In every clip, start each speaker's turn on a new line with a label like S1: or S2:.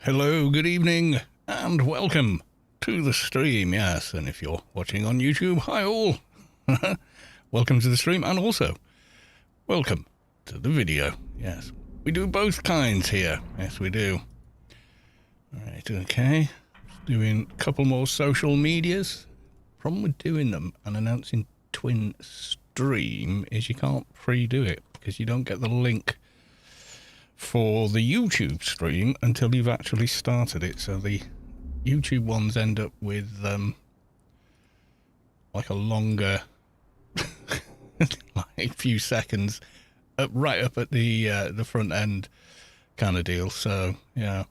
S1: Hello, good evening, and welcome to the stream. Yes, and if you're watching on YouTube, hi all. Welcome to the stream, and also welcome to the video. Yes, we do both kinds here. Yes, we do. Alright, okay. Doing a couple more social medias. Problem with doing them and announcing twin stream is you can't pre-do it because you don't get the link for the YouTube stream until you've actually started it. So the YouTube ones end up with like a longer like few seconds right up at the front end kind of deal. So yeah,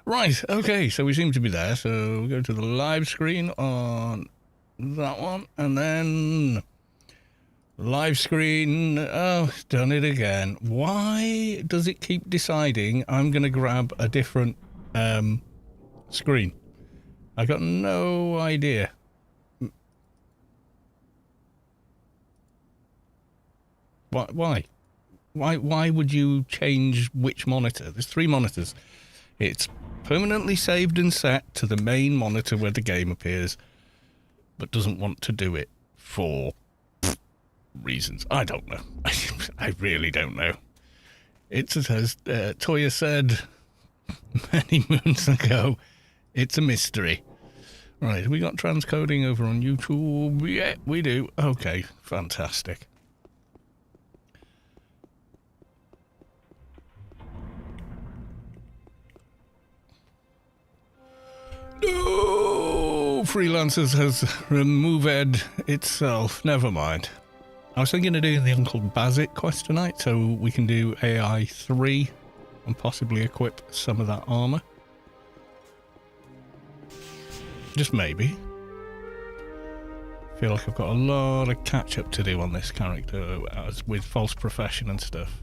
S1: right, okay, so we seem to be there. So we go to the live screen on that one, and then live screen. Oh, it's done it again. Why does it keep deciding I'm going to grab a different screen? I got no idea. Why? Why would you change which monitor? There's 3 monitors. It's permanently saved and set to the main monitor where the game appears, but doesn't want to do it for reasons. I don't know. I really don't know. It's as Toya said many moons ago, it's a mystery. Right, we got transcoding over on YouTube. Yeah, we do. Okay, fantastic. No, Freelancers has removed itself. Never mind. I was thinking of doing the Uncle Bazit quest tonight, so we can do AI 3 and possibly equip some of that armor. Just maybe. Feel like I've got a lot of catch up to do on this character, as with false profession and stuff.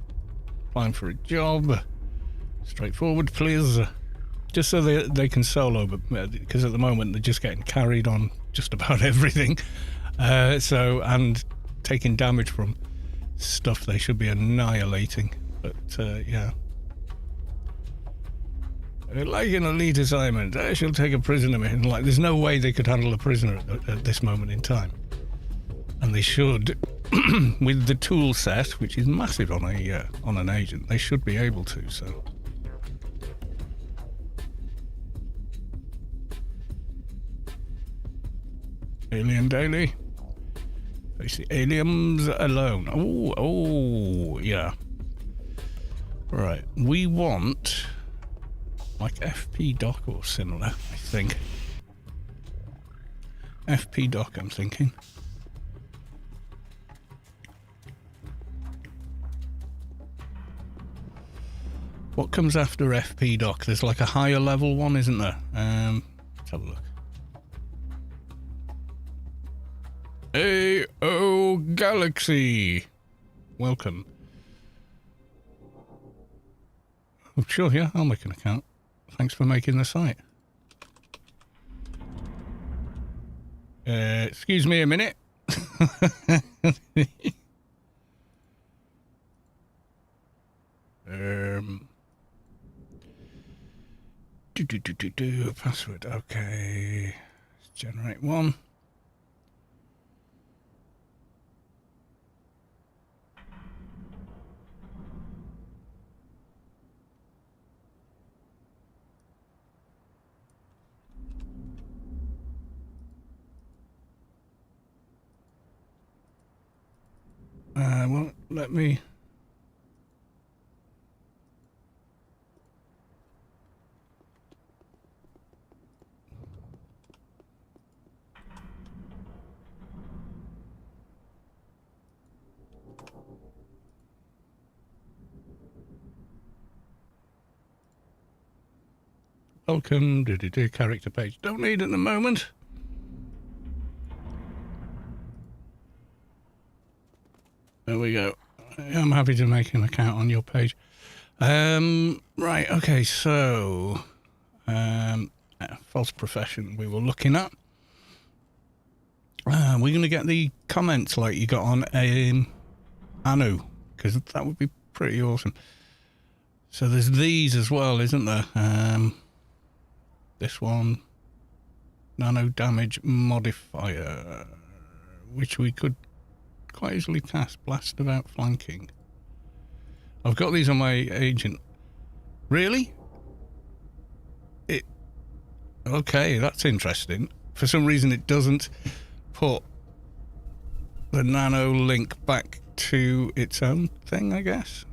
S1: Applying for a job. Straightforward, please. Just so they can solo, but because at the moment they're just getting carried on just about everything. And taking damage from stuff they should be annihilating. But yeah. Like an elite assignment, I shall take a prisoner. Like, there's no way they could handle a prisoner at this moment in time. And they should, with the tool set, which is massive on an agent, they should be able to, so. Alien Daily. Face the aliens alone. Oh, yeah. Right, we want like FP doc or similar, I think. FP doc, I'm thinking. What comes after FP doc? There's like a higher level one, isn't there? Let's have a look. AO Galaxy. Welcome. Oh, sure, yeah, I'll make an account. Thanks for making the site. Excuse me a minute. Password, okay. Let's generate one. Well, let me... Welcome, character page. Don't need at the moment. There we go. I'm happy to make an account on your page. Right, okay, so false profession we were looking at. We're going to get the comments like you got on Anu, because that would be pretty awesome. So there's these as well, isn't there? This one, nano damage modifier, which we could quite easily cast. Blast without flanking. I've got these on my agent. Really? Okay, that's interesting. For some reason it doesn't put the nano link back to its own thing, I guess.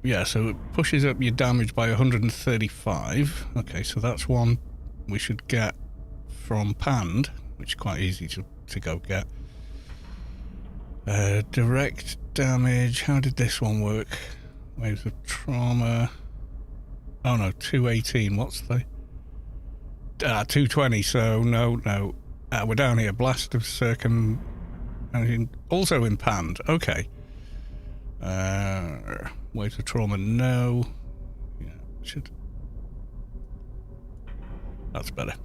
S1: Yeah, so it pushes up your damage by 135. Okay, so that's one we should get from Pand, which is quite easy to go get. Direct damage. How did this one work? Waves of trauma. Oh no, 218. What's the... 220, so no. We're down here. Blast of Circum... Also in Pand. Okay. Waves of trauma, no. Yeah, should... That's better.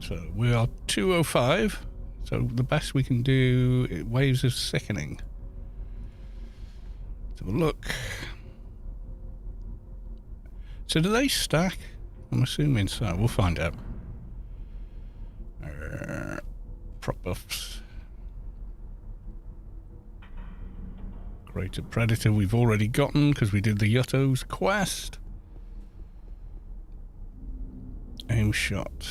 S1: So we are 205. So the best we can do... Waves of Sickening. Let's have a look. So do they stack? I'm assuming so. We'll find out. Prop buffs. Greater Predator we've already gotten because we did the Yutto's quest. Aim shot.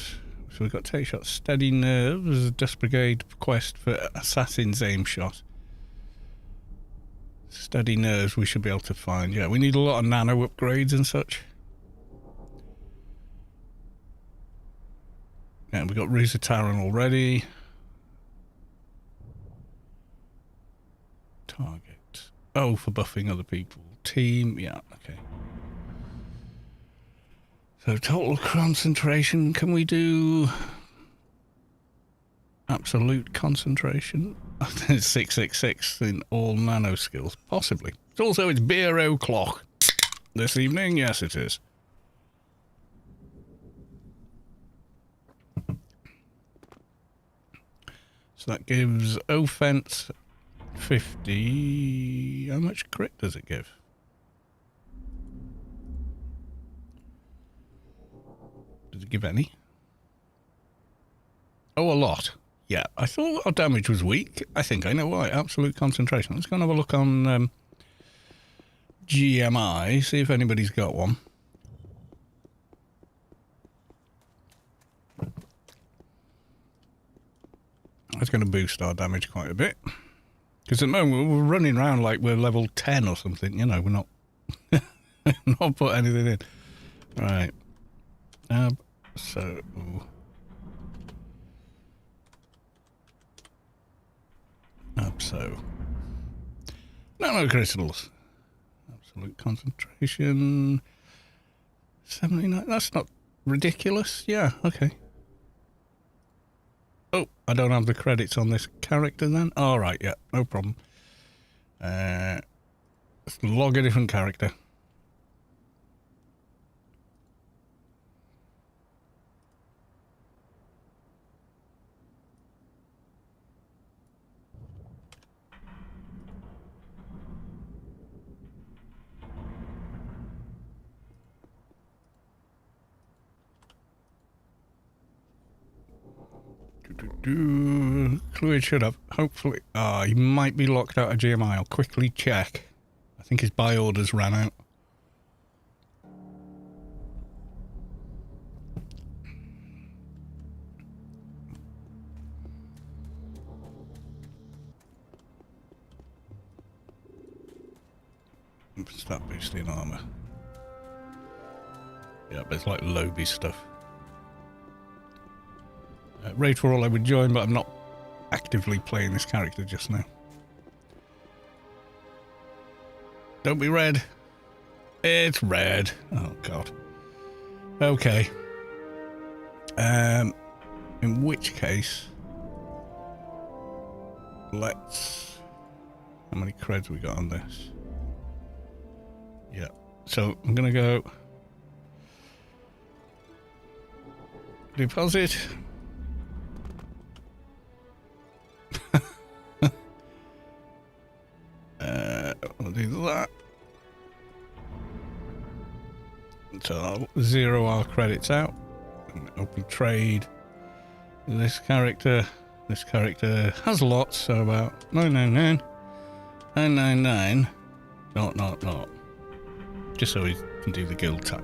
S1: So we've got take shot. Steady Nerves. Dust Brigade quest for Assassin's aim shot. Steady Nerves we should be able to find. Yeah, we need a lot of nano upgrades and such. Yeah, we got Ruzataran already. Target. Oh, for buffing other people. Team, yeah, okay. So total concentration, can we do absolute concentration? 666 in all nano skills, possibly. It's beer o'clock this evening, yes it is. So that gives offense 50. How much crit does it give? Does it give any? Oh, a lot. Yeah, I thought our damage was weak. I think I know why. Absolute concentration. Let's go and have a look on GMI, see if anybody's got one. That's going to boost our damage quite a bit. Because at the moment we're running around like we're level 10 or something, you know, we're not not put anything in. Right. So nano crystals. Absolute concentration 79. That's not ridiculous. Yeah, okay. Oh, I don't have the credits on this character then. All right, yeah, no problem. Let's log a different character. Fluid should have. Hopefully. He might be locked out of GMI. I'll quickly check. I think his buy orders ran out. Start boosting armor. Yeah, but it's like Lobby stuff. Raid for all I would join, but I'm not actively playing this character just now. Don't be red. It's red. Oh god. Okay. In which case, let's... How many creds we got on this? Yeah. So I'm gonna go deposit. I'll do that. So I'll zero our credits out. And open trade. This character has lots, so about 999. 999. Not. Just so we can do the guild tax.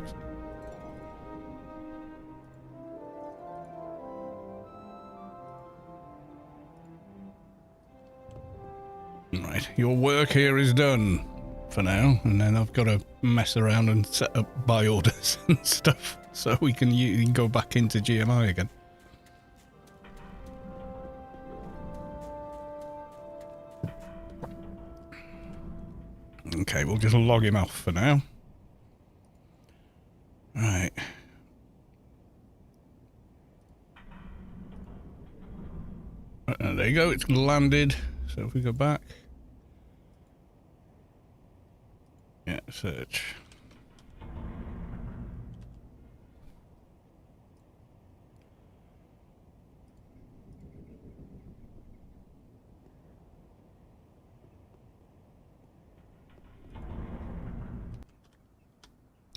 S1: Right, your work here is done for now, and then I've got to mess around and set up buy orders and stuff so we can go back into GMI again. Okay, we'll just log him off for now. Right. There you go, it's landed. So if we go back. Yeah, search.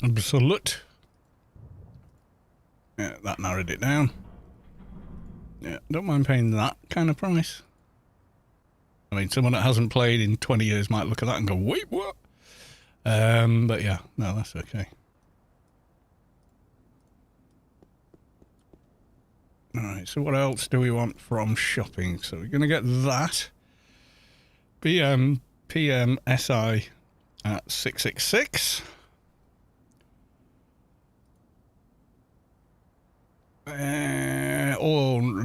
S1: Absolute. Yeah, that narrowed it down. Yeah, don't mind paying that kind of price. I mean, someone that hasn't played in 20 years might look at that and go, wait, what? But yeah, no, that's okay. Alright, so what else do we want from shopping? So we're going to get that. PM SI at 666.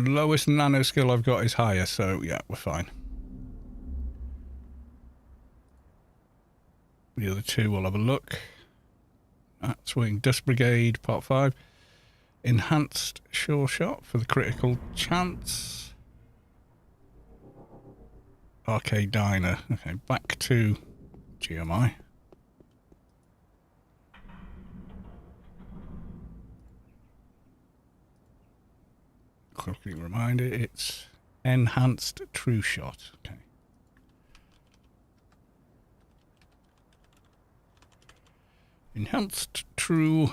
S1: Lowest nano skill I've got is higher, so yeah, we're fine. The other two we'll have a look. Swing Dust Brigade, Part 5. Enhanced Sure Shot for the critical chance. Arcade Diner. Okay, back to GMI. Quickly remind it, it's Enhanced True Shot. Okay. Enhanced True.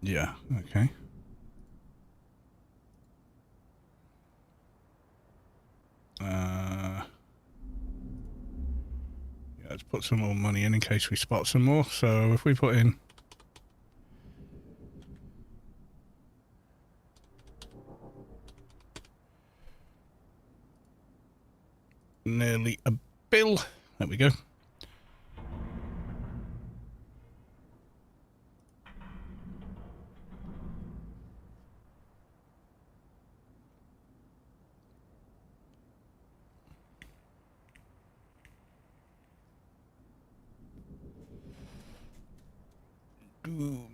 S1: Yeah, okay. Yeah, let's put some more money in case we spot some more. So if we put in nearly a bill. There we go.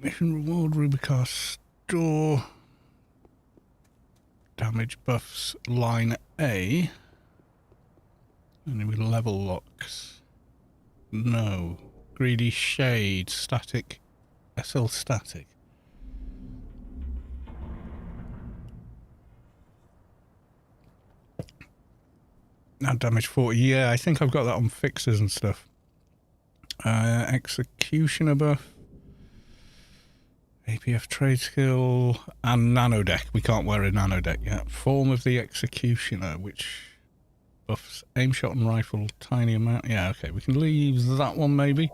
S1: Mission reward, Rubicar store. Damage buffs, line A. Any level locks? No. Greedy Shade, static. SL static. Now damage 40. Yeah, I think I've got that on fixers and stuff. Executioner buff. APF trade skill and nano deck. We can't wear a nano deck yet. Form of the Executioner, which buffs aim shot and rifle tiny amount. Yeah, okay, we can leave that one maybe.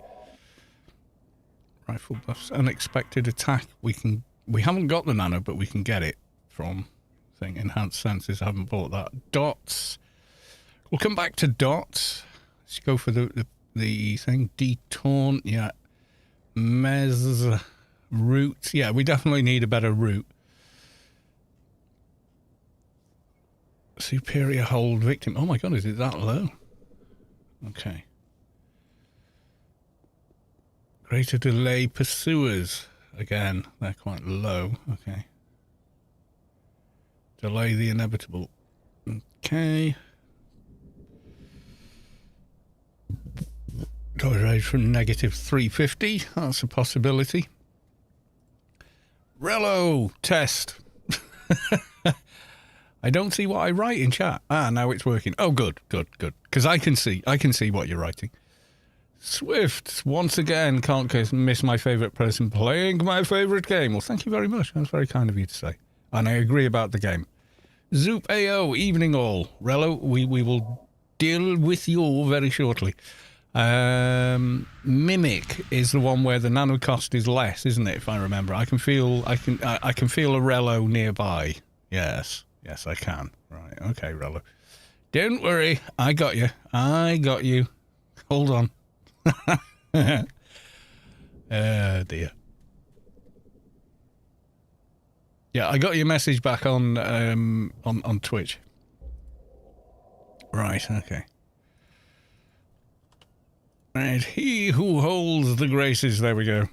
S1: Rifle buffs, unexpected attack. We haven't got the nano, but we can get it from thing. Enhanced senses. I haven't bought that. Dots. We'll come back to dots. Let's go for the thing. Detaunt. Yeah. Mez. Route. Yeah, we definitely need a better route. Superior hold victim. Oh my god, is it that low? Okay. Greater delay pursuers. Again, they're quite low. Okay. Delay the inevitable. Okay. Dodge range from negative 350. That's a possibility. Rello test. I don't see what I write in chat. Ah, now it's working. Oh, good. Because I can see what you're writing. Swift, once again, can't miss my favourite person playing my favourite game. Well, thank you very much. That's very kind of you to say. And I agree about the game. Zoop AO, evening all. Rello, we will deal with you very shortly. Mimic is the one where the nano cost is less, isn't it? If I remember, I can feel a Rello nearby. Yes, I can. Right, okay, Rello. Don't worry, I got you. Hold on. Dear. Yeah, I got your message back on Twitch. Right, okay. Right, he who holds the graces, there we go.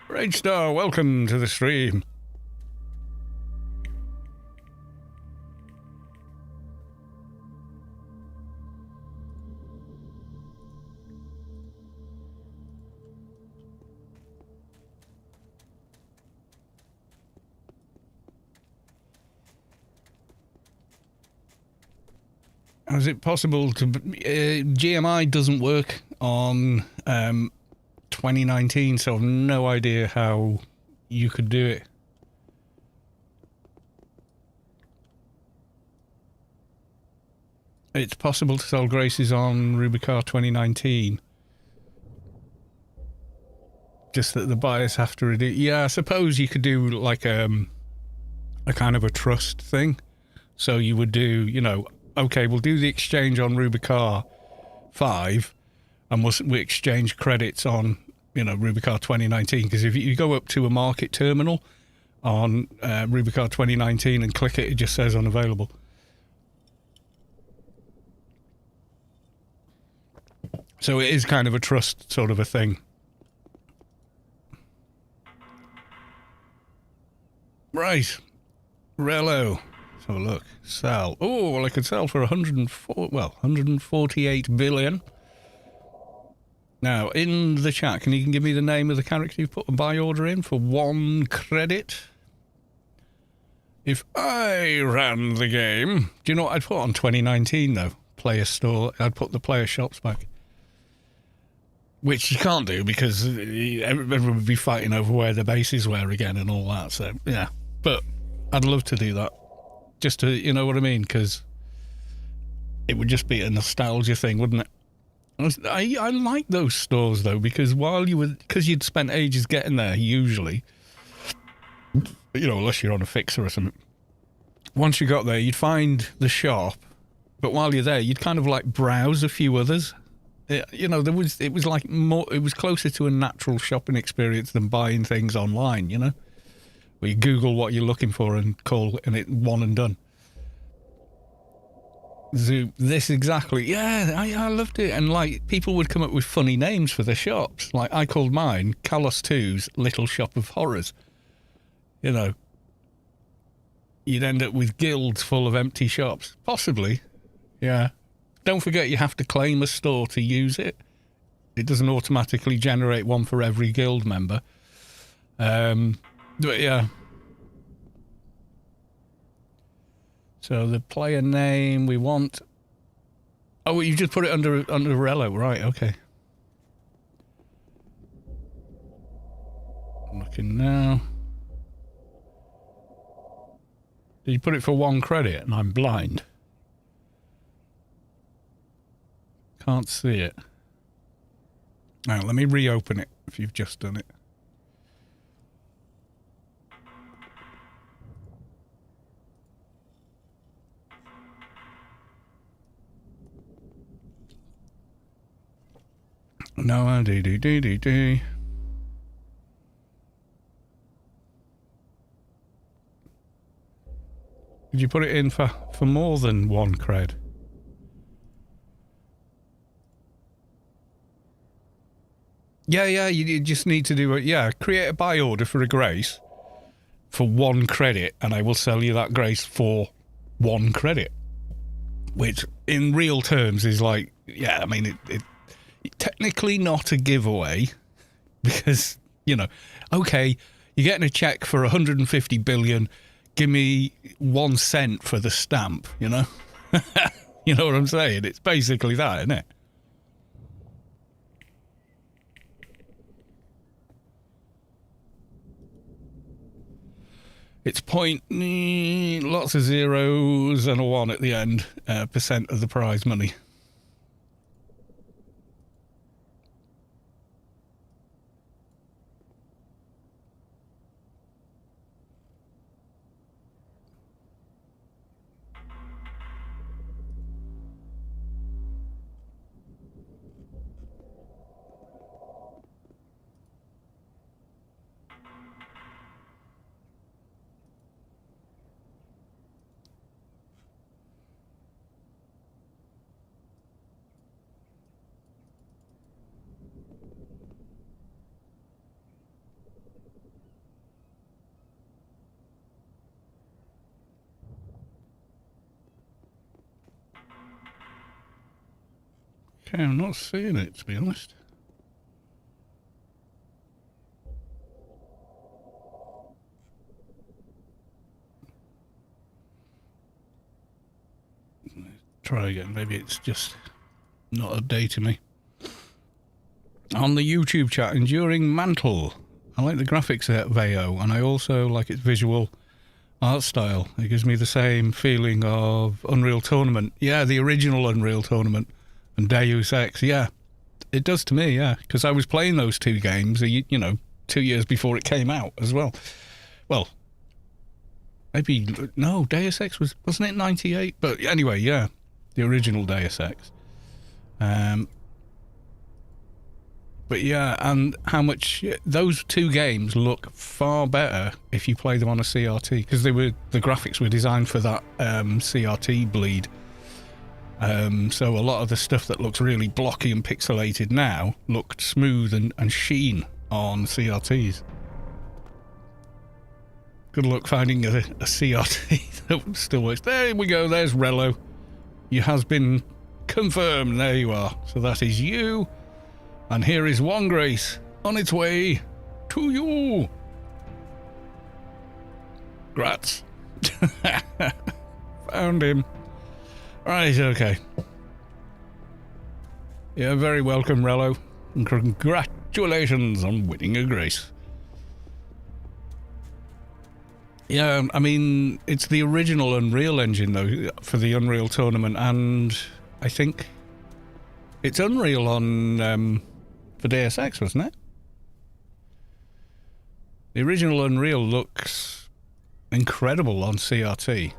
S1: Rage Star, welcome to the stream. Is it possible to... GMI doesn't work on 2019, so I've no idea how you could do it. It's possible to sell Graces on Rubicar 2019. Just that the buyers have to redeem... Yeah, I suppose you could do like a kind of a trust thing. So you would do, you know... Okay, we'll do the exchange on Rubicar 5 and we exchange credits on, you know, Rubicar 2019. Because if you go up to a market terminal on Rubicar 2019 and click it, it just says unavailable. So it is kind of a trust sort of a thing. Right. Rello. So look, sell. Oh, well, I could sell for 148 billion. Now, in the chat, can you give me the name of the character you put a buy order in for 1 credit? If I ran the game, do you know what I'd put on 2019 though? Player store. I'd put the player shops back, which you can't do because everybody would be fighting over where the bases were again and all that. So yeah, but I'd love to do that. Just to, you know what I mean? Because it would just be a nostalgia thing, wouldn't it? I like those stores, though, because because you'd spent ages getting there, usually, you know, unless you're on a fixer or something. Once you got there, you'd find the shop, but while you're there, you'd kind of like browse a few others. You know, it was like more, it was closer to a natural shopping experience than buying things online, you know? Where you Google what you're looking for and call and it one and done. This exactly. Yeah, I loved it. And like people would come up with funny names for the shops. Like I called mine Kalos 2's Little Shop of Horrors. You know, you'd end up with guilds full of empty shops. Possibly. Yeah. Don't forget you have to claim a store to use it. It doesn't automatically generate one for every guild member. But yeah. So the player name we want... Oh, you just put it under Rello, right, okay. I'm looking now. Did you put it for 1 credit and I'm blind? Can't see it. Now, let me reopen it if you've just done it. No, do. Did you put it in for more than 1 cred? Yeah, you just need to do it. Yeah, create a buy order for a grace for 1 credit, and I will sell you that grace for 1 credit. Which, in real terms, is like, yeah, I mean, it technically not a giveaway because, you know, okay, you're getting a check for 150 billion, give me 1 cent for the stamp, you know? You know what I'm saying? It's basically that, isn't it? It's lots of zeros and a 1 at the end, percent of the prize money. Okay, I'm not seeing it, to be honest. Try again. Maybe it's just not updating me. On the YouTube chat, Enduring Mantle. I like the graphics at Veo, and I also like its visual art style. It gives me the same feeling of Unreal Tournament. Yeah, the original Unreal Tournament and Deus Ex. Yeah, it does to me, yeah, because I was playing those two games, 2 years before it came out as well. Well, maybe, no, Deus Ex wasn't it 98? But anyway, yeah, the original Deus Ex. But yeah, and how much those two games look far better if you play them on a CRT, because the graphics were designed for that CRT bleed. So a lot of the stuff that looks really blocky and pixelated now looked smooth and sheen on CRTs. Good luck finding a CRT that still works. There we go, there's Rello. You has been confirmed, there you are. So that is you. And here is One Grace on its way to you. Grats. Found him. Right, okay. Yeah, very welcome, Rello. And congratulations on winning a Grace. Yeah, I mean, it's the original Unreal Engine, though, for the Unreal Tournament, and I think it's Unreal on for Deus Ex, wasn't it? The original Unreal looks incredible on CRT.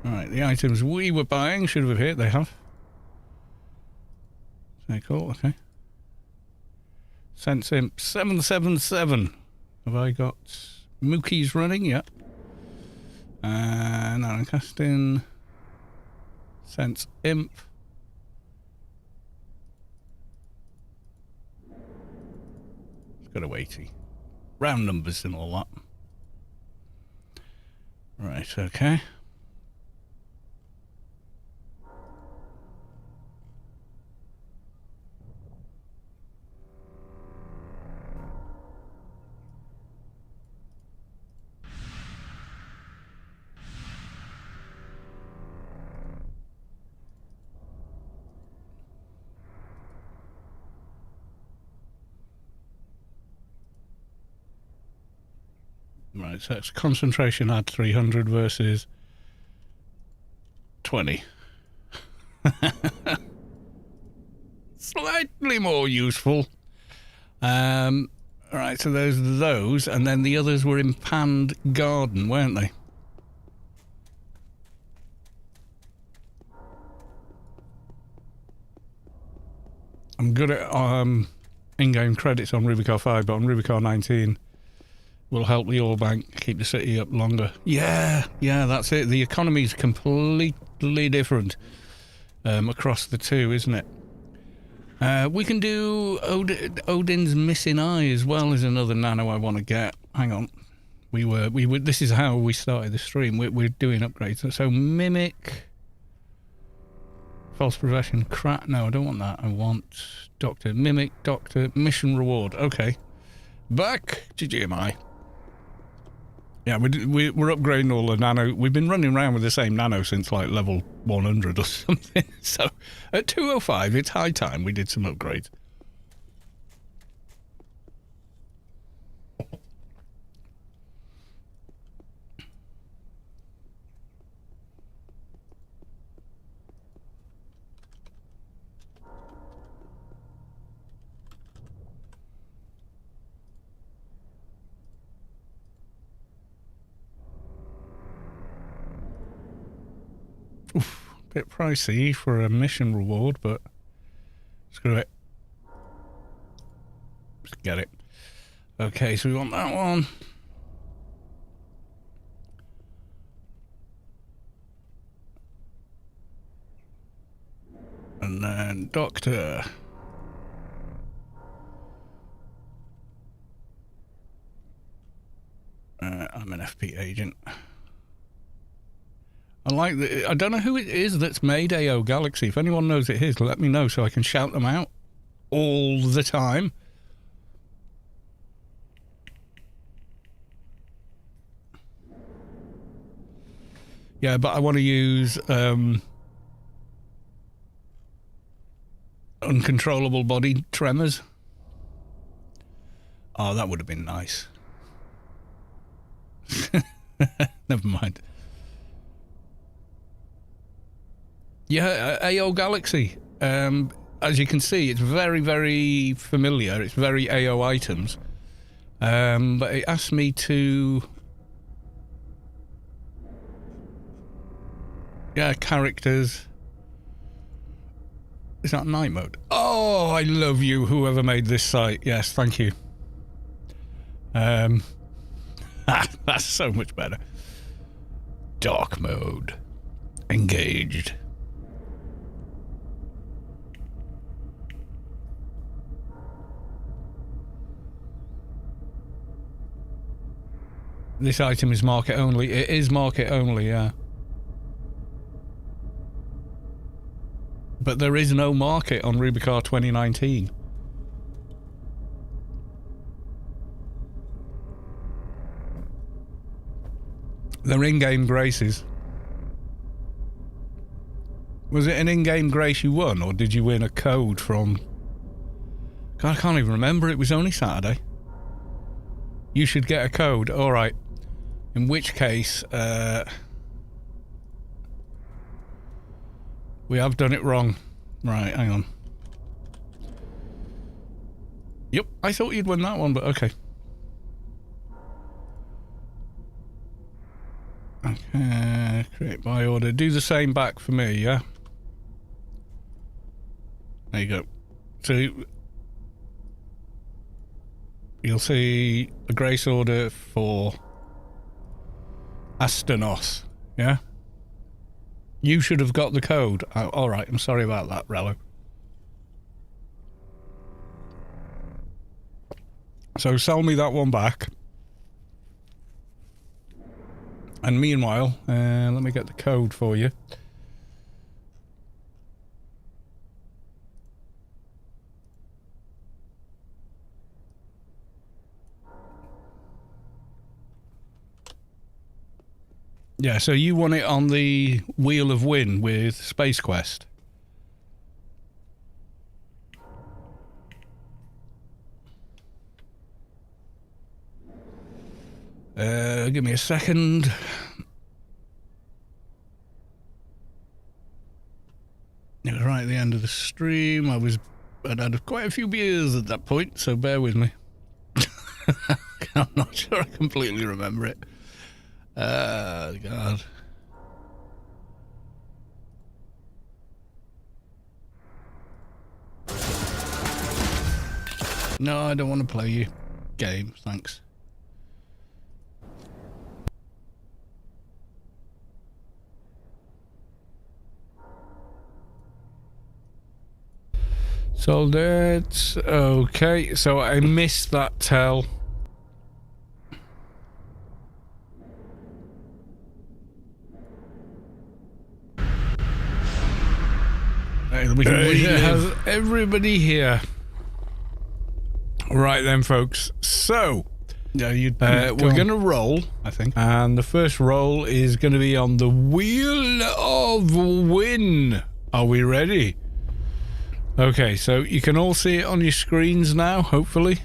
S1: Alright, the items we were buying should have hit, they have. Okay, cool, okay. Sense Imp 777. Have I got Mookie's running? Yep. And I'm casting Sense Imp. It's got a weighty. Round numbers and all that. Right, okay. Right, so it's concentration at 300 versus 20. Slightly more useful. Alright, so there's those, and then the others were in Panned Garden, weren't they? I'm good at in-game credits on Rubicon 5, but on Rubicon 19 will help the ore bank keep the city up longer. Yeah, that's it. The economy's completely different across the two, isn't it? We can do Odin's Missing Eye as well as another nano I want to get. Hang on. We were. This is how we started the stream. We're doing upgrades. So Mimic, False Profession, Crack. No, I don't want that. I want Doctor. Mimic, Doctor, Mission Reward. Okay. Back to GMI. Yeah, we're upgrading all the nano. We've been running around with the same nano since like level 100 or something. So at 205, it's high time we did some upgrades. Oof, bit pricey for a mission reward, but screw it. Just get it. Okay, so we want that one. And then Doctor. I'm an FP agent. I like the. I don't know who it is that's made AO Galaxy. If anyone knows it is, let me know so I can shout them out all the time. Yeah, but I want to use uncontrollable body tremors. Oh, that would have been nice. Never mind. Yeah, AO Galaxy. As you can see, it's very, very familiar. It's very AO items. But it asked me to... Yeah, characters. Is that night mode? Oh, I love you, whoever made this site. Yes, thank you. That's so much better. Dark mode. Engaged. This item is market only. It is market only, yeah. But there is no market on Rubicar 2019. They're in-game graces. Was it an in-game grace you won, or did you win a code from... God, I can't even remember. It was only Saturday. You should get a code. All right. In which case, we have done it wrong. Right, hang on. Yep, I thought you'd win that one, but okay. Okay, create by order. Do the same back for me, yeah? There you go. So, you'll see a grace order for Astanos, yeah? You should have got the code. Oh, all right, I'm sorry about that, Rello. So sell me that one back. And meanwhile, let me get the code for you. Yeah, so you won it on the Wheel of Win with Space Quest. Give me a second. It was right at the end of the stream. I'd had quite a few beers at that point, so bear with me. I'm not sure I completely remember it. God. No, I don't want to play your game, thanks. Sold it. Okay, so I missed that tell. Has everybody here? Right then, folks. So, yeah, we're going to roll, I think. And the first roll is going to be on the Wheel of Win. Are we ready? Okay, so you can all see it on your screens now, hopefully.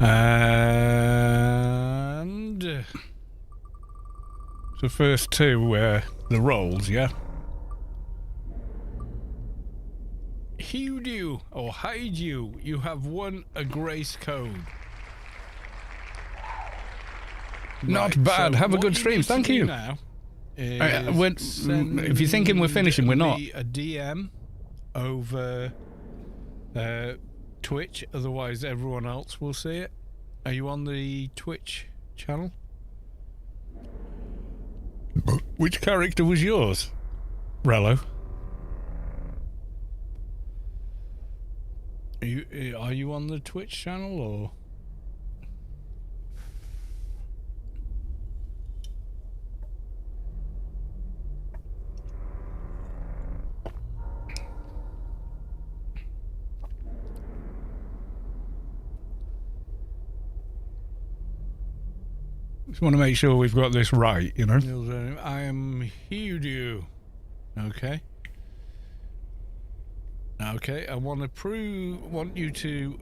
S1: And the first two, the rolls, yeah. Hewed you or hide you. You have won a grace code. Not
S2: Right,
S1: bad.
S2: so
S1: Have a
S2: what
S1: good stream. Thank you.
S2: Now
S1: if you're thinking we're finishing, we're not.
S2: A DM over Twitch, otherwise everyone else will see it. Are you on the Twitch channel?
S1: Which character was yours? Rello.
S2: Are you on the Twitch channel or?
S1: Just want to make sure we've got this right, you know.
S2: I am Hewdew. Okay. Okay, I want you to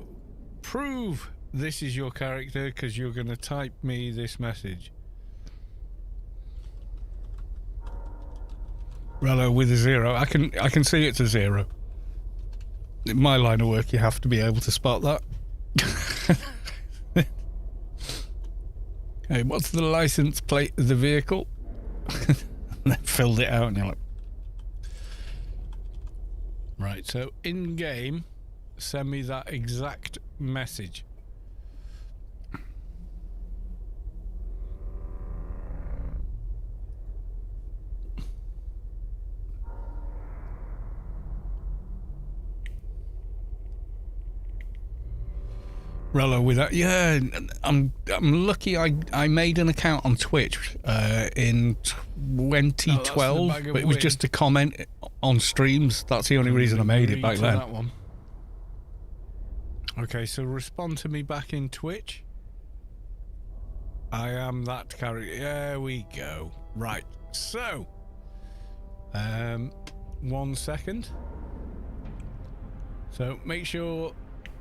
S2: prove this is your character because you're going to type me this message.
S1: Rello with a 0. I can see it's a 0. In my line of work, you have to be able to spot that. Hey, what's the license plate of the vehicle? And then filled it out and you're like...
S2: Right, so in game, send me that exact message.
S1: Rello with that. Yeah, I'm lucky I made an account on Twitch in 2012, but it was just to comment on streams. That's the only reason I made it back then.
S2: That one. Okay, so respond to me back in Twitch. I am that character. There we go. Right, so 1 second. So make sure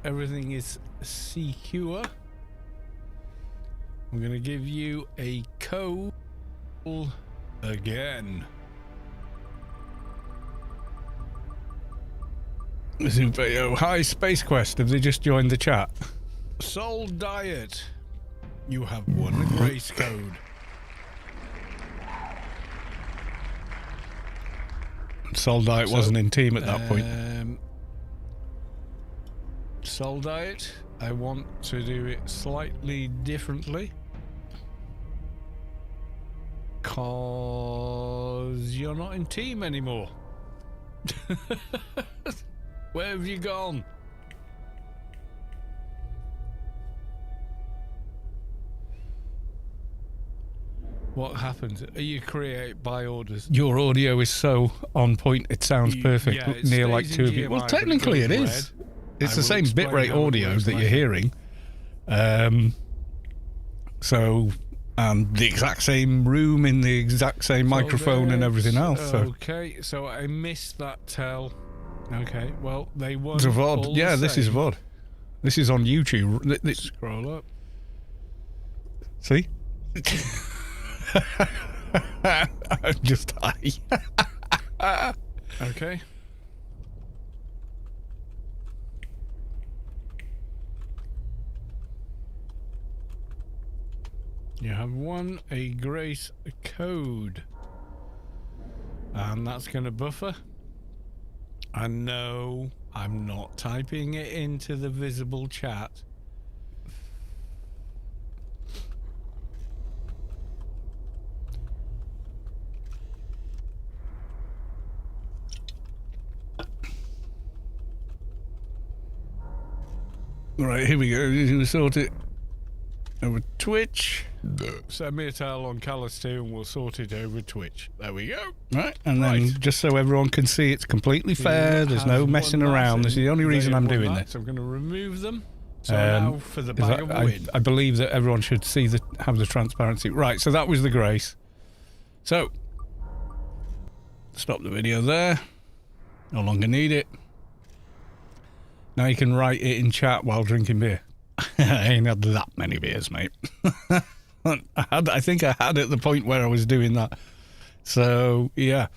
S2: everything is secure. I'm going to give you a code again.
S1: Hi, Space Quest. Have they just joined the chat?
S2: Soul Diet. You have won a grace code.
S1: Soul Diet wasn't in team at that point.
S2: Soul Diet, I want to do it slightly differently. Cause you're not in team anymore. Where have you gone? What happens? You create by orders.
S1: Your audio is so on point, it sounds perfect.
S2: Yeah, it
S1: near like
S2: stays
S1: 2
S2: in
S1: of you. Well,
S2: GMI,
S1: technically it
S2: but it goes
S1: is.
S2: red.
S1: It's
S2: I
S1: the
S2: will
S1: same
S2: explain
S1: bitrate
S2: how it
S1: audio
S2: works
S1: that you're
S2: later.
S1: hearing. So, and the exact same room in the exact same microphone and everything else. So.
S2: Okay, so I missed that tell. Okay, well, they won.
S1: It's a VOD.
S2: all
S1: Yeah,
S2: the
S1: this is
S2: same.
S1: VOD. This is on YouTube.
S2: Scroll up.
S1: See? I'm just high.
S2: Okay. You have won a grace code. And that's going to buffer. And no, I'm not typing it into the visible chat.
S1: Right, here we go. You're going to sort it over Twitch.
S2: Send me a tell on Callus 2 and we'll sort it over Twitch. There we go.
S1: Right, and then just so everyone can see it's completely fair, there's no messing around. This is the only reason I'm doing this.
S2: So I'm going to remove them. So now for the bag of win.
S1: I believe that everyone should see have the transparency. Right, so that was the grace. So, stop the video there. No longer need it. Now you can write it in chat while drinking beer. I ain't had that many beers, mate. I think I had at the point where I was doing that. So, yeah.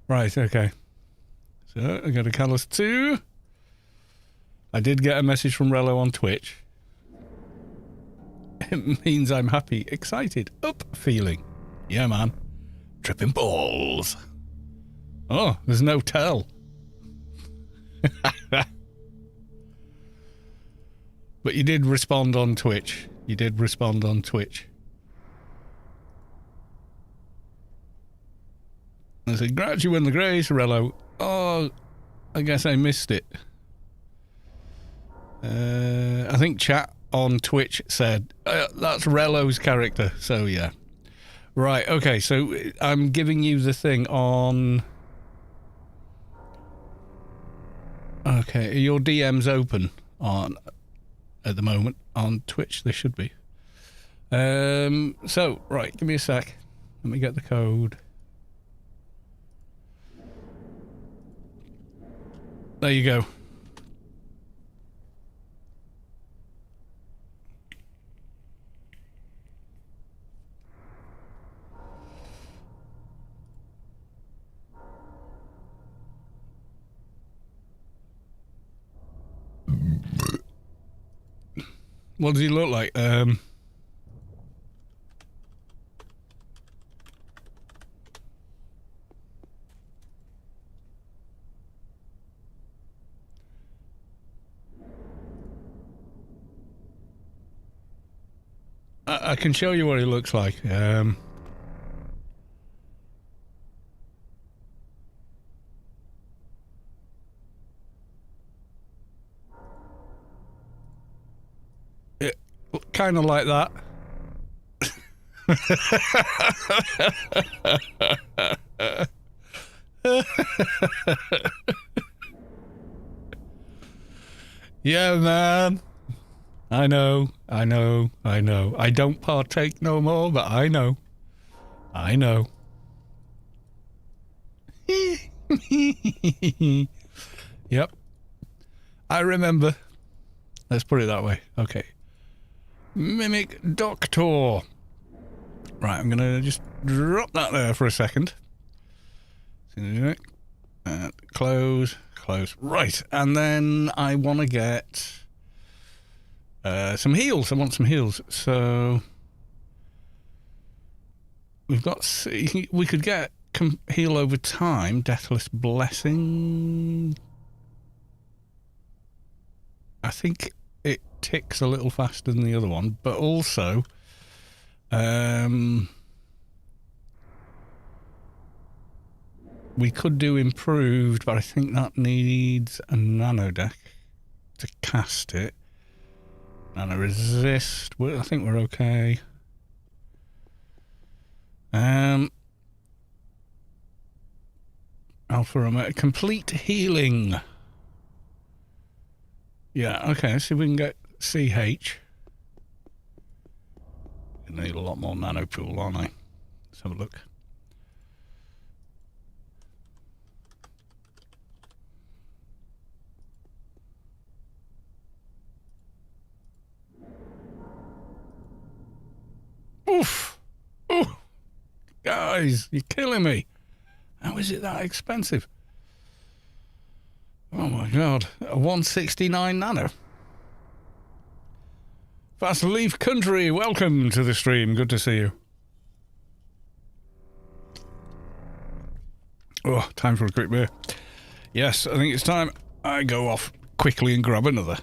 S1: Right, okay. So, I got a Callus 2. I did get a message from Rello on Twitch. It means I'm happy, excited, up feeling. Yeah, man. Tripping balls. Oh, there's no tell. But you did respond on Twitch. You did respond on Twitch. I said, "Grats, you win the Grace, Rello." Oh, I guess I missed it. I think chat on Twitch said, that's Rello's character. So, yeah. Right, okay, so I'm giving you the thing on... Okay, are your DMs open on... At the moment on Twitch? They should be. So, right, give me a sec. Let me get the code. There you go. What does he look like? I can show you what he looks like. Kind of like that. Yeah, man. I know. I don't partake no more, but I know. Yep. I remember. Let's put it that way. Okay. Mimic Doctor. Right, I'm gonna just drop that there for a second. Close. Right, and then I want to get some heals. I want some heals. So we've got. We could get heal over time. Deathless Blessing. I think it ticks a little faster than the other one, but also we could do improved, but I think that needs a nano deck to cast it. Nano resist. I think we're okay. Alpha Romeo. Complete healing. Yeah, okay, let's see if we can get CH. I need a lot more nano pool, aren't I? Let's have a look. Oof! Oof! Guys, you're killing me. How is it that expensive? Oh my god. A 169 nano. Fast Leaf Country, welcome to the stream. Good to see you. Oh, time for a quick beer. Yes, I think it's time I go off quickly and grab another.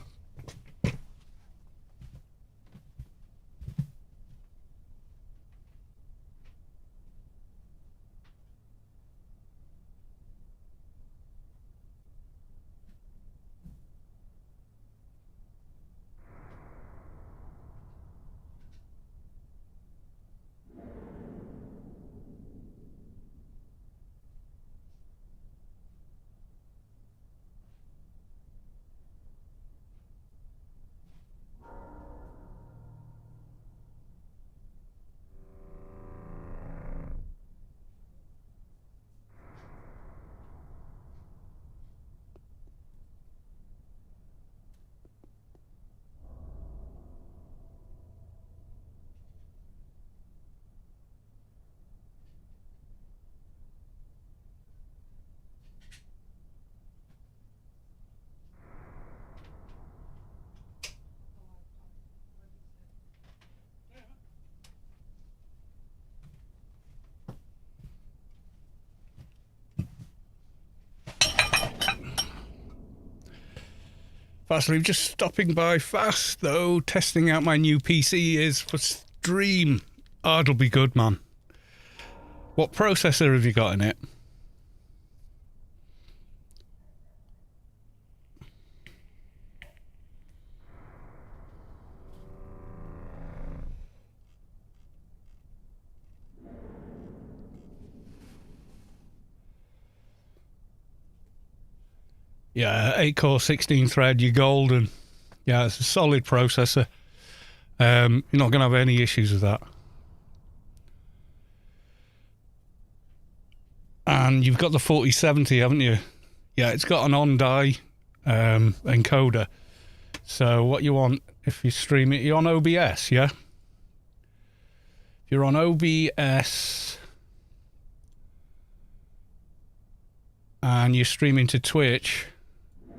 S1: Fastly, just stopping by fast, though, testing out my new PC is for stream. Oh, it'll be good, man. What processor have you got in it? Yeah, 8-core, 16-thread, you're golden. Yeah, it's a solid processor. You're not going to have any issues with that. And you've got the 4070, haven't you? Yeah, it's got an on-die encoder. So what you want, if you stream it, you're on OBS, yeah? If you're on OBS and you're streaming to Twitch,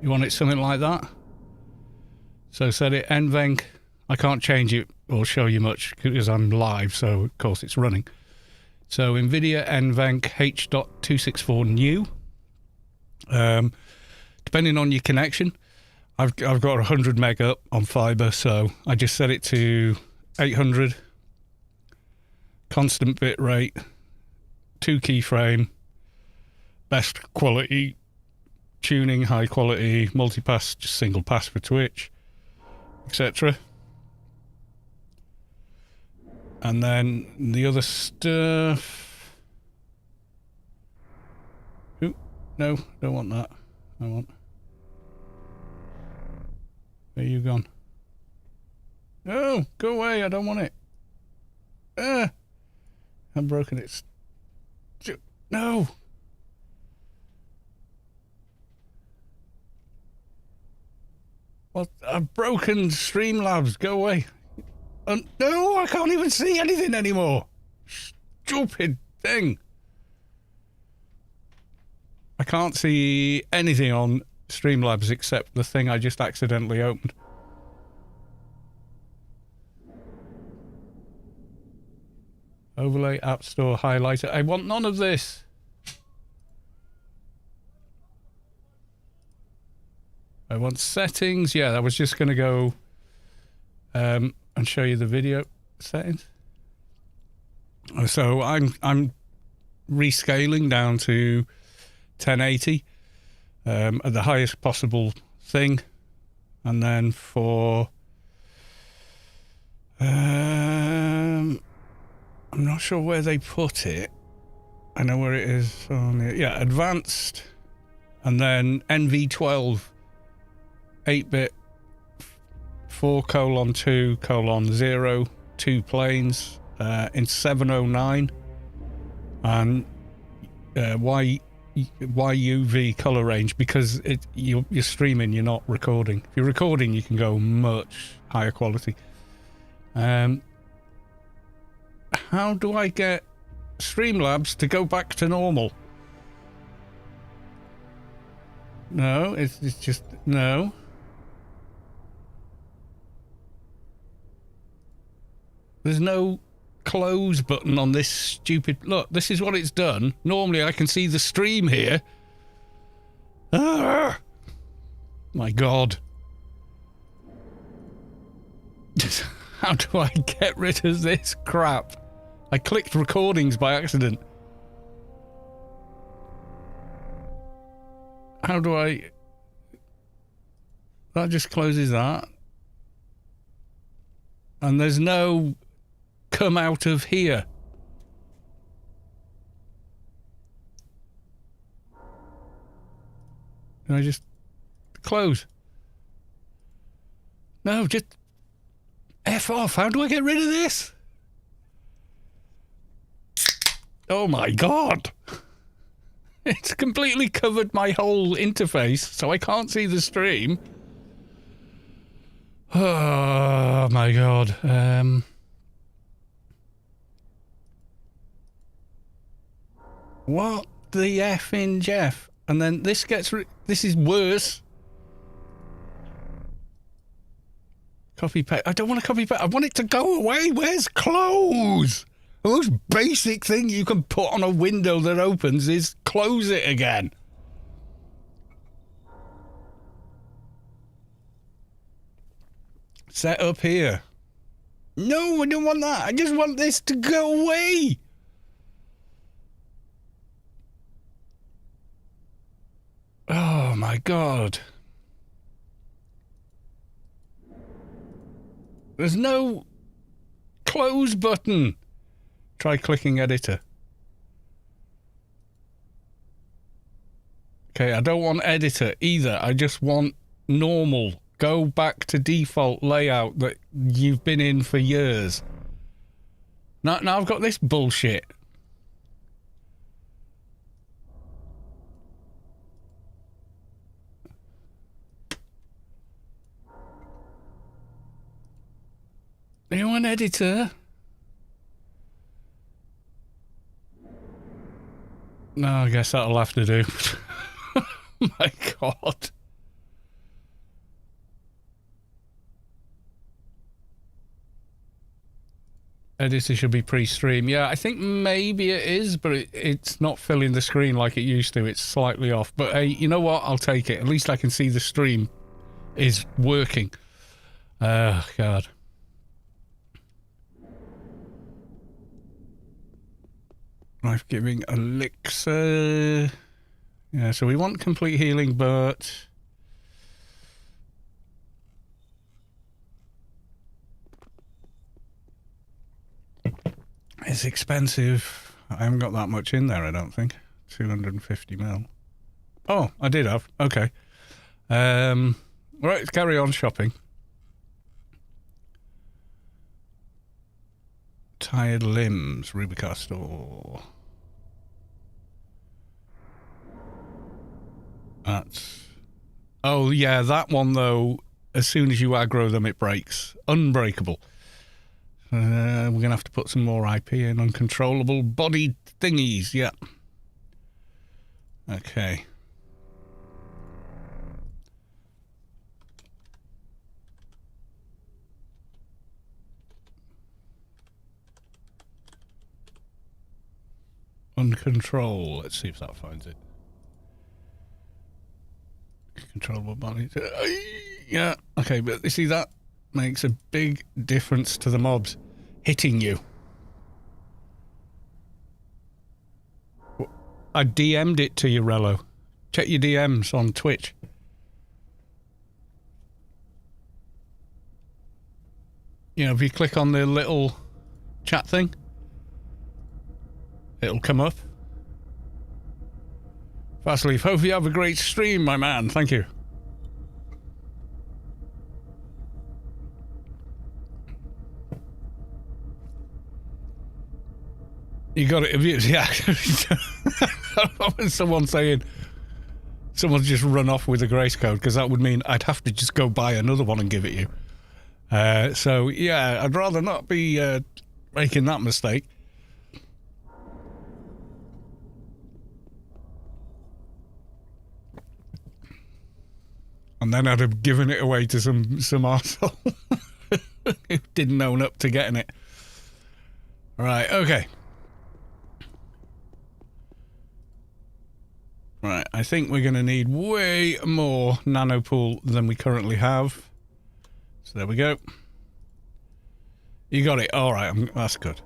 S1: you want it something like that? So set it NVENC. I can't change it or show you much because I'm live, so of course it's running. So NVIDIA NVENC H.264 new. Depending on your connection, I've got 100 meg up on fiber, so I just set it to 800, constant bit rate, 2 keyframe, best quality tuning, high quality, multipass, just single pass for Twitch, etc. And then the other stuff. Ooh, no, don't want that. I want. Where you gone? No, go away. I don't want it. I've broken it. No. What? I've broken Streamlabs. Go away. No, I can't even see anything anymore. Stupid thing. I can't see anything on Streamlabs except the thing I just accidentally opened. Overlay, App Store, highlighter. I want none of this. I want settings. Yeah, I was just going to go and show you the video settings. So I'm rescaling down to 1080 at the highest possible thing, and then for I'm not sure where they put it. I know where it is on the, yeah, advanced, and then NV12 8-bit 4:2:0 2 planes in 709 and YUV color range, because you're streaming, you're not recording. If you're recording, you can go much higher quality. How do I get Streamlabs to go back to normal? No, it's just no. There's no close button on this stupid... Look, this is what it's done. Normally I can see the stream here. Ah! My God. How do I get rid of this crap? I clicked recordings by accident. How do I... That just closes that. And there's no... come out of here. Can I just close? No, just F off. How do I get rid of this? Oh my God. It's completely covered my whole interface, so I can't see the stream. Oh my God. What the effing Jeff? And then this gets... this is worse. Copy paste. I don't want to copy paste. I want it to go away. Where's close? The most basic thing you can put on a window that opens is close it again. Set up here. No, I don't want that. I just want this to go away. Oh my god. There's no close button. Try clicking editor. Okay, I don't want editor either. I just want normal. Go back to default layout that you've been in for years. Now I've got this bullshit. You want editor? No, I guess that'll have to do. My god. Editor should be pre-stream. Yeah, I think maybe it is, but it's not filling the screen like it used to. It's slightly off. But hey, you know what? I'll take it. At least I can see the stream is working. Oh, God. Life-giving elixir. Yeah, so we want complete healing, but... it's expensive. I haven't got that much in there, I don't think. 250 mil. Oh, I did have. Okay. Right, let's carry on shopping. Tired limbs, Rubicar store. That's... oh, yeah, that one, though, as soon as you aggro them, it breaks. Unbreakable. We're going to have to put some more IP in. Uncontrollable body thingies, yeah. Okay. Uncontrol. Let's see if that finds it. Controllable body. Yeah, okay, but you see, that makes a big difference to the mobs hitting you. I DM'd it to you, Rello. Check your DMs on Twitch. You know, if you click on the little chat thing, it'll come up. Fastleaf, hope you have a great stream, my man. Thank you. You got it. Yeah. Someone's saying someone's just run off with a grace code, because that would mean I'd have to just go buy another one and give it you. So, yeah, I'd rather not be making that mistake. And then I'd have given it away to some arsehole who didn't own up to getting it. Right, okay. Right, I think we're going to need way more nanopool than we currently have. So there we go. You got it. All right, that's good.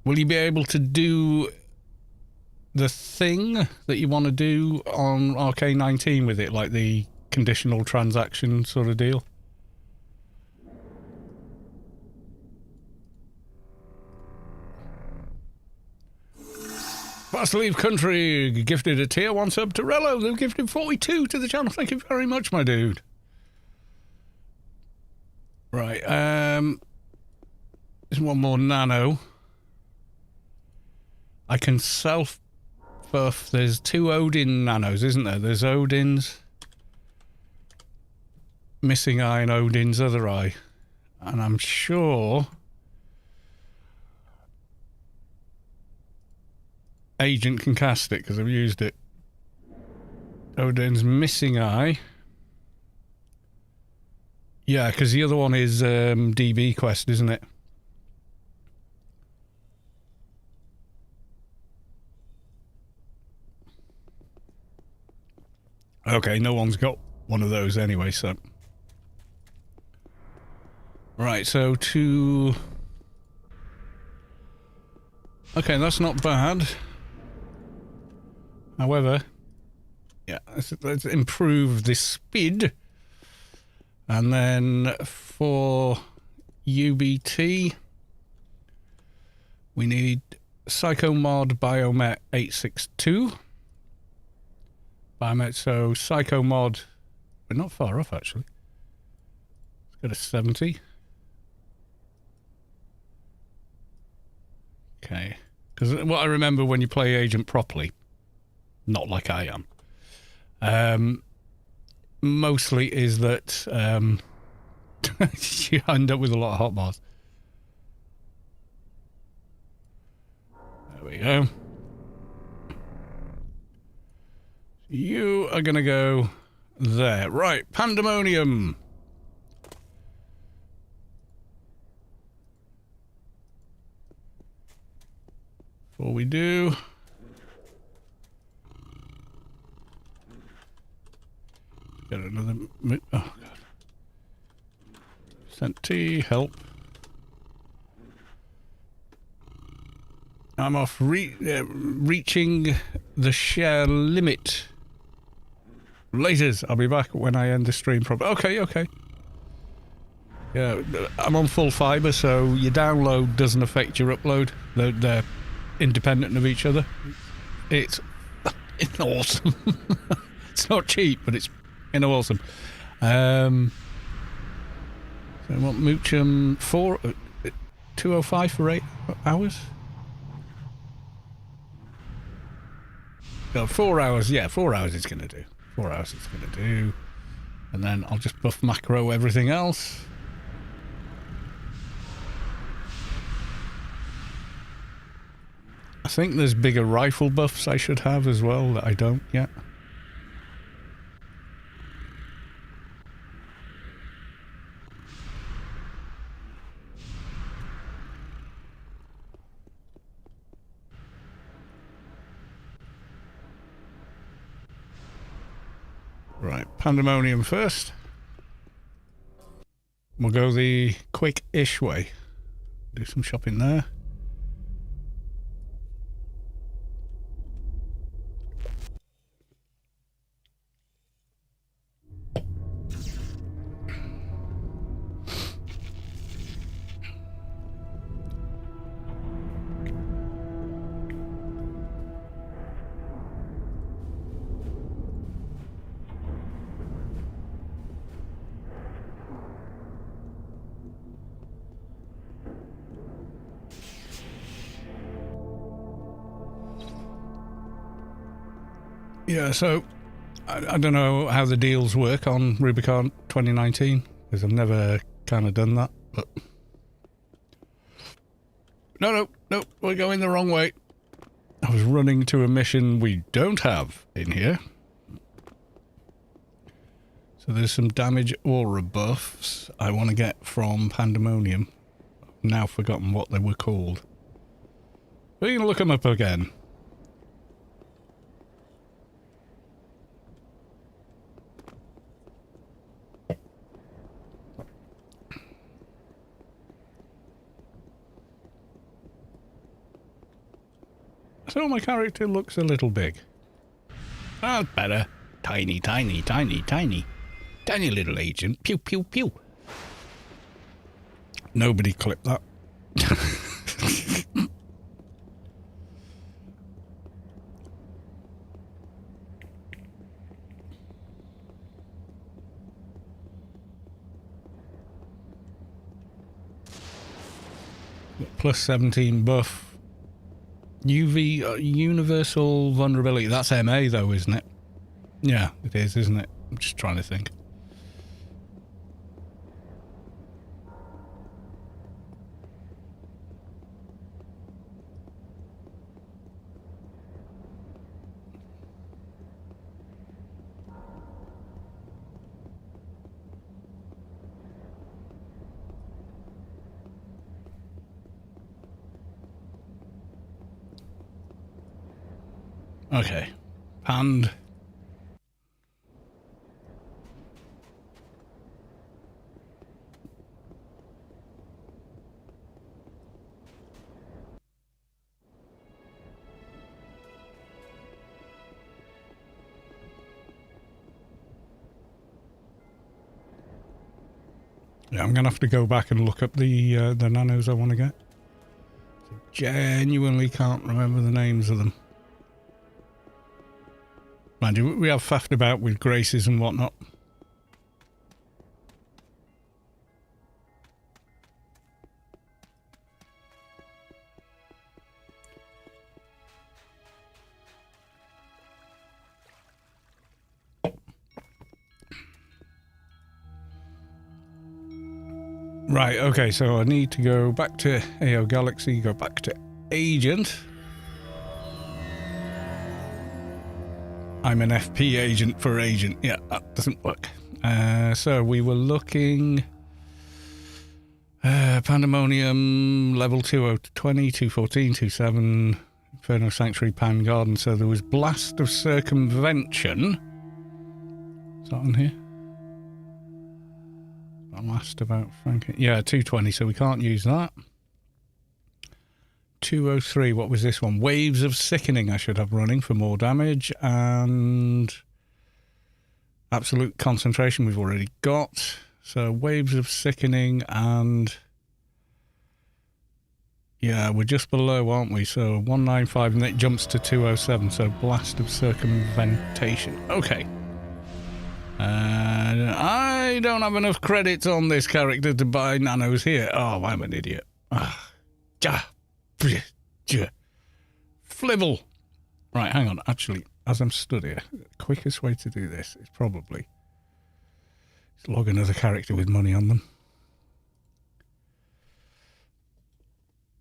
S1: Will you be able to do the thing that you want to do on RK19 with it, like the conditional transaction sort of deal? Fast Leave Country gifted a tier 1 sub to Rello. They've gifted 42 to the channel. Thank you very much, my dude. Right, there's one more nano. I can self-buff. There's 2 Odin nanos, isn't there? There's Odin's missing eye and Odin's other eye. And I'm sure Agent can cast it, because I've used it. Odin's missing eye. Yeah, because the other one is DB quest, isn't it? Okay, no one's got one of those anyway, so... Right, so to... Okay, that's not bad. However, yeah, let's improve the speed. And then for UBT, we need Psychomod Biomet 862. Biomet, so Psychomod, we're not far off actually. Let's go to 70. Okay, because what I remember when you play Agent properly, not like I am, mostly is that you end up with a lot of hotbars. There we go. You are going to go there. Right, Pandemonium. Before we do... Get another... Oh, God. Sent T, help. I'm off reaching the share limit. Laters, I'll be back when I end the stream properly. Okay, okay. Yeah, I'm on full fibre, so your download doesn't affect your upload. They're independent of each other. It's awesome. It's not cheap, but it's awesome. So I want Moochum 205 for 8 hours. 4 hours, yeah, 4 hours it's going to do. 4 hours it's going to do. And then I'll just buff macro everything else. I think there's bigger rifle buffs I should have as well that I don't yet. Right, Pandemonium first. We'll go the quick-ish way. Do some shopping there. Yeah, so I don't know how the deals work on Rubicon 2019 because I've never kind of done that. But no, we're going the wrong way. I was running to a mission we don't have in here. So there's some damage aura buffs I want to get from Pandemonium. I've now forgotten what they were called. We're going to look them up again. So my character looks a little big. That's better. Tiny, tiny, tiny, tiny. Tiny little agent. Pew, pew, pew. Nobody clipped that. Plus 17 buff. UV, universal vulnerability. That's MA though, isn't it? Yeah, it is, isn't it? I'm just trying to think. Okay. And
S2: Yeah, I'm going to have to go back and look up the nanos I want to get. I genuinely can't remember the names of them. Mind you, we have faffed about with graces and whatnot. Right, okay, so I need to go back to AO Galaxy, go back to Agent. I'm an FP agent for Agent. Yeah, that doesn't work. So we were looking... Pandemonium, level 2020, 214, 27, Inferno Sanctuary, Pan Garden. So there was Blast of Circumvention. Is that on here? I asked about Frank. Yeah, 220, so we can't use that. 203, what was this one? Waves of Sickening I should have running for more damage. And Absolute Concentration we've already got. So Waves of Sickening and... yeah, we're just below, aren't we? So 195 and then it jumps to 207. So Blast of Circumvention. Okay. I don't have enough credits on this character to buy nanos here. Oh, I'm an idiot. Flibble. Right, hang on. Actually, as I'm stood here, the quickest way to do this is probably log another character with money on them.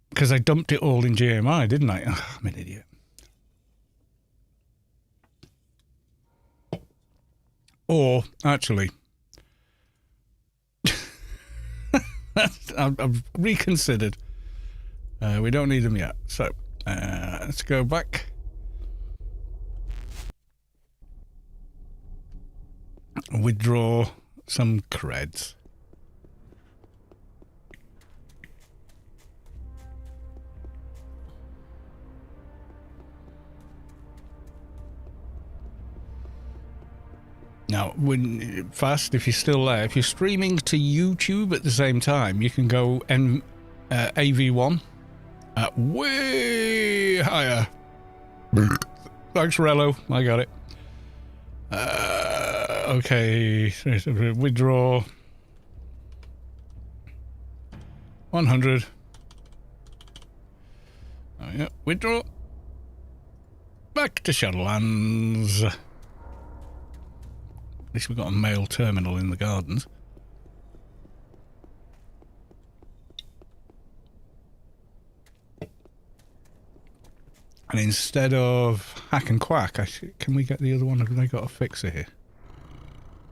S2: Because I dumped it all in GMI, didn't I? Oh, I'm an idiot. Or, actually, I've reconsidered. We don't need them yet. So, let's go back. Withdraw some creds. Now, when fast, if you're still there, if you're streaming to YouTube at the same time, you can go AV1 way higher. Thanks, Rello. I got it. Okay, withdraw 100. Oh, yeah, withdraw. Back to Shadowlands. At least we've got a mail terminal in the gardens. And instead of hack and quack, can we get the other one? Have they got a fixer here?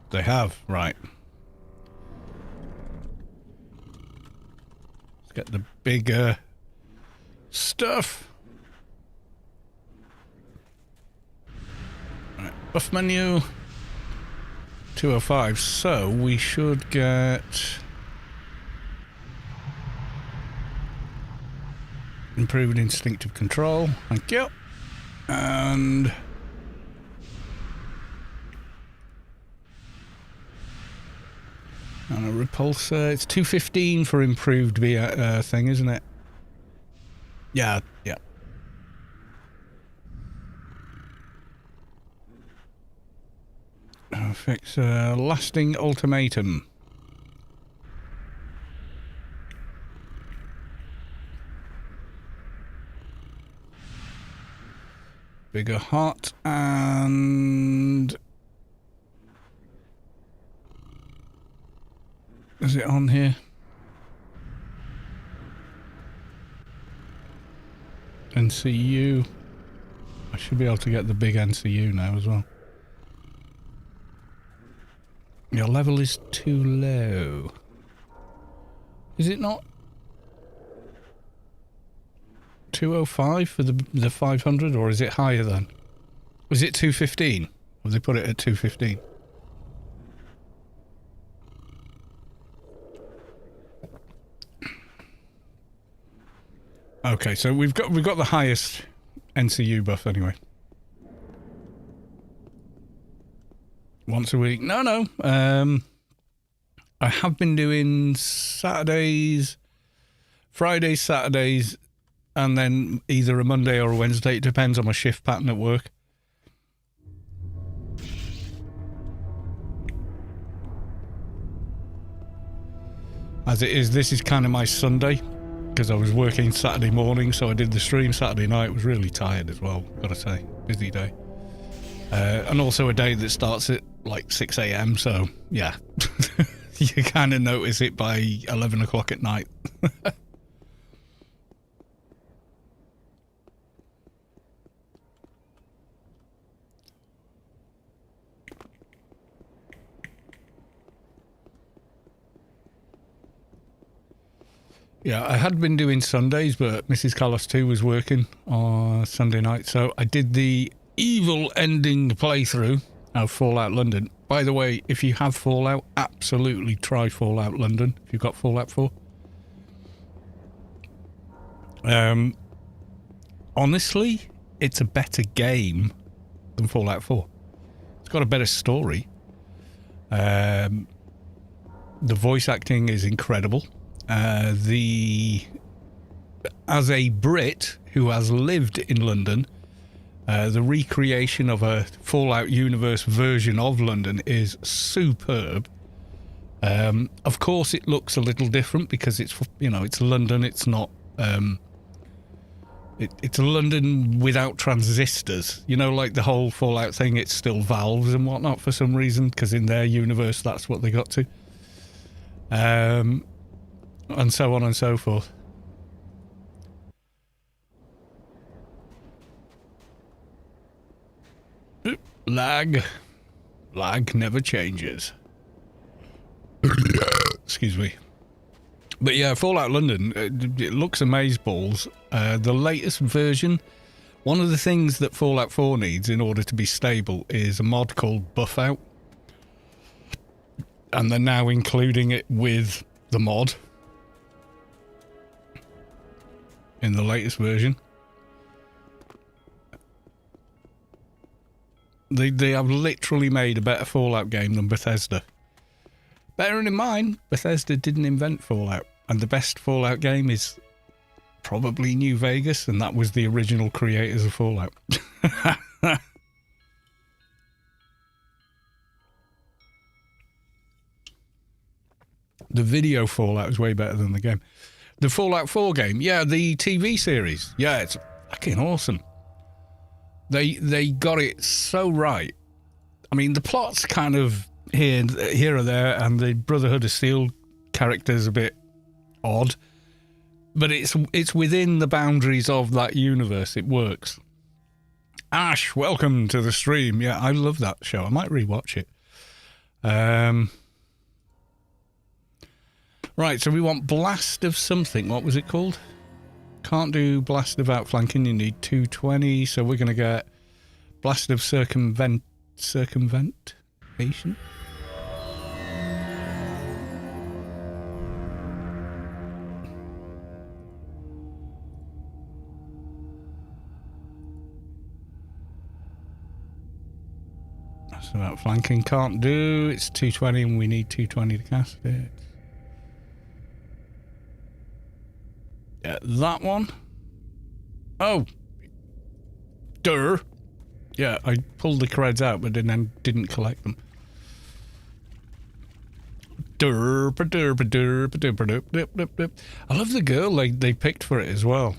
S2: They have, right. Let's get the bigger stuff. Right, buff menu. 205, so we should get improved instinctive control, thank you, and a repulsor. It's 215 for improved thing, isn't it? Yeah. Fix lasting ultimatum. Bigger heart and is it on here? NCU. I should be able to get the big NCU now as well. Your level is too low. Is it not? 205 for the 500, or is it higher than? Was it 215? Or they put it at 215? Okay, so we've got the highest NCU buff anyway. Once a week. No.
S1: I have been doing Saturdays, Fridays, Saturdays, and then either a Monday or a Wednesday. It depends on my shift pattern at work. As it is, this is kind of my Sunday, because I was working Saturday morning, so I did the stream Saturday night. Was really tired as well, gotta say. Busy day. And also a day that starts at like 6 a.m, so yeah. You kind of notice it by 11 o'clock at night. Yeah, I had been doing Sundays, but Mrs. Carlos 2 was working on Sunday night, so I did the evil ending playthrough of Fallout London. By the way, if you have Fallout, absolutely try Fallout London if you've got Fallout 4. Honestly, it's a better game than Fallout 4. It's got a better story. The voice acting is incredible. As a Brit who has lived in London, the recreation of a Fallout universe version of London is superb. Of course, it looks a little different because it's, you know, it's London. It's not. It's London without transistors. You know, like the whole Fallout thing. It's still valves and whatnot for some reason, because in their universe, that's what they got to. And so on and so forth. Oop, lag never changes. Excuse me. But yeah, Fallout London, it looks amazeballs. The latest version, one of the things that Fallout 4 needs in order to be stable is a mod called Buff Out. And they're now including it with the mod in the latest version. They have literally made a better Fallout game than Bethesda. Bearing in mind, Bethesda didn't invent Fallout, and the best Fallout game is probably New Vegas, and that was the original creators of Fallout. The video Fallout is way better than the game. The Fallout 4 game, yeah, the TV series, yeah, it's fucking awesome. They got it so right. I mean, the plot's kind of here or there, and the Brotherhood of Steel character's a bit odd, but it's within the boundaries of that universe. It works. Ash, welcome to the stream. Yeah, I love that show. I might rewatch it. Right, so we want Blast of something. What was it called? Can't do Blast of Outflanking. You need 220, so we're going to get Blast of Circumventation. That's about flanking. Can't do. It's 220 and we need 220 to cast it. Yeah, that one. Oh. Durr. Yeah, I pulled the creds out but then didn't collect them. I love the girl they picked for it as well.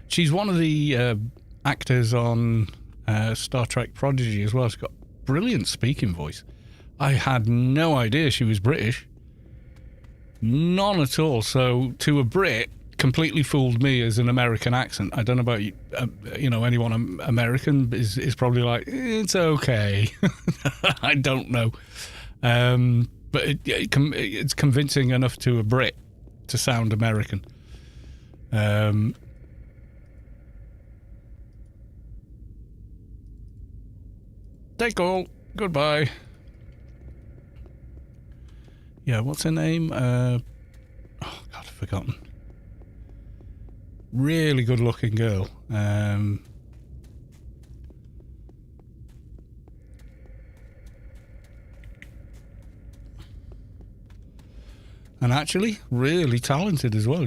S1: She's one of the actors on Star Trek Prodigy as well. She's got brilliant speaking voice. I had no idea she was British. None at all. So to a Brit, completely fooled me as an American accent. I don't know about you, anyone American is probably like, it's okay. I don't know. But it's convincing enough to a Brit to sound American. Take all. Goodbye. Yeah, what's her name? Oh, God, I've forgotten. Really good looking girl. And actually, really talented as well.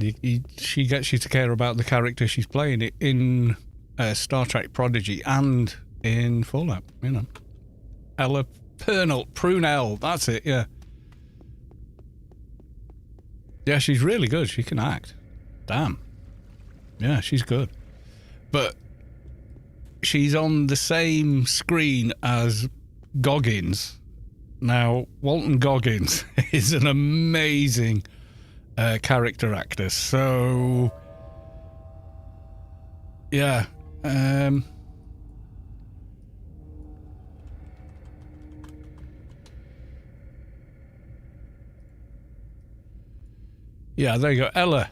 S1: She gets you to care about the character she's playing in Star Trek Prodigy and in Fallout, you know. Ella Prunell, that's it, yeah. Yeah, she's really good. She can act. Damn. Yeah, she's good. But she's on the same screen as Goggins. Now, Walton Goggins is an amazing character actor. So, yeah. Yeah, there you go. Ella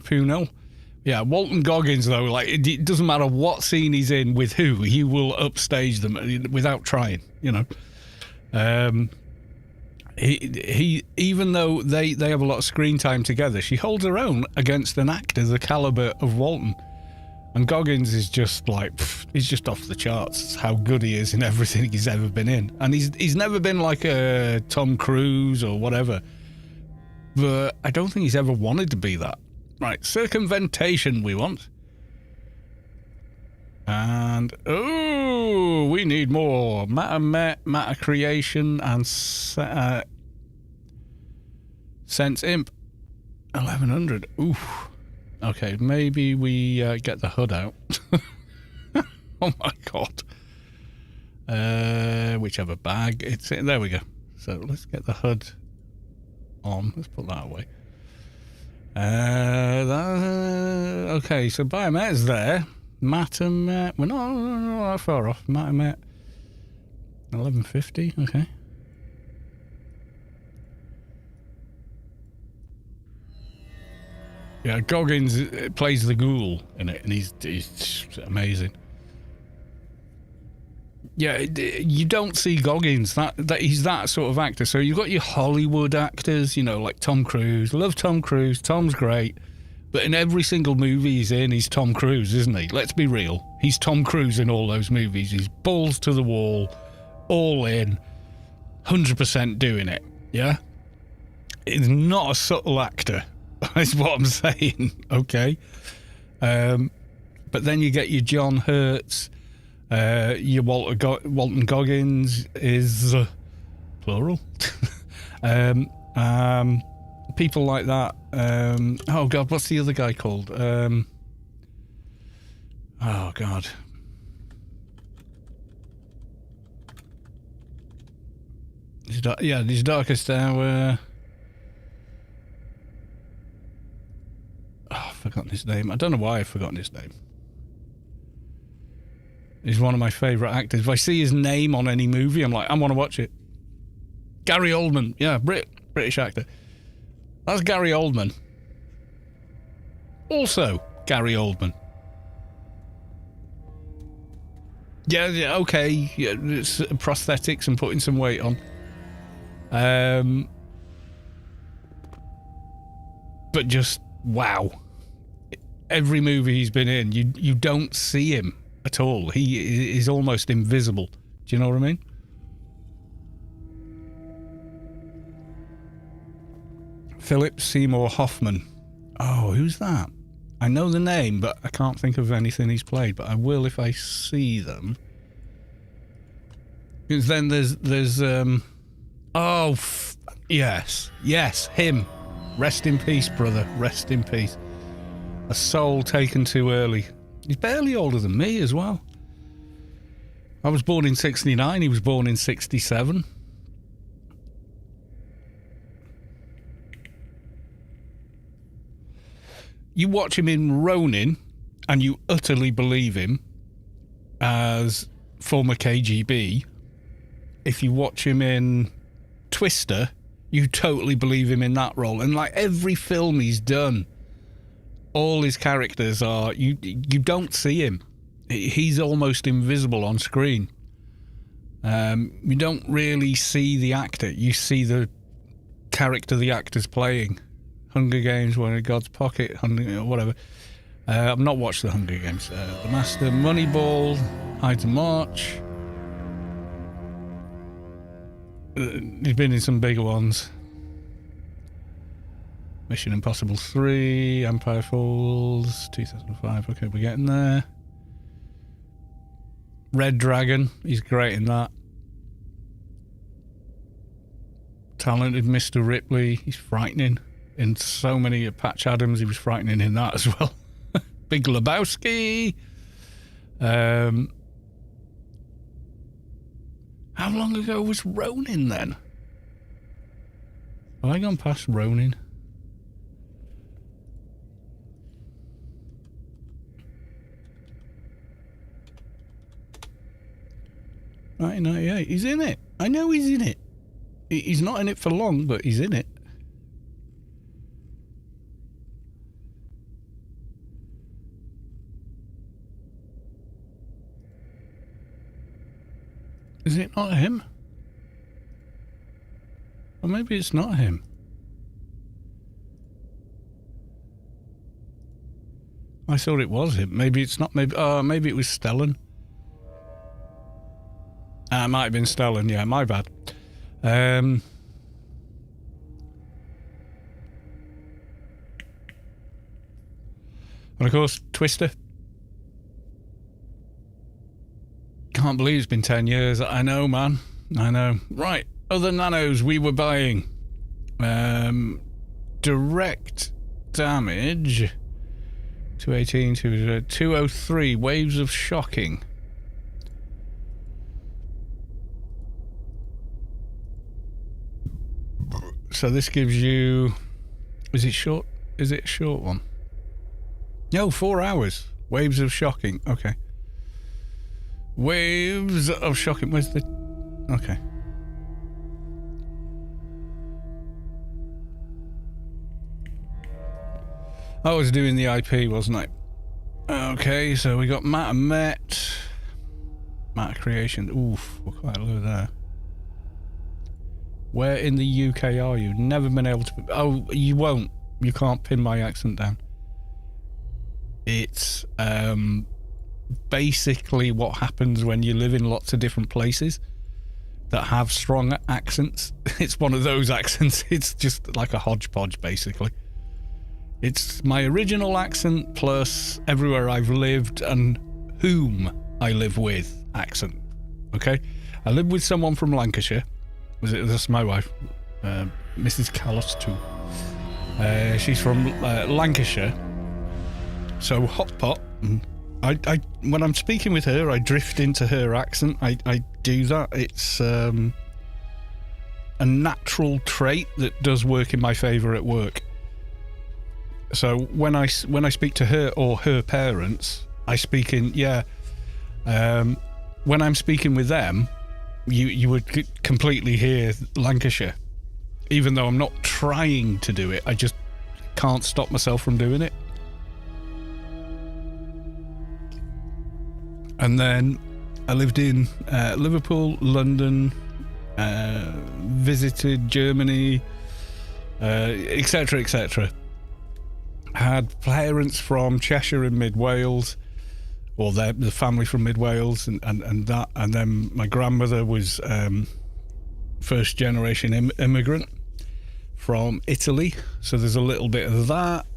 S1: Punel. Yeah, Walton Goggins, though, like, it doesn't matter what scene he's in with who, he will upstage them without trying, you know. He even though they have a lot of screen time together, she holds her own against an actor the caliber of Walton. And Goggins is just like, he's just off the charts how good he is in everything he's ever been in. And he's never been like a Tom Cruise or whatever. But I don't think he's ever wanted to be that. Right, circumventation we want. And, oh, we need more. Matter creation and sense imp. 1100. Oof. Okay, maybe we get the HUD out. Oh my god. Whichever bag it's in. There we go. So let's get the HUD on. Let's put that away. Okay, so Biomet's there. Matamet. We're not that far off. Matamet. 1150. Okay. Yeah, Goggins plays the ghoul in it, and he's amazing. Yeah, you don't see Goggins that he's that sort of actor. So you've got your Hollywood actors, you know, like Tom Cruise. Love Tom Cruise. Tom's great, but in every single movie he's in, he's Tom Cruise, isn't he? Let's be real. He's Tom Cruise in all those movies. He's balls to the wall, all in, 100% doing it. Yeah, he's not a subtle actor. Is what I'm saying, okay? But then you get your John Hurts, your Walton Goggins is plural. People like that. Oh God, what's the other guy called? Oh God. His Darkest Hour. I've forgotten his name. I don't know why I've forgotten his name. He's one of my favourite actors. If I see his name on any movie, I'm like, I want to watch it. Gary Oldman. Yeah, British actor. That's Gary Oldman. Also, Gary Oldman. Yeah, okay. Yeah, it's prosthetics and putting some weight on. But just, wow. Every movie he's been in, you don't see him at all. He is almost invisible. Do you know what I mean? Philip Seymour Hoffman. Oh, who's that? I know the name, but I can't think of anything he's played, but I will if I see them. Because then there's yes, him. Rest in peace, brother. Rest in peace. A soul taken too early. He's barely older than me as well. I was born in 69. He was born in 67. You watch him in Ronin and you utterly believe him as former KGB. If you watch him in Twister, you totally believe him in that role. And like every film he's done, all his characters are, you don't see him. He's almost invisible on screen. You don't really see the actor. You see the character the actor's playing. Hunger Games, One in God's Pocket, whatever. I've not watched the Hunger Games. The Master, Moneyball, High to March. He's been in some bigger ones. Mission Impossible 3, Empire Falls, 2005. Okay, we're getting there. Red Dragon, he's great in that. Talented Mr. Ripley, he's frightening. In so many, Patch Adams, he was frightening in that as well. Big Lebowski. How long ago was Ronin then? Have I gone past Ronin? Yeah, he's in it. I know he's in it. He's not in it for long, but he's in it. Is it not him? Or maybe it's not him. I thought it was him. Maybe it's not. Maybe it was Stellan. It might have been Stellan. Yeah, my bad. And of course, Twister. Can't believe it's been 10 years. I know, man. I know. Right. Other nanos we were buying. Direct damage. 218 to 203. Waves of shocking. So this gives you... Is it short? Is it a short one? No, 4 hours. Waves of shocking. Okay. Waves of shocking. Where's the... Okay. I was doing the IP, wasn't I? Okay, so we got Matt and Met. Matt Creation. Oof, we're quite low there. Where in the UK are you? Never been able to... Oh, you won't. You can't pin my accent down. It's basically what happens when you live in lots of different places that have strong accents. It's one of those accents. It's just like a hodgepodge, basically. It's my original accent plus everywhere I've lived and whom I live with accent. Okay? I live with someone from Lancashire. That's my wife, Mrs. Callis too. She's from Lancashire. So hot pot. I when I'm speaking with her, I drift into her accent. I do that. It's a natural trait that does work in my favour at work. So when I speak to her or her parents, I speak in when I'm speaking with them, you would completely hear Lancashire, even though I'm not trying to do it. I just can't stop myself from doing it. And then I lived in Liverpool, London, visited Germany, etc., etc. Had parents from Cheshire and Mid Wales, or the family from Mid Wales, and that, and then my grandmother was first generation immigrant from Italy, so there's a little bit of that.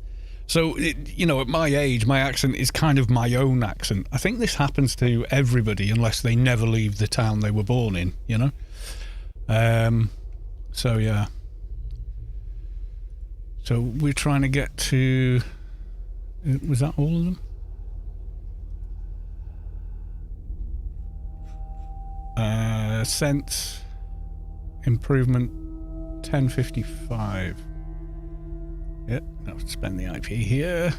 S1: So at my age, my accent is kind of my own accent. I think this happens to everybody unless they never leave the town they were born in, so yeah. So we're trying to get to... Was that all of them? Sense improvement 1055. Yep, I'll spend the IP here.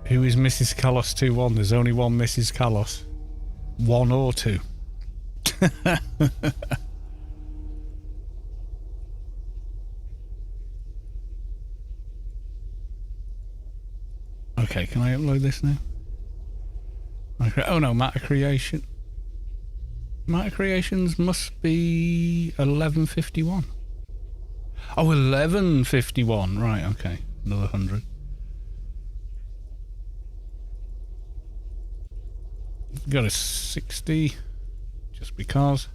S1: Who is Mrs. Callos 2-1? There's only one Mrs. Callos. 1 or 2. Okay, can I upload this now? Okay. Oh no, Matter Creation. Matter Creations must be 1151. Oh, 1151. Right, okay. Another 100. Got a 60. Just because.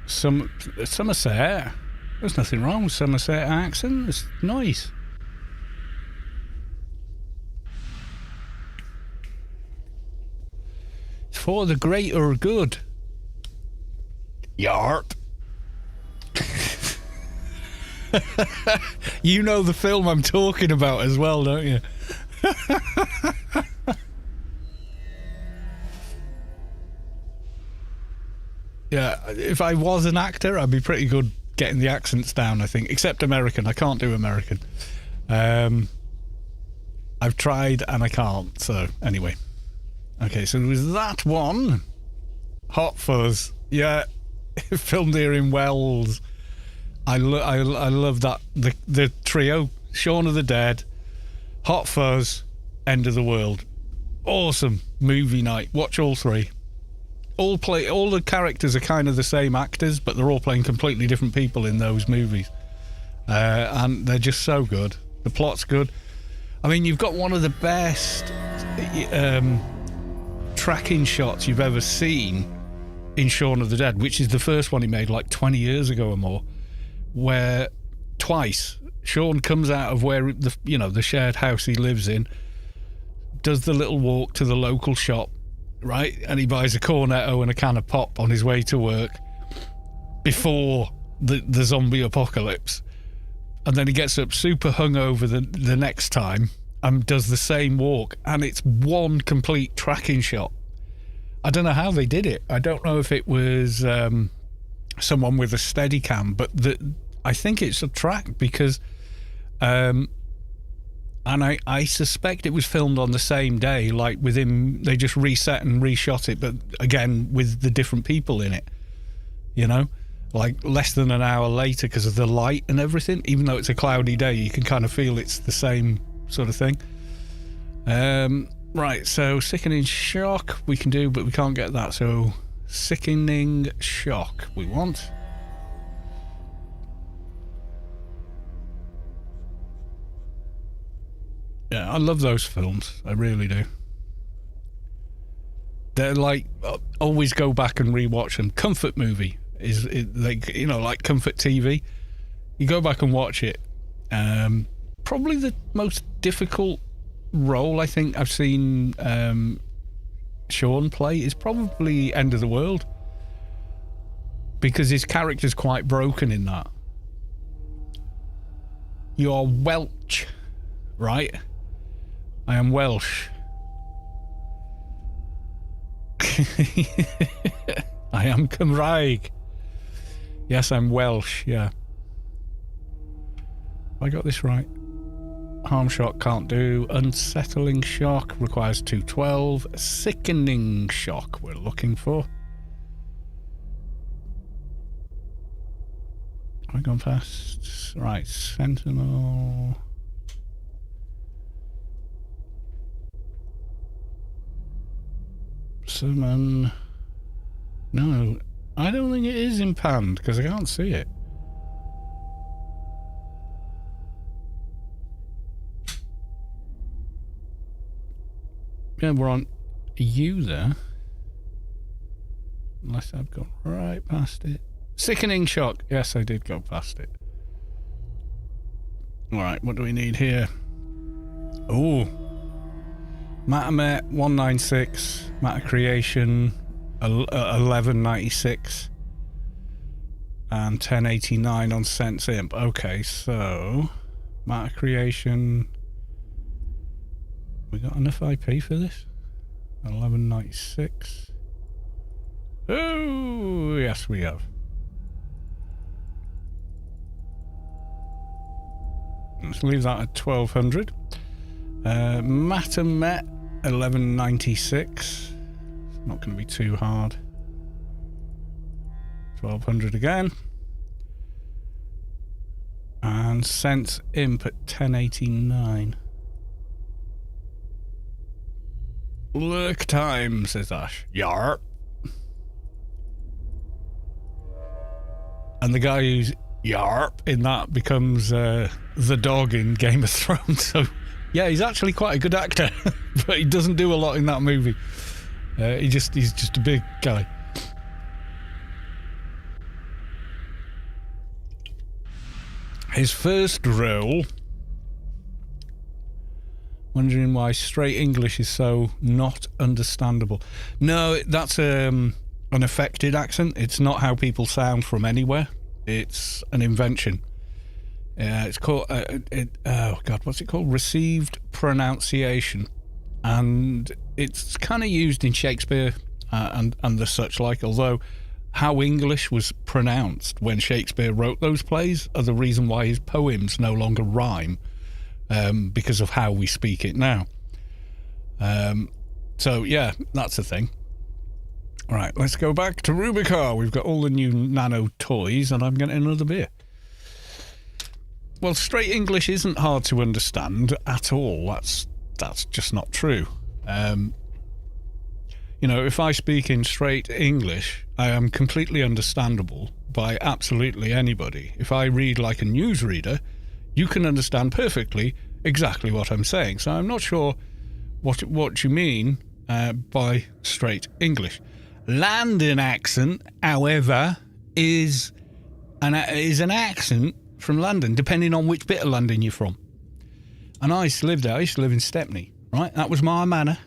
S2: Somerset. There's nothing wrong with Somerset accent. It's nice. It's for the greater good. Yarp. You know the film I'm talking about as well, don't you? Yeah, if I was an actor, I'd be pretty good getting the accents down, I think. Except American. I can't do American. I've tried and I can't. So, anyway. Okay, so there was that one. Hot Fuzz. Yeah, filmed here in Wells. I love that. The trio. Shaun of the Dead, Hot Fuzz, End of the World. Awesome movie night. Watch all three. All the characters are kind of the same actors, but they're all playing completely different people in those movies. And they're just so good. The plot's good. I mean, you've got one of the best tracking shots you've ever seen in Shaun of the Dead, which is the first one he made like 20 years ago or more, where twice Shaun comes out of where the shared house he lives in, does the little walk to the local shop, right, and he buys a cornetto and a can of pop on his way to work before the zombie apocalypse, and then he gets up super hungover the next time and does the same walk, and it's one complete tracking shot. I don't know how they did it. I don't know if it was someone with a steady cam, but I think it's a track because and I suspect it was filmed on the same day, like they just reset and reshot it, but again with the different people in it, like less than an hour later because of the light and everything. Even though it's a cloudy day, you can kind of feel it's the same sort of thing. Right, so Sickening Shock we can do, but we can't get that, so Sickening Shock we want. Yeah, I love those films. I really do. They're like, always go back and rewatch them. Comfort movie is like, like comfort TV. You go back and watch it. Probably the most difficult role I think I've seen Shaun play is probably End of the World, because his character's quite broken in that. You're Welsh, right? I am Welsh. I am Cymraeg. Yes, I'm Welsh, yeah. Have I got this right? Harm Shock can't do. Unsettling Shock requires 212. Sickening Shock we're looking for. Have I gone past? Right, Sentinel. Summon. No, I don't think it is in Panned because I can't see it. Yeah, we're on user. Unless I've gone right past it. Sickening Shock. Yes, I did go past it. Alright, what do we need here? Oh. Matamet 196. Matter Creation 1196. And 1089 on Sense Imp. Okay, so Matter Creation. We got enough IP for this? 1196. Oh, yes, we have. Let's leave that at 1200. Matamet 1196. It's not going to be too hard. 1200 again. And Sense Imp at 1089. Lurk time, says Ash. Yarp. And the guy who's Yarp in that becomes the dog in Game of Thrones. So, yeah, he's actually quite a good actor, but he doesn't do a lot in that movie. He's just a big guy. His first role. Wondering why straight English is so not understandable. No, that's an affected accent. It's not how people sound from anywhere. It's an invention. It's called, oh God, what's it called? Received pronunciation. And it's kind of used in Shakespeare and the such like, although how English was pronounced when Shakespeare wrote those plays are the reason why his poems no longer rhyme. Because of how we speak it now. So, yeah, that's the thing. All right, let's go back to Rubicar. We've got all the new nano toys, and I'm getting another beer. Well, straight English isn't hard to understand at all. That's just not true. You know, if I speak in straight English, I am completely understandable by absolutely anybody. If I read like a newsreader, you can understand perfectly exactly what I'm saying. So I'm not sure what you mean by straight English. London accent, however, is an accent from London, depending on which bit of London you're from. And I used to live there. I used to live in Stepney, right? That was my manor.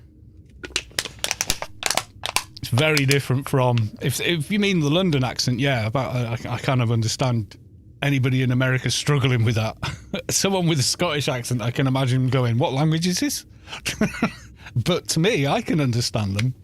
S2: It's very different from... If you mean the London accent, yeah, I kind of understand... Anybody in America struggling with that. Someone with a Scottish accent, I can imagine going, what language is this? But to me, I can understand them.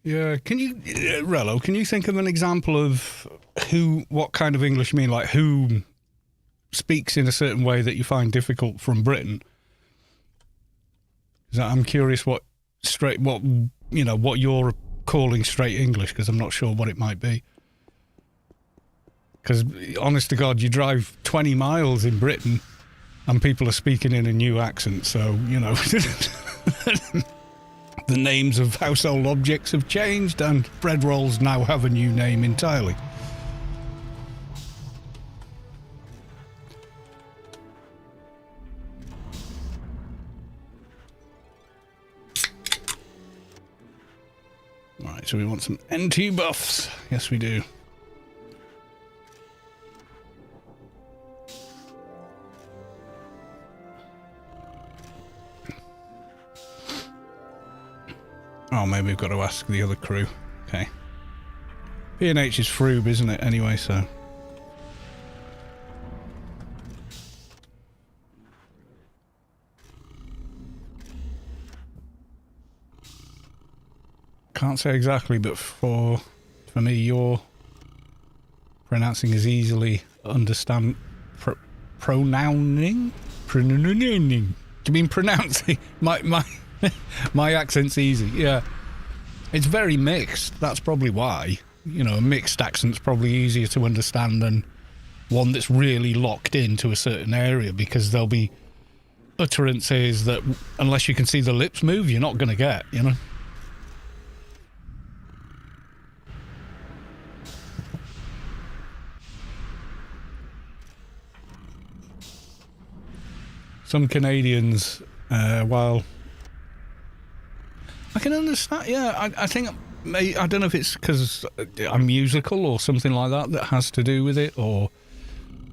S2: Yeah, can you, Rello, can you think of an example of what kind of English you mean? Like who speaks in a certain way that you find difficult from Britain? 'Cause I'm curious what you're calling straight English, because I'm not sure what it might be. Because, honest to God, you drive 20 miles in Britain and people are speaking in a new accent, so, you know... The names of household objects have changed and bread rolls now have a new name entirely. Right, so we want some NT buffs. Yes, we do. Oh, maybe we've got to ask the other crew. Okay. P&H is Froob, isn't it, anyway, so... Can't say exactly, but for me, your pronouncing is easily understand... Pronouncing? Do you mean pronouncing? My accent's easy, yeah. It's very mixed, that's probably why.
S1: You know, a mixed accent's probably easier to understand than one that's really locked into a certain area, because there'll be utterances that, unless you can see the lips move, you're not going to get, you know? Some Canadians, while I can understand, yeah, I think, I don't know if it's because I'm musical or something like that that has to do with it, or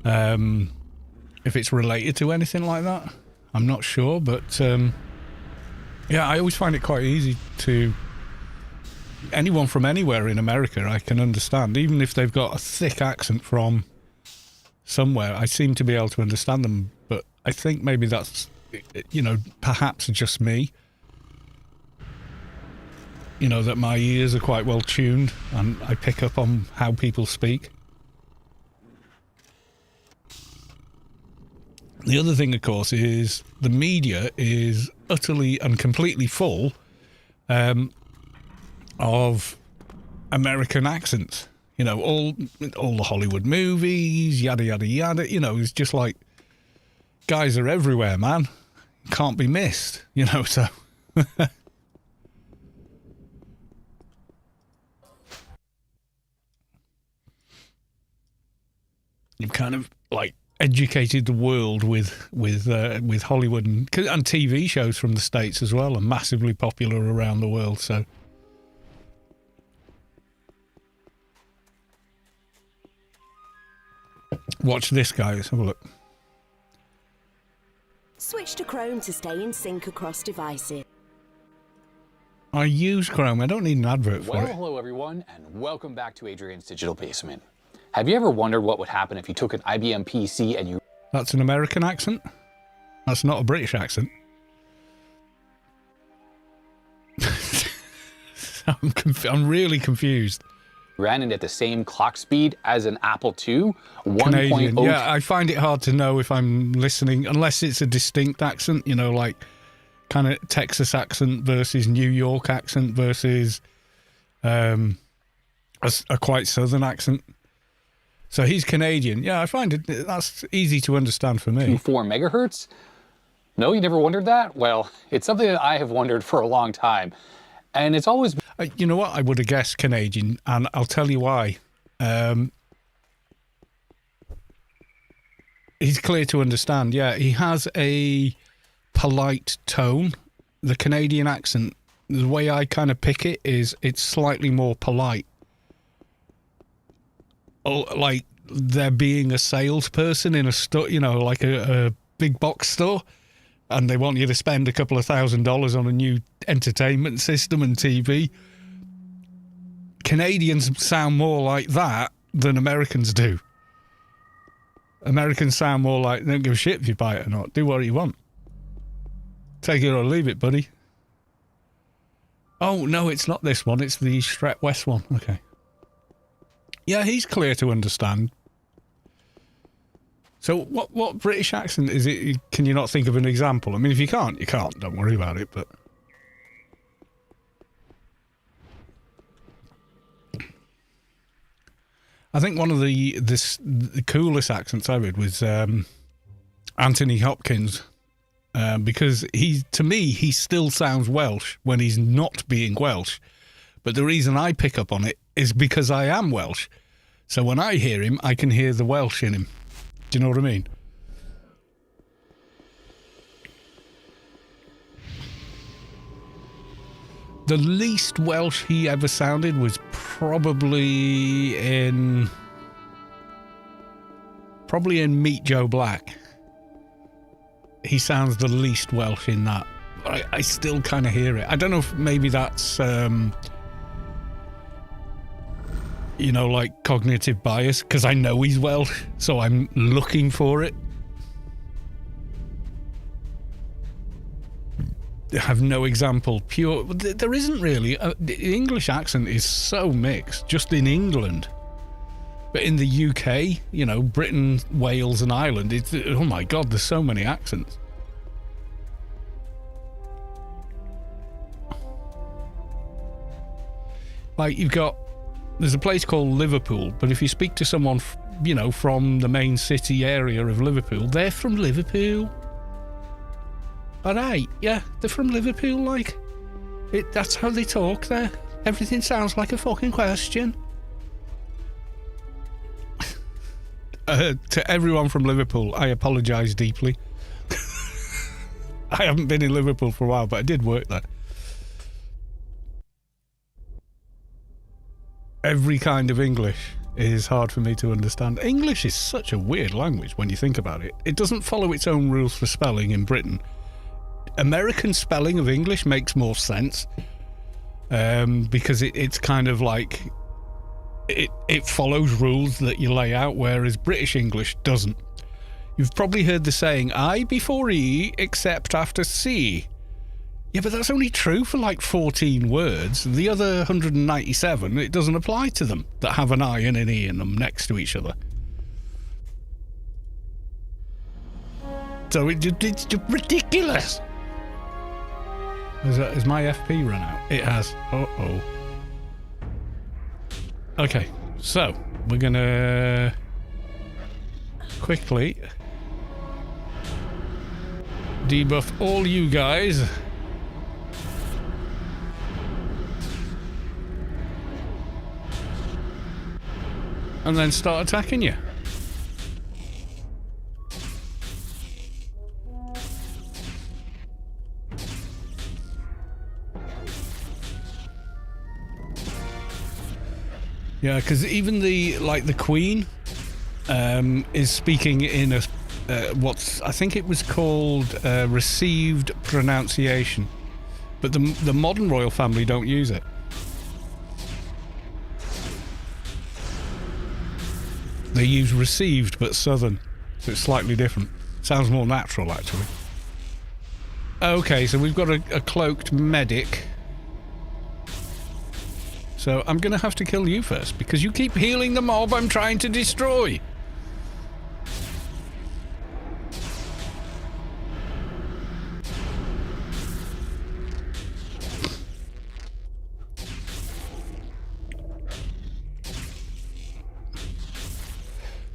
S1: if it's related to anything like that. I'm not sure, but yeah, I always find it quite easy to... Anyone from anywhere in America I can understand, even if they've got a thick accent from somewhere. I seem to be able to understand them, but I think maybe that's, you know, perhaps just me. You know, that my ears are quite well tuned and I pick up on how people speak. The other thing, of course, is the media is utterly and completely full of American accents. You know, all the Hollywood movies, yada, yada, yada. You know, it's just like, guys are everywhere, man. Can't be missed, you know, so... You've kind of, like, educated the world with Hollywood and TV shows from the States as well, are massively popular around the world, so... Watch this, guy. Let's have a look.
S3: Switch to Chrome to stay in sync across devices.
S1: I use Chrome. I don't need an advert for it.
S4: Hello everyone, and welcome back to Adrian's Digital Basement. Have you ever wondered what would happen if you took an IBM PC and you...
S1: That's an American accent? That's not a British accent. I'm really confused.
S4: ran it at the same clock speed as an Apple II,
S1: Canadian.
S4: 1.0.
S1: Yeah, I find it hard to know if I'm listening, unless it's a distinct accent, you know, like kind of Texas accent versus New York accent versus a quite southern accent. So he's Canadian. Yeah, I find it, that's easy to understand for me.
S4: 4 megahertz? No, you never wondered that? Well, it's something that I have wondered for a long time. And it's always...
S1: You know what? I would have guessed Canadian, and I'll tell you why. He's clear to understand. Yeah, he has a polite tone. The Canadian accent, the way I kind of pick it is it's slightly more polite. Oh, like there being a salesperson in a store, you know, like a big box store, and they want you to spend a couple of $1,000s on a new entertainment system and TV. Canadians sound more like that than Americans do. Americans sound more like, they don't give a shit if you buy it or not. Do what you want. Take it or leave it, buddy. Oh, no, it's not this one. It's the Stret West one. Okay. Yeah, he's clear to understand. So what British accent is it? Can you not think of an example? I mean, if you can't, you can't. Don't worry about it, but... I think one of the coolest accents I heard was Anthony Hopkins, because to me, he still sounds Welsh when he's not being Welsh. But the reason I pick up on it is because I am Welsh. So when I hear him, I can hear the Welsh in him. Do you know what I mean? The least Welsh he ever sounded was probably in Meet Joe Black. He sounds the least Welsh in that. I still kind of hear it. I don't know if maybe that's, you know, like cognitive bias, because I know he's Welsh, so I'm looking for it. I have no example. Pure. There isn't really. The English accent is so mixed, just in England. But in the UK, you know, Britain, Wales and Ireland, it's, oh my God, there's so many accents. Like, you've got
S2: There's a place called Liverpool, but if you speak to someone, you know, from the main city area of Liverpool, they're from Liverpool. Alright, yeah, they're from Liverpool, like. That's how they talk there. Everything sounds like a fucking question. To everyone from Liverpool, I apologise deeply. I haven't been in Liverpool for a while, but I did work there. Every kind of English is hard for me to understand. English is such a weird language when you think about it. It doesn't follow its own rules for spelling in Britain. American spelling of English makes more sense because it's kind of like it follows rules that you lay out, whereas British English doesn't. You've probably heard the saying I before E except after C. Yeah, but that's only true for like 14 words. The other 197, it doesn't apply to them that have an I and an E in them next to each other. So it's just ridiculous. Has my FP run out? It has. Uh-oh. Okay, so we're gonna quickly debuff all you guys. And then start attacking you. Yeah, because even the Queen is speaking in a I think it was called received pronunciation, but the modern royal family don't use it. They use received, but southern, so it's slightly different. Sounds more natural, actually. Okay, so we've got a cloaked medic. So I'm going to have to kill you first, because you keep healing the mob I'm trying to destroy.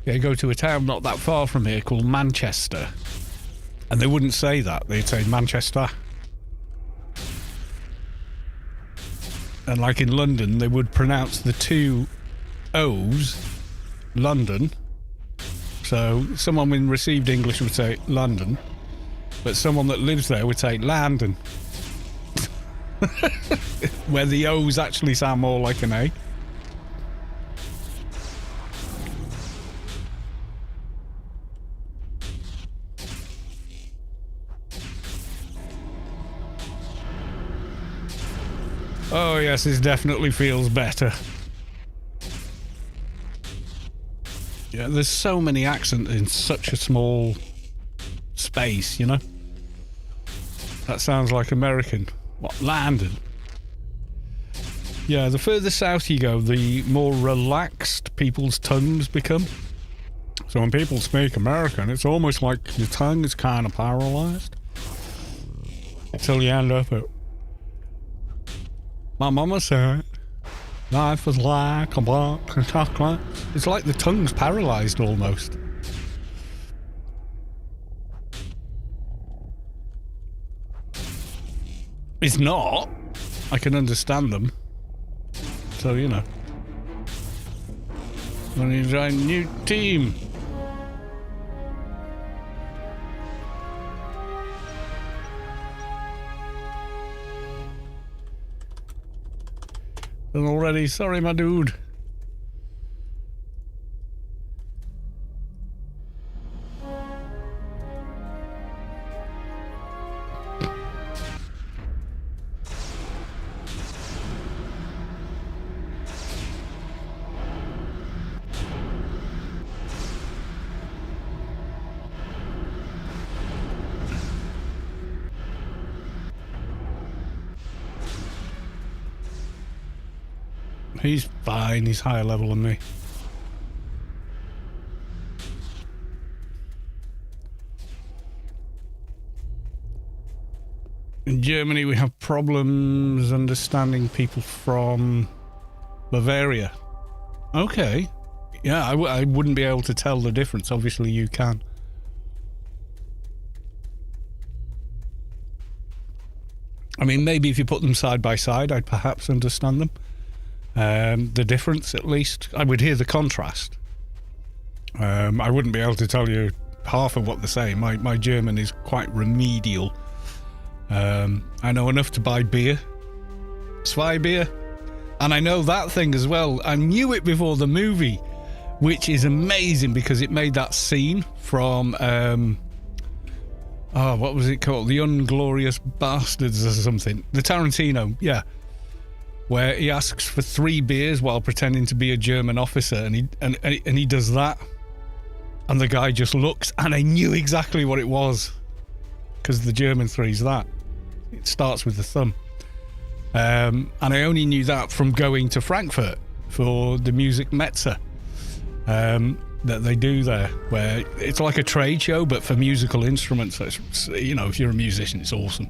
S2: Yeah, go to a town not that far from here called Manchester. And they wouldn't say that. They'd say Manchester. And like in London, they would pronounce the two O's, London. So someone in received English would say London, but someone that lives there would say Landon. Where the O's actually sound more like an A. Oh yes, this definitely feels better. Yeah, there's so many accents in such a small space, you know? That sounds like American. What, Landon? Yeah, the further south you go, the more relaxed people's tongues become. So when people speak American, it's almost like your tongue is kind of paralyzed. Until you end up at... My mama said, life was like a box of chocolate. It's like the tongue's paralysed almost. It's not. I can understand them. So, you know. When you join a new team. Done already. Sorry, my dude. He's fine, he's higher level than me. In Germany we have problems understanding people from Bavaria. Okay. Yeah, I wouldn't be able to tell the difference. Obviously, you can. I mean, maybe if you put them side by side, I'd perhaps understand them. The difference, at least. I would hear the contrast. I wouldn't be able to tell you half of what they're saying. My German is quite remedial. I know enough to buy beer. Zwei beer. And I know that thing as well. I knew it before the movie, which is amazing because it made that scene from... what was it called? The Unglorious Bastards or something. The Tarantino, yeah. Where he asks for 3 beers while pretending to be a German officer, and he does that. And the guy just looks, and I knew exactly what it was. Because the German 3's that. It starts with the thumb. And I only knew that from going to Frankfurt for the Music Messe. That they do there, where it's like a trade show but for musical instruments. So it's, you know, if you're a musician, it's awesome.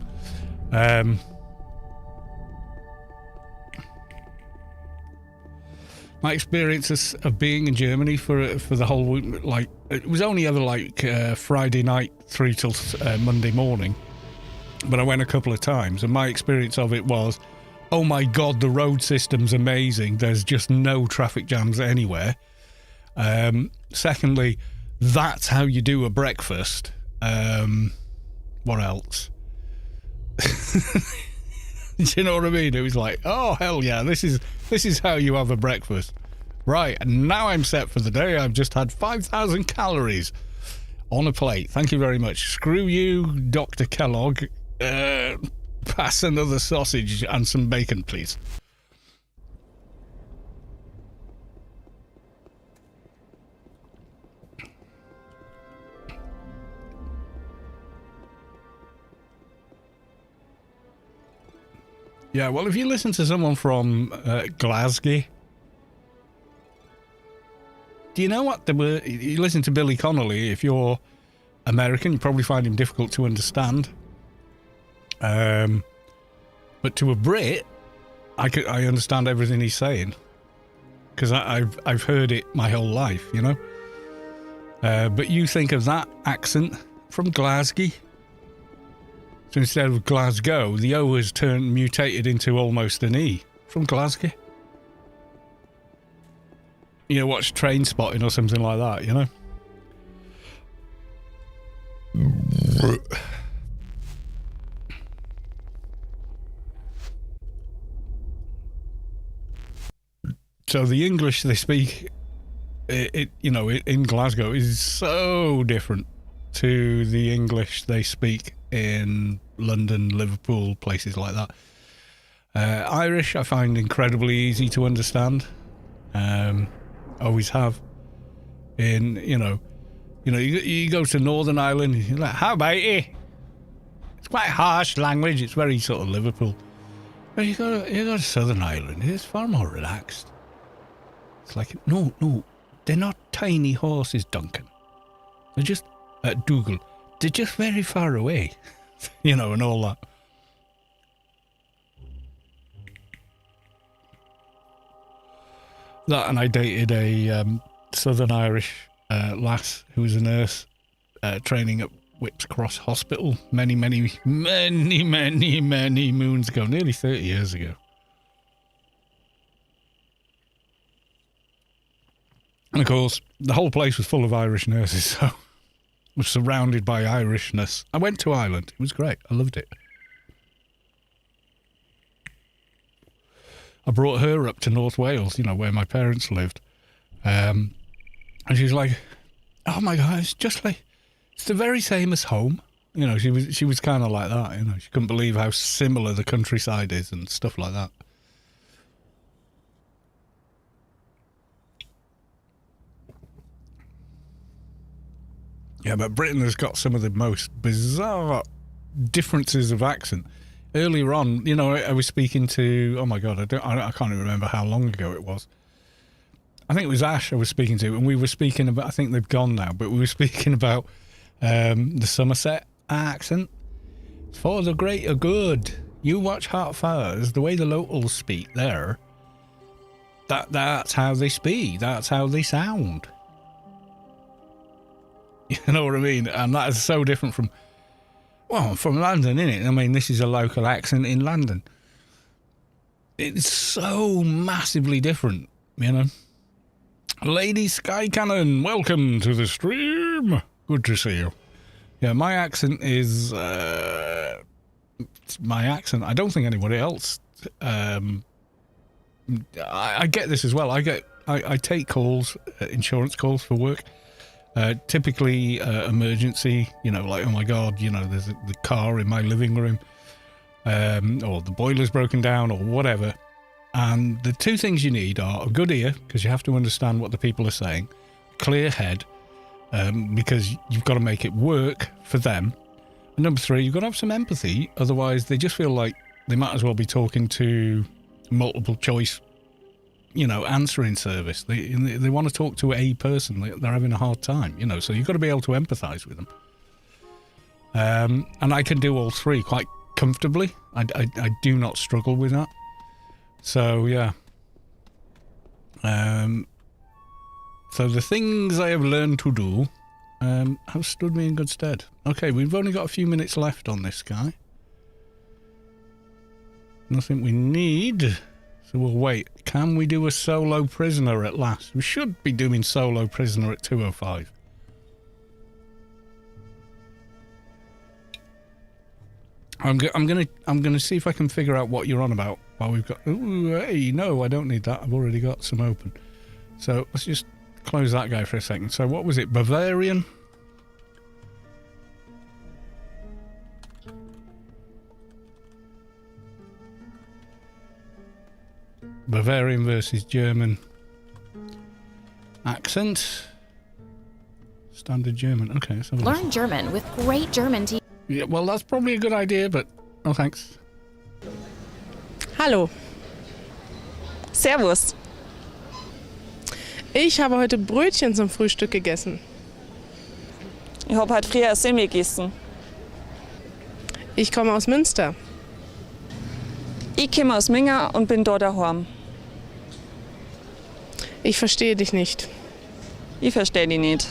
S2: My experiences of being in Germany for the whole week, like, it was only ever like Friday night through till Monday morning, but I went a couple of times, and my experience of it was, oh my god, the road system's amazing. There's just no traffic jams anywhere. Secondly, that's how you do a breakfast. What else? Do you know what I mean? It was like, oh hell yeah, this is how you have a breakfast. Right, and now I'm set for the day. I've just had 5,000 calories on a plate. Thank you very much. Screw you, Dr. Kellogg. Pass another sausage and some bacon, please. Yeah, well, if you listen to someone from Glasgow, do you know what? You listen to Billy Connolly, if you're American, you probably find him difficult to understand. But to a Brit, I understand everything he's saying. Because I've heard it my whole life, you know? But you think of that accent from Glasgow. So instead of Glasgow, the O has mutated into almost an E from Glasgow. You know, watch Train Spotting or something like that, you know? So the English they speak, in Glasgow is so different to the English they speak in London, Liverpool, places like that. Irish I find incredibly easy to understand. Always have. You go to Northern Ireland, you're like, how about it? It's quite harsh language. It's very sort of Liverpool. But you go to Southern Ireland, it's far more relaxed. It's like, no, they're not tiny horses, Duncan. They're just, Dougal, they're just very far away. And all that. That, and I dated a Southern Irish lass who was a nurse training at Whips Cross Hospital many moons ago, nearly 30 years ago. And of course, the whole place was full of Irish nurses, so I was surrounded by Irishness. I went to Ireland. It was great. I loved it. I brought her up to North Wales, where my parents lived. And she's like, oh my God, it's just like, it's the very same as home. She was kind of like that, She couldn't believe how similar the countryside is and stuff like that. Yeah, but Britain has got some of the most bizarre differences of accent. Earlier on, I was speaking to, oh my God, I can't even remember how long ago it was. I think it was Ash I was speaking to, and we were speaking about, I think they've gone now, but we were speaking about the Somerset accent. For the greater good. You watch Hot Fires, the way the locals speak there, That's how they speak. That's how they sound. You know what I mean? And that is so different from, well, from London, innit? I mean, this is a local accent in London. It's so massively different, you know? Lady Sky Cannon, welcome to the stream. Good to see you. Yeah, my accent is, it's my accent. I don't think anybody else, I get this as well. I take calls, insurance calls for work. Typically emergency, you know, like, oh my God, you know, there's the car in my living room, or the boiler's broken down or whatever. And the two things you need are a good ear, because you have to understand what the people are saying, clear head, because you've got to make it work for them. And number three, you've got to have some empathy. Otherwise, they just feel like they might as well be talking to multiple choice, you know, answering service. They want to talk to a person. They're having a hard time, you know, so you've got to be able to empathize with them. And I can do all three quite comfortably. I do not struggle with that. So, yeah. So the things I have learned to do have stood me in good stead. Okay, we've only got a few minutes left on this guy. Nothing we need. So we'll wait. Can we do a solo prisoner at last? We should be doing solo prisoner at 2:05. I'm gonna see if I can figure out what you're on about while we've got. Ooh, hey, no, I don't need that. I've already got some open. So let's just close that guy for a second. So what was it? Bavarian. Bavarian versus German accent. Standard German. Okay, let's have a look.
S5: Learn German with great German teachers.
S2: Yeah, well, that's probably a good idea, but no thanks.
S6: Hallo.
S7: Servus.
S6: Ich habe heute Brötchen zum Frühstück gegessen.
S7: Ich habe heute früher Semmel gegessen.
S6: Ich komme aus Münster.
S7: Ich komme aus Minga und bin da daheim.
S6: Ich verstehe dich nicht.
S7: Ich verstehe dich nicht.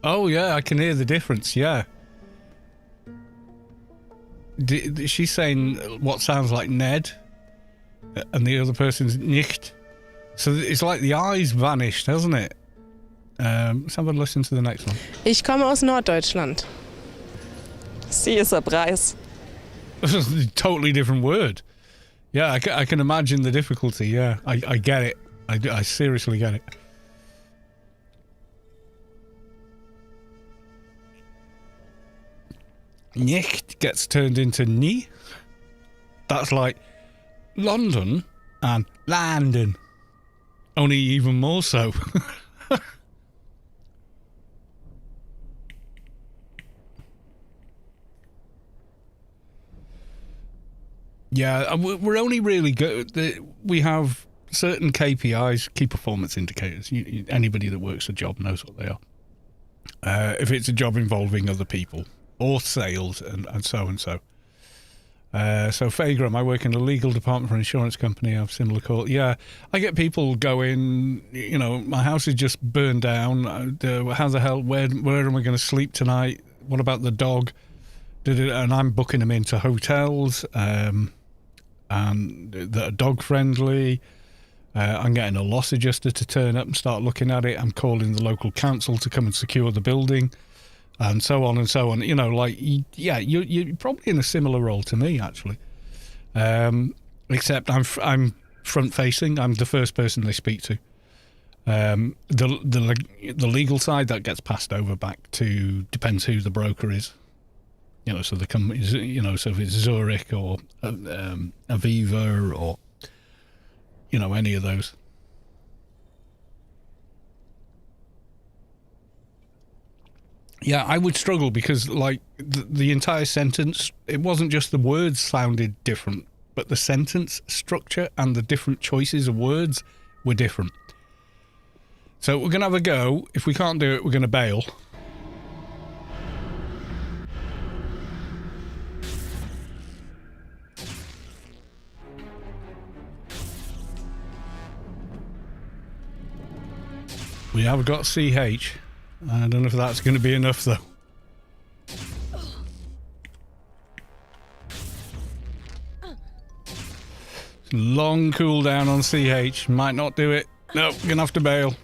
S2: Oh yeah, I can hear the difference. Yeah. She's saying what sounds like Ned, and the other person's nicht. So it's like the eyes vanished, hasn't it? Let's have a listen to the next one.
S6: Ich komme aus Norddeutschland.
S7: Sie ist ein Preis.
S2: Totally different word. Yeah, I can imagine the difficulty. Yeah, I get it. I seriously get it. Nicht gets turned into nie. That's like London and London. Only even more so. Yeah, we're only really good. We have certain KPIs, key performance indicators. Anybody that works a job knows what they are. If it's a job involving other people or sales and so and so. So Fagram, I work in the legal department for an insurance company. I have similar call. Yeah, I get people going, you know, my house is just burned down. How the hell, where am I going to sleep tonight? What about the dog? And I'm booking them into hotels and that are dog friendly. I'm getting a loss adjuster to turn up and start looking at it. I'm calling the local council to come and secure the building, and so on and so on. You know, like, yeah, you're probably in a similar role to me, actually. Except I'm front facing. I'm the first person they speak to. The legal side, that gets passed over back to, depends who the broker is. You know, so the company, you know, so if it's Zurich or Aviva or, you know, any of those. Yeah, I would struggle because, like, the entire sentence, it wasn't just the words sounded different, but the sentence structure and the different choices of words were different. So we're going to have a go. If we can't do it, we're going to bail. We have got CH. I don't know if that's going to be enough, though. Long cooldown on CH. Might not do it. Nope, gonna have to bail.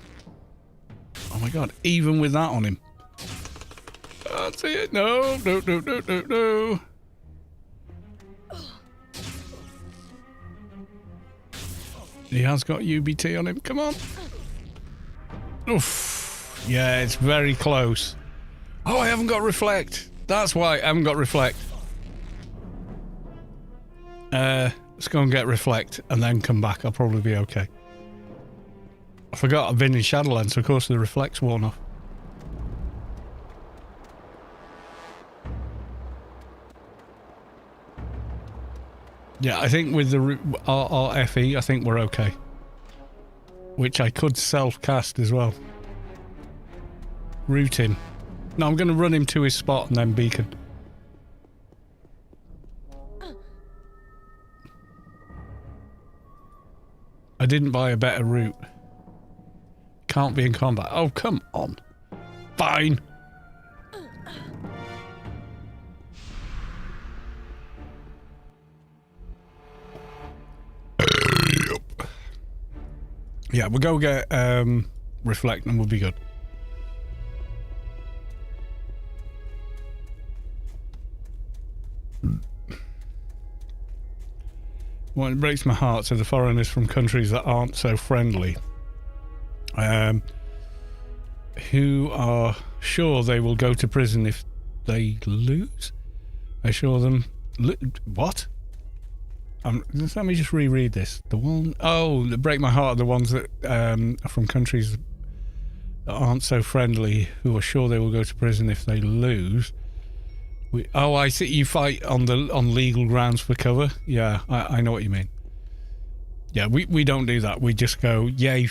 S2: Oh my god, even with that on him. That's it. No, no, no, no, no, no. He has got UBT on him. Come on. Oof. Yeah, it's very close. Oh, I haven't got reflect. That's why I haven't got reflect. Let's go and get reflect and then come back. I'll probably be okay. I forgot I've been in Shadowlands, so of course the reflect's worn off. Yeah, I think with the RRFE, I think we're okay. Which I could self-cast as well. Route him. No, I'm going to run him to his spot and then beacon. I didn't buy a better route. Can't be in combat. Oh, come on. Fine. Yeah, we'll go get reflect and we'll be good. Well, it breaks my heart to the foreigners from countries that aren't so friendly, who are sure they will go to prison if they lose. I assure them, what? Let me just reread this. The one, oh, that break my heart are the ones that are from countries that aren't so friendly, who are sure they will go to prison if they lose. Oh, I see. You fight on legal grounds for cover. Yeah, I know what you mean. Yeah, we don't do that. We just go yay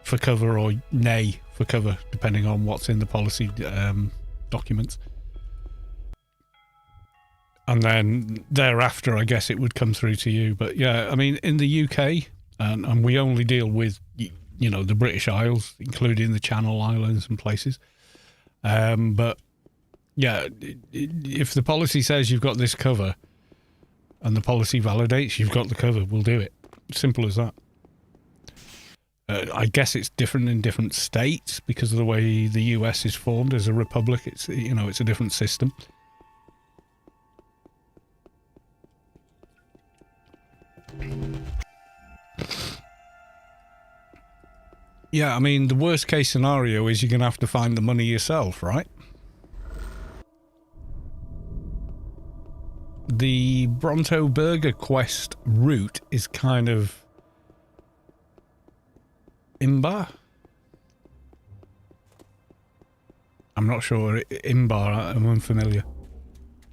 S2: for cover or nay for cover, depending on what's in the policy documents. And then thereafter, I guess it would come through to you. But yeah, I mean, in the UK, and we only deal with, you know, the British Isles, including the Channel Islands and places. But yeah, if the policy says you've got this cover and the policy validates you've got the cover, we'll do it. Simple as that. I guess it's different in different states because of the way the US is formed as a republic. It's, you know, it's a different system. Yeah, I mean, the worst case scenario is you're going to have to find the money yourself, right? The Bronto Burger Quest route is kind of Imbar? I'm not sure. Imbar, I'm unfamiliar.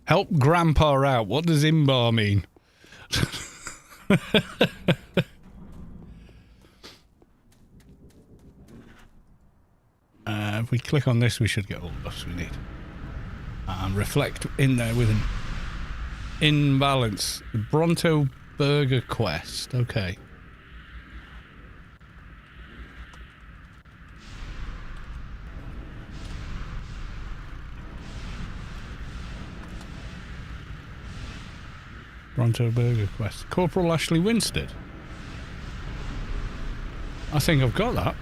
S2: Help Grandpa out. What does Imbar mean? If we click on this, we should get all the buffs we need. And reflect in there with an imbalance. The Bronto Burger Quest. Okay. Bronto Burger Quest. Corporal Ashley Winstead. I think I've got that.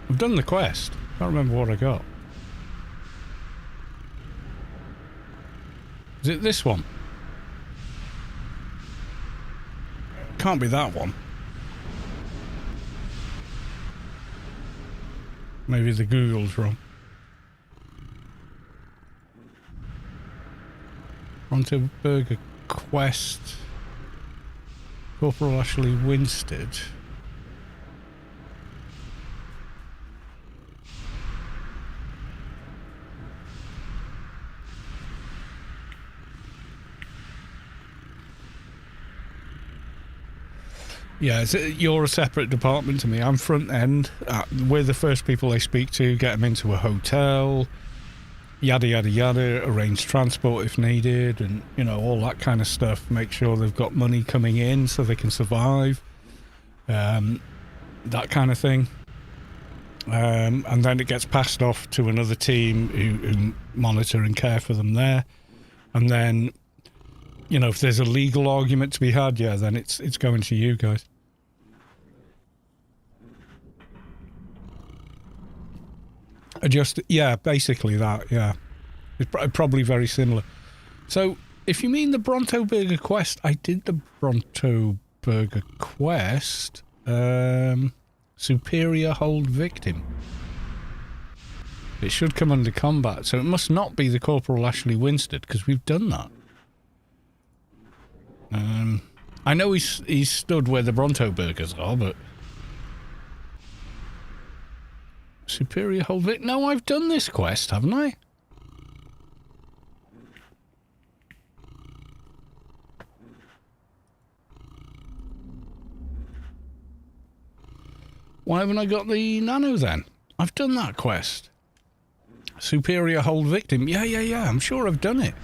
S2: I've done the quest. Can't remember what I got. Is it this one? Can't be that one. Maybe the Google's wrong. Bronto Burger Quest. Corporal Ashley Winstead. Yeah, you're a separate department to me. I'm front end. We're the first people they speak to, get them into a hotel, yada, yada, yada, arrange transport if needed, and, you know, all that kind of stuff. Make sure they've got money coming in so they can survive. That kind of thing. And then it gets passed off to another team who monitor and care for them there. And then, you know, if there's a legal argument to be had, yeah, then it's going to you guys. Yeah, basically that, yeah. It's probably very similar. So, if you mean the Bronto Burger quest, I did the Bronto Burger quest. Superior hold victim. It should come under combat, so it must not be the Corporal Ashley Winstead, because we've done that. I know he's stood where the Bronto Burgers are, but... Superior hold victim? No, I've done this quest, haven't I? Why haven't I got the nano then? I've done that quest. Superior hold victim. Yeah. I'm sure I've done it.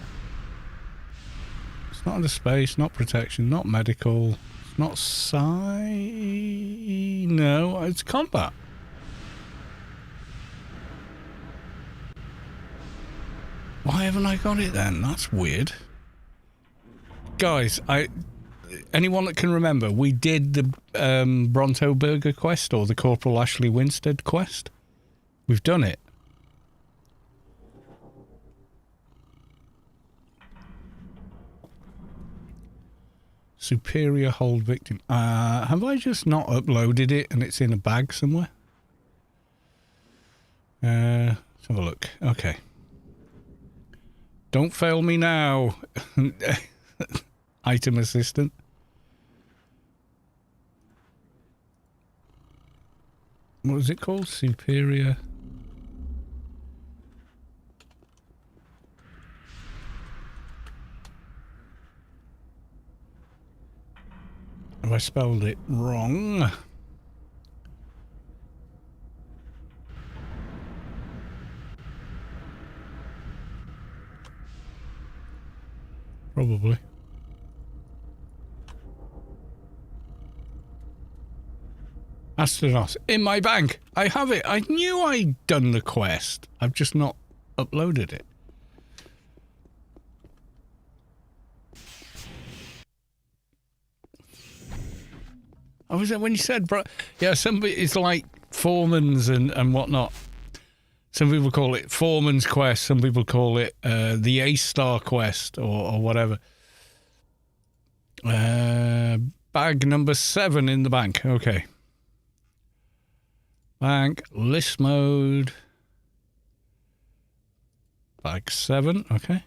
S2: It's not under space, not protection, not medical. It's not No, it's combat. Why haven't I got it then? That's weird. Guys, anyone that can remember, we did the Bronto Burger quest or the Corporal Ashley Winstead quest. We've done it. Superior hold victim. Have I just not uploaded it and it's in a bag somewhere? Let's have a look. Okay. Don't fail me now. Item assistant. What was it called? Superior. Have I spelled it wrong? Probably. Astronaut. In my bank. I have it. I knew I'd done the quest. I've just not uploaded it. Oh, was it when you said, bro? Yeah, it's like Foreman's and whatnot. Some people call it Foreman's Quest. Some people call it the A-Star Quest or whatever. Bag number 7 in the bank. Okay. Bank, list mode. Bag 7, okay.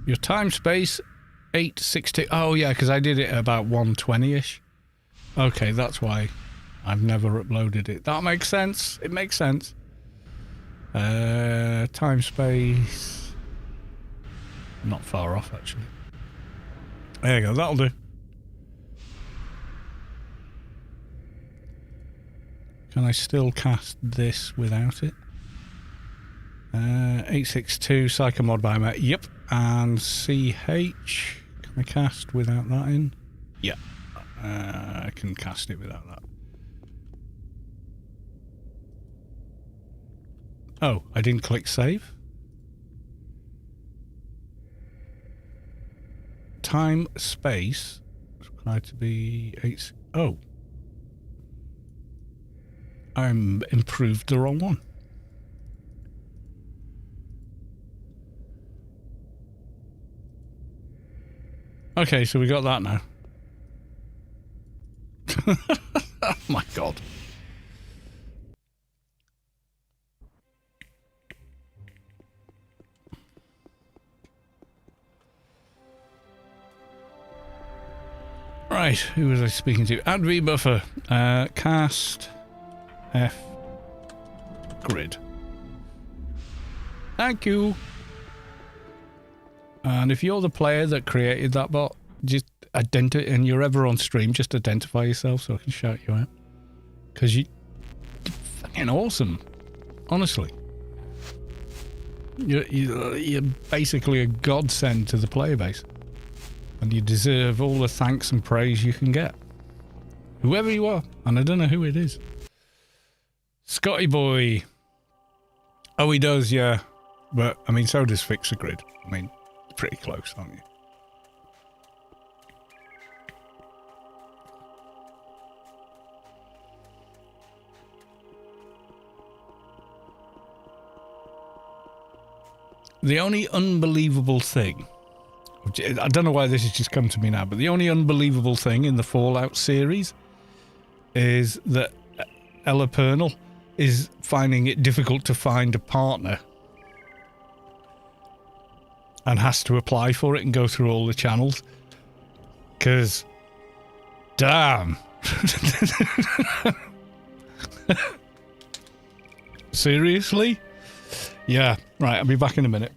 S2: Your time space, 8:60. Oh, yeah, because I did it about 1:20-ish. Okay, that's why I've never uploaded it. That makes sense. It makes sense. Time space. Not far off, actually. There you go, that'll do. Can I still cast this without it? 862 Psychomod Biomet. Yep. And CH. Can I cast without that in? Yeah. I can cast it without that. Oh, I didn't click save. Time, space. Required to be 8. Oh. I'm improved the wrong one. Okay, so we got that now. Oh my god. Right, who was I speaking to? Adv buffer. Cast. F. Grid. Thank you. And if you're the player that created that bot, just and you're ever on stream, just identify yourself so I can shout you out. Because you're fucking awesome. Honestly. You're basically a godsend to the player base. And you deserve all the thanks and praise you can get. Whoever you are. And I don't know who it is. Scotty boy. Oh, he does, yeah. But, I mean, so does Fix a Grid. I mean, pretty close, aren't you? The only unbelievable thing, I don't know why this has just come to me now, but the only unbelievable thing in the Fallout series is that Ella Purnell is finding it difficult to find a partner and has to apply for it and go through all the channels. Because, damn. Seriously? Yeah, right, I'll be back in a minute.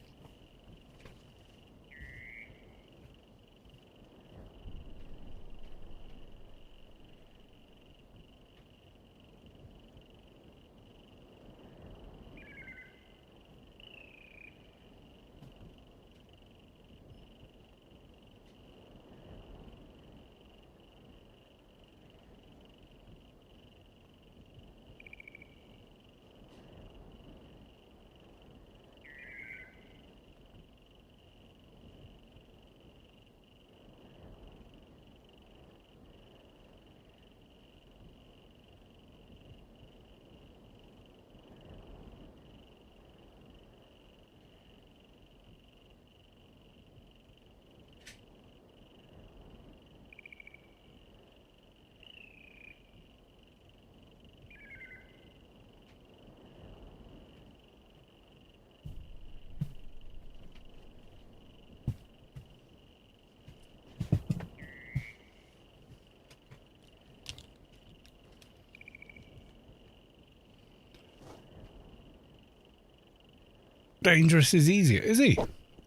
S2: Dangerous is easier, is he?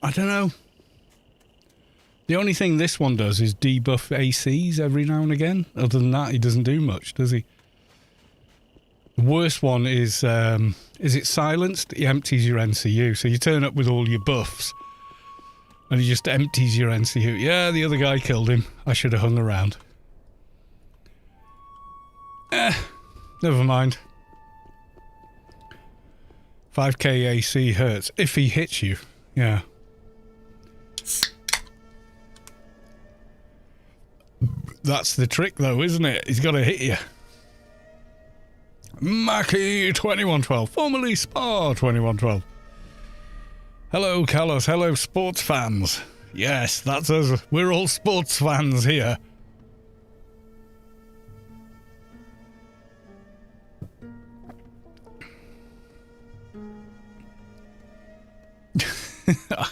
S2: I don't know. The only thing this one does is debuff ACs every now and again. Other than that, he doesn't do much, does he? The worst one is it silenced? He empties your NCU. So you turn up with all your buffs and he just empties your NCU. Yeah, the other guy killed him. I should have hung around. Never mind. 5k AC hurts if he hits you. Yeah. That's the trick though, isn't it? He's got to hit you. Mackie 2112, formerly Spa 2112. Hello, Carlos. Hello, sports fans. Yes, that's us. We're all sports fans here.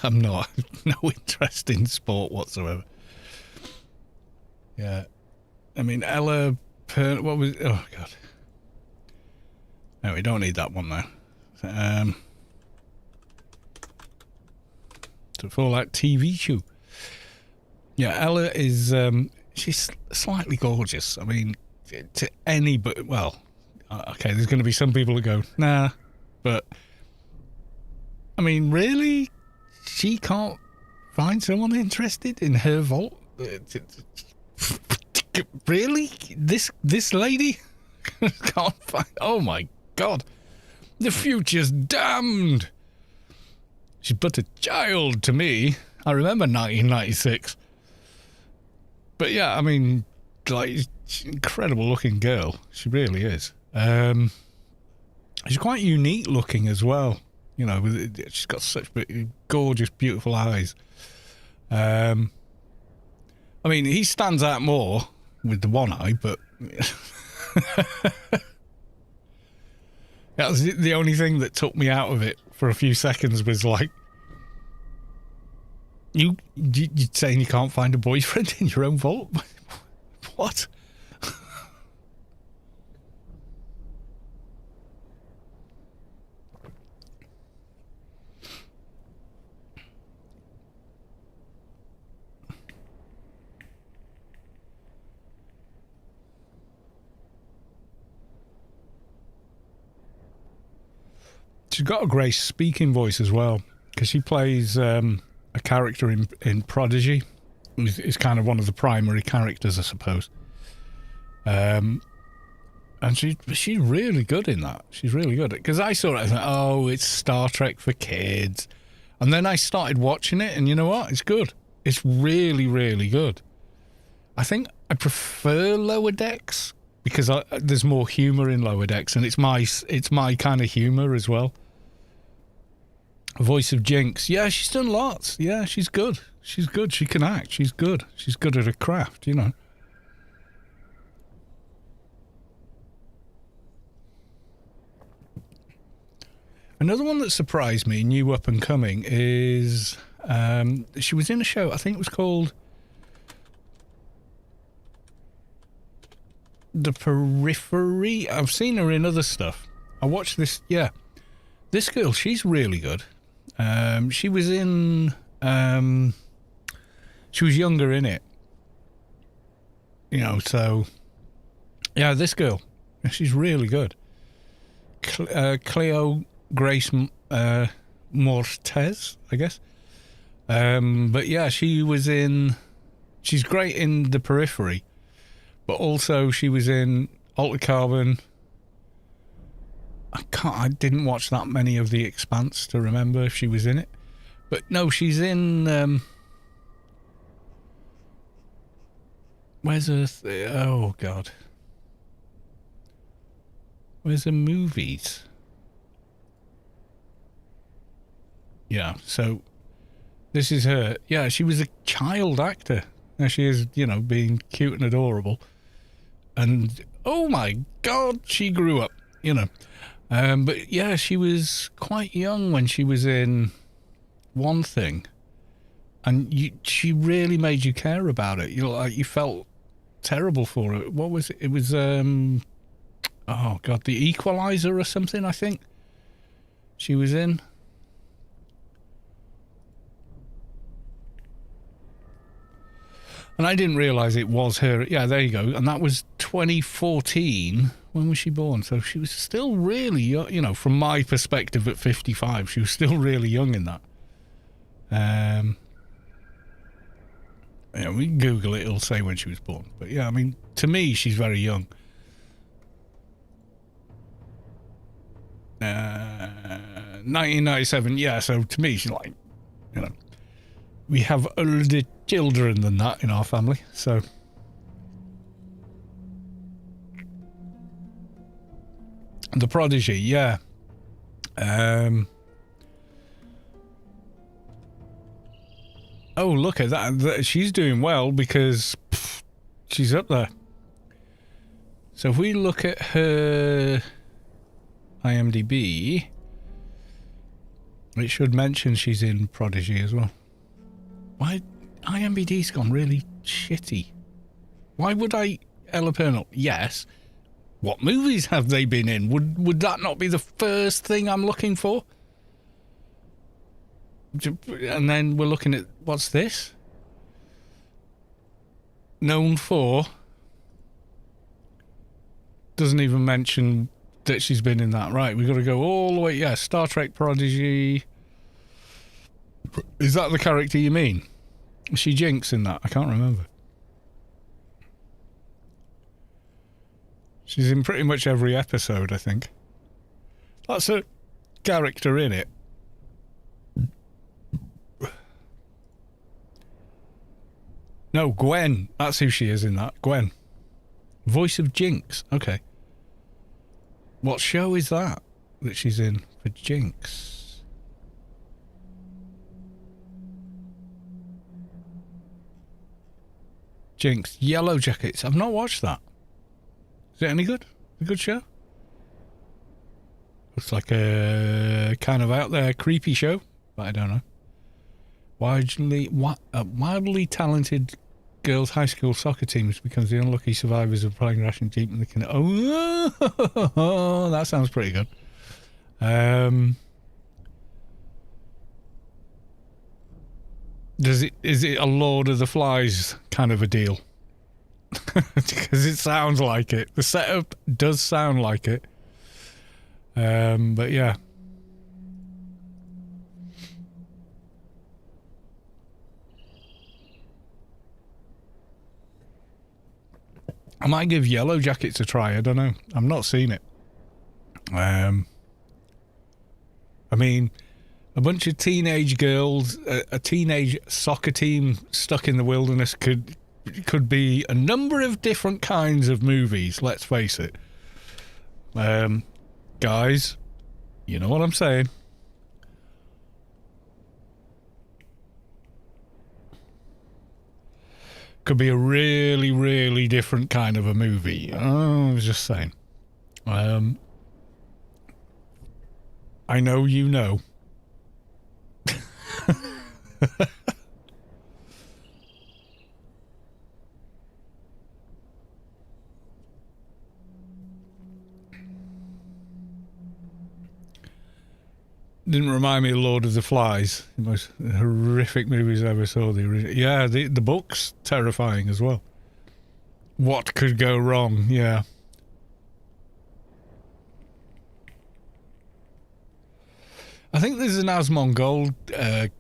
S2: I'm not. No interest in sport whatsoever. Yeah. I mean, Ella... what was... Oh, God. No, we don't need that one now. To Fallout TV show. Yeah, Ella is... she's slightly gorgeous. I mean, to anybody... Well, okay, there's going to be some people who go, nah, but... I mean, really? She can't find someone interested in her vault? Really? This lady can't find... Oh my God. The future's damned. She's but a child to me. I remember 1996. But yeah, I mean, like, she's an incredible looking girl. She really is. She's quite unique looking as well. You know, she's got such gorgeous, beautiful eyes. I mean, he stands out more with the one eye, but that was the only thing that took me out of it for a few seconds was like, you saying you can't find a boyfriend in your own vault? What? She's got a great speaking voice as well, because she plays a character in Prodigy. Is kind of one of the primary characters, I suppose. And she's really good in that. She's really good. Because I saw it, I thought, oh, it's Star Trek for kids. And then I started watching it, and you know what? It's good. It's really, really good. I think I prefer Lower Decks because there's more humour in Lower Decks, and it's my kind of humour as well. Voice of Jinx. Yeah, she's done lots. Yeah, she's good. She's good. She can act. She's good. She's good at her craft, you know. Another one that surprised me, new up and coming, is she was in a show, I think it was called The Periphery. I've seen her in other stuff. I watched this, yeah. This girl, she's really good. She was in, she was younger in it. You know, so, yeah, this girl, she's really good. Cleo Grace Mortez, I guess. But yeah, she's great in The Periphery, but also she was in Altered Carbon. I didn't watch that many of The Expanse to remember if she was in it. But no, she's in, where's her, oh God. Where's the movies? Yeah, so this is her. Yeah, she was a child actor. Now she is, you know, being cute and adorable. And, oh my God, she grew up, you know. But yeah, she was quite young when she was in One Thing. And she really made you care about it. You know, like you felt terrible for her. What was it? It was, oh God, The Equalizer or something, I think. She was in. And I didn't realise it was her. Yeah, there you go. And that was 2014. When was she born? So she was still really young, you know, from my perspective at 55, she was still really young in that. Yeah, we can Google it, it'll say when she was born. But yeah, I mean, to me, she's very young. 1997, yeah, so to me, she's like, you know, we have older children than that in our family, so. The Prodigy, yeah. Oh, look at that. She's doing well because she's up there. So if we look at her IMDb, it should mention she's in Prodigy as well. Why? IMDb's gone really shitty. Why would I... Ella Purnell? Yes. What movies have they been in? Would that not be the first thing I'm looking for? And then we're looking at... What's this? Known for... Doesn't even mention that she's been in that. Right, we've got to go all the way... Yeah, Star Trek Prodigy... Is that the character you mean? Is she Jinx in that? I can't remember. She's in pretty much every episode, I think. That's a character in it. No, Gwen. That's who she is in that. Gwen. Voice of Jinx. Okay. What show is that she's in for Jinx? Jinx. Yellow Jackets. I've not watched that. Is it any good? A good show? Looks like a kind of out there creepy show, but I don't know. Wildly talented girls' high school soccer teams becomes the unlucky survivors of plane crashing deep in the canal. Oh, that sounds pretty good. Is it a Lord of the Flies kind of a deal? Because it sounds like it. The setup does sound like it. But yeah. I might give Yellow Jackets a try. I don't know. I've not seen it. I mean, a bunch of teenage girls, a teenage soccer team stuck in the wilderness could be a number of different kinds of movies, let's face it. Guys, you know what I'm saying. Could be a really, really different kind of a movie. I was just saying. I know you know. Didn't remind me of Lord of the Flies. The most horrific movies I ever saw. The book's terrifying as well. What could go wrong? Yeah. I think there's an Asmongold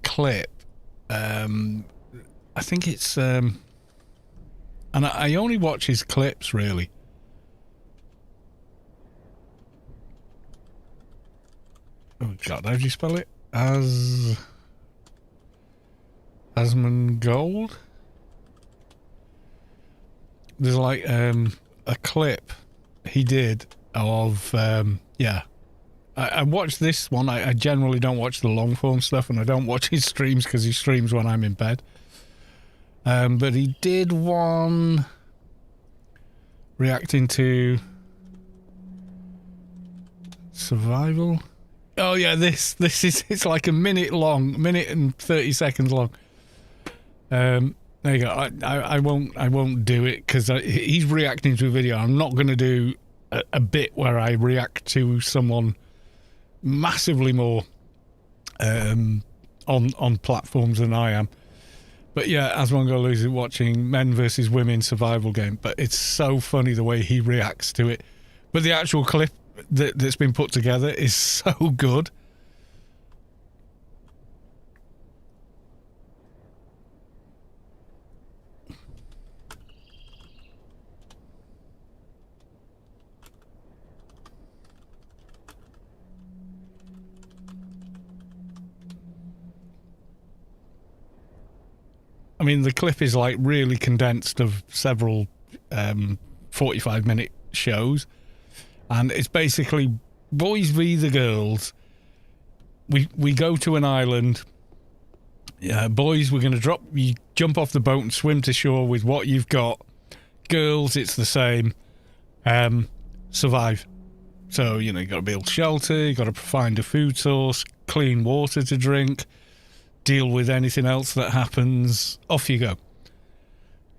S2: clip. I think it's... and I only watch his clips, really. Oh, God, how do you spell it? Asmongold? There's like a clip he did of... yeah. I watched this one. I generally don't watch the long form stuff, and I don't watch his streams because he streams when I'm in bed. But he did one reacting to survival. Oh yeah, this is, it's like a minute and 30 seconds long. There you go. I won't do it because he's reacting to a video. I'm not going to do a bit where I react to someone massively more on platforms than I am. But yeah, Asmongold is watching men versus women survival game. But it's so funny the way he reacts to it. But the actual clip that's been put together is so good. I mean, the clip is like really condensed of several 45-minute shows. And it's basically boys v the girls. We go to an island. Yeah, boys, we're going to you jump off the boat and swim to shore with what you've got. Girls, it's the same. Survive. So, you know, you've got to build shelter, you've got to find a food source, clean water to drink, deal with anything else that happens. Off you go.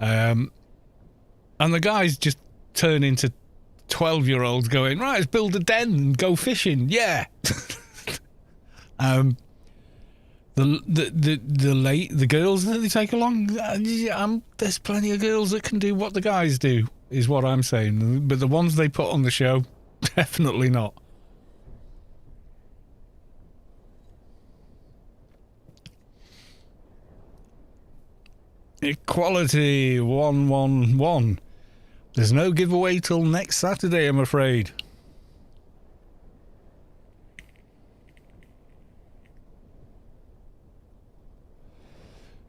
S2: And the guys just turn into 12-year-olds going, right, let's build a den and go fishing. Yeah. The girls that they take along, there's plenty of girls that can do what the guys do, is what I'm saying. But the ones they put on the show, definitely not. Equality 111. There's no giveaway till next Saturday, I'm afraid.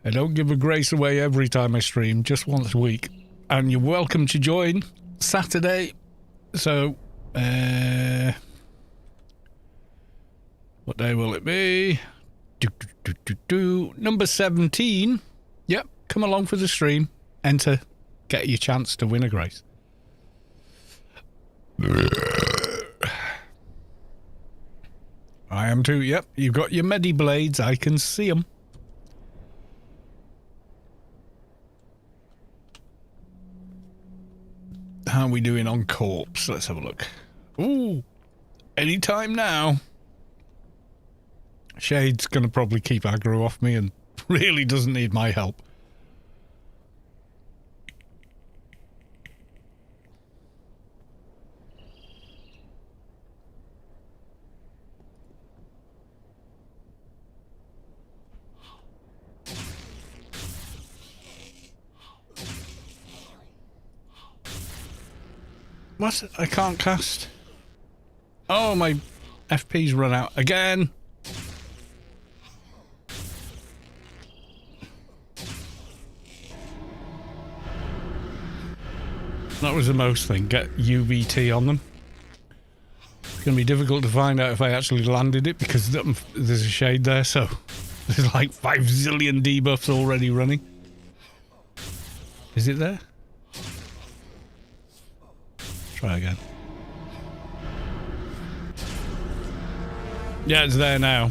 S2: I don't give a grace away every time I stream, just once a week. And you're welcome to join Saturday. So, what day will it be? Number 17. Yep, come along for the stream. Enter. Get your chance to win a grace. I am too. Yep, you've got your medi blades. I can see them. How are we doing on corpse? Let's have a look. Ooh, anytime now. Shade's going to probably keep aggro off me and really doesn't need my help. What? I can't cast. Oh, my FP's run out again. That was the most thing. Get UVT on them. It's going to be difficult to find out if I actually landed it because there's a shade there, so there's like 5 zillion debuffs already running. Is it there? Try again. Yeah, it's there now.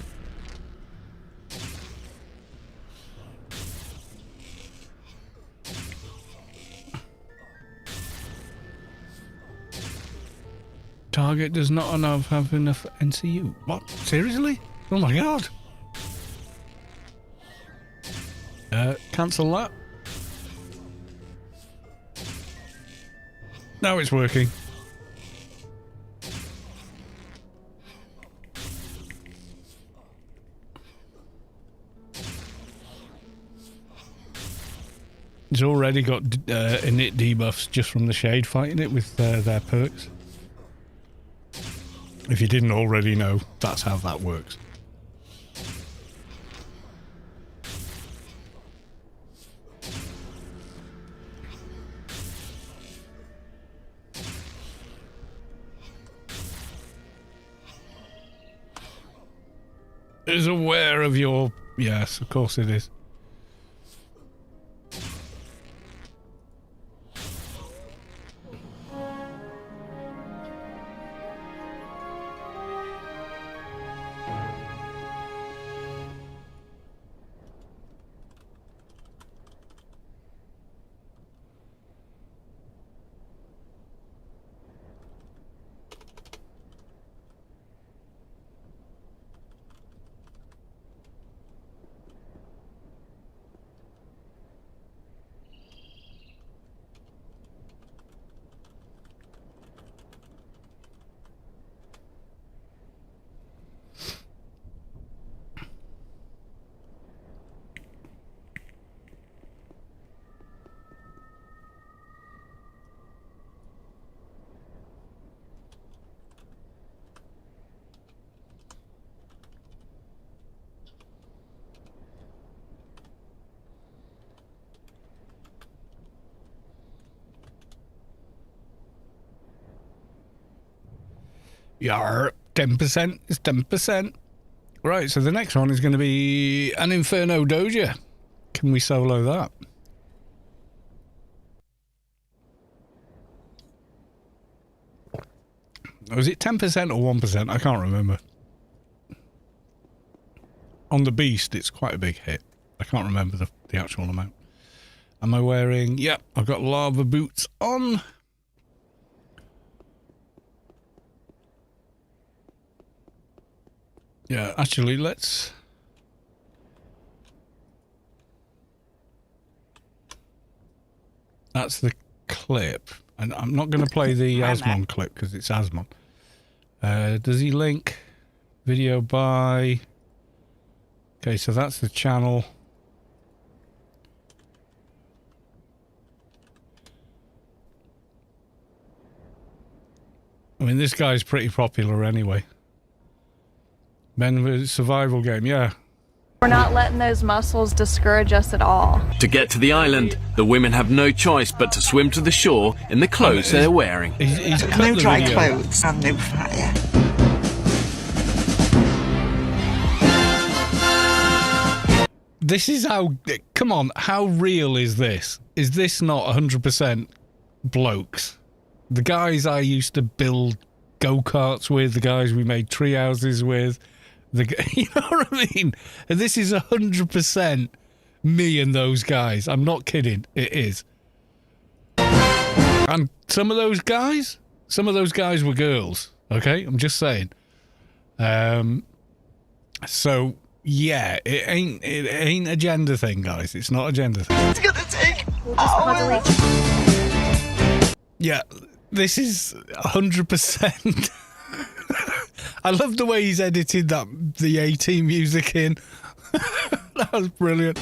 S2: Target does not have enough NCU. What? Seriously? Oh my god. Cancel that. Now it's working. It's already got init debuffs just from the shade fighting it with their perks. If you didn't already know, that's how that works. Is aware of your... Yes, of course it is. Yar, 10% is 10%. Right, so the next one is going to be an Inferno Doja. Can we solo that? Was it 10% or 1%? I can't remember. On the Beast, it's quite a big hit. I can't remember the actual amount. Am I wearing... Yep, I've got lava boots on. Yeah, actually, let's... That's the clip. And I'm not going to play the Asmon clip because it's Asmon. Does he link video by... Okay, so that's the channel. I mean, this guy's pretty popular anyway. Men survival game, yeah.
S8: We're not letting those muscles discourage us at all.
S9: To get to the island, the women have no choice but to swim to the shore in the clothes they're wearing.
S2: He's
S10: no dry clothes and no fire.
S2: This is how... Come on, how real is this? Is this not 100% blokes? The guys I used to build go-karts with, the guys we made tree houses with, you know what I mean? And this is 100% me and those guys. I'm not kidding. It is. And some of those guys were girls. Okay? I'm just saying. So, yeah, it ain't a gender thing, guys. It's not a gender thing.
S10: It's gonna take
S8: Hours.
S2: Yeah, this is 100%. I love the way he's edited the A-Team music in. That was brilliant.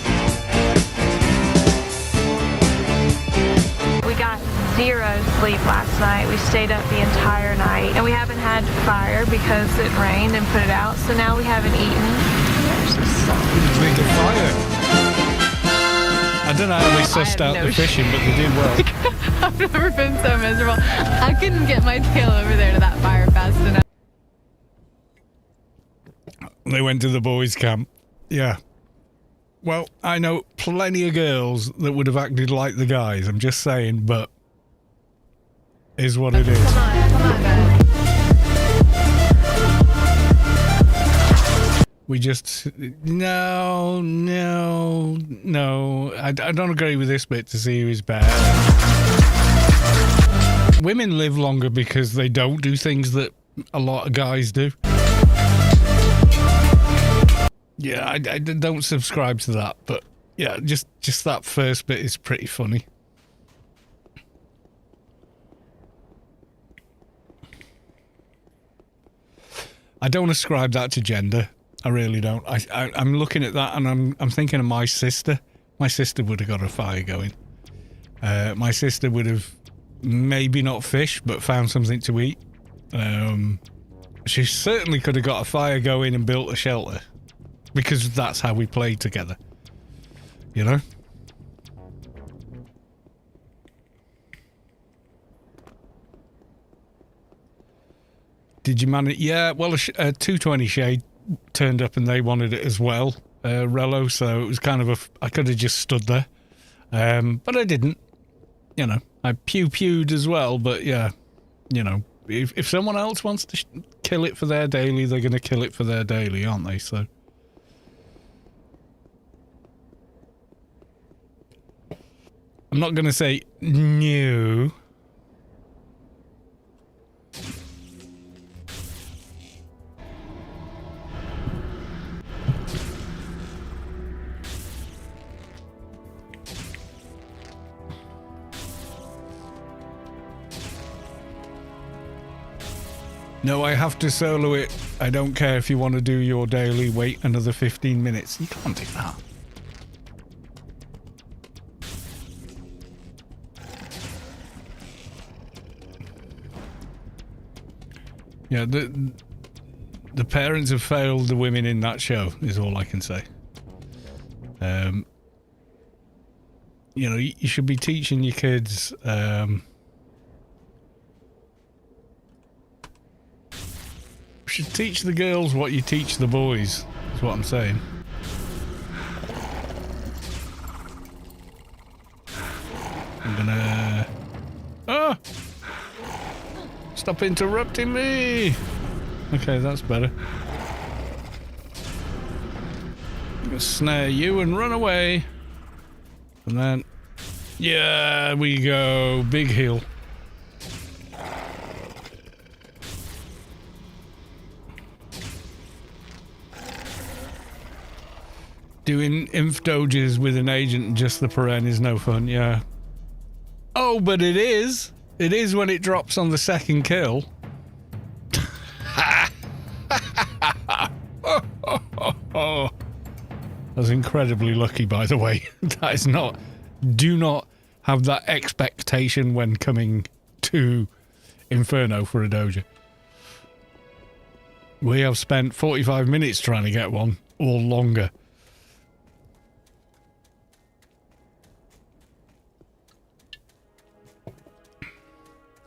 S8: We got zero sleep last night. We stayed up the entire night, and we haven't had fire because it rained and put it out, so now we haven't eaten. There's the sun.
S2: Make a fire. I don't know how they sussed out the fishing, but they did well.
S11: I've never been so miserable. I couldn't get my tail over there to that fire fast enough.
S2: They went to the boys' camp. Yeah. Well, I know plenty of girls that would have acted like the guys. I'm just saying, but is what it is.
S11: Come on, guys.
S2: We just no. I don't agree with this bit to see who's bad. Women live longer because they don't do things that a lot of guys do. Yeah, I don't subscribe to that, but yeah, just that first bit is pretty funny. I don't ascribe that to gender. I really don't. I'm looking at that and I'm thinking of my sister. My sister would have got a fire going. My sister would have maybe not fished, but found something to eat. She certainly could have got a fire going and built a shelter. Because that's how we played together. You know? Did you manage? Yeah, well, a 220 shade turned up and they wanted it as well, Rello, so it was kind of I could have just stood there. But I didn't. You know, I pew-pewed as well, but yeah, you know, if someone else wants to kill it for their daily, they're going to kill it for their daily, aren't they? So... I'm not going to say no. No, I have to solo it. I don't care if you want to do your daily, wait another 15 minutes. You can't do that. Yeah, the parents have failed the women in that show, is all I can say. You know, you should be teaching your kids, should teach the girls what you teach the boys, is what I'm saying. I'm gonna... Ah! Stop interrupting me! Okay, that's better. I'm gonna snare you and run away. And then... Yeah, we go. Big hill. Doing inf doges with an agent and just the paren is no fun, yeah. Oh, but it is. It is when it drops on the second kill. I was incredibly lucky, by the way. That is not... Do not have that expectation when coming to Inferno for a doja. We have spent 45 minutes trying to get one, or longer.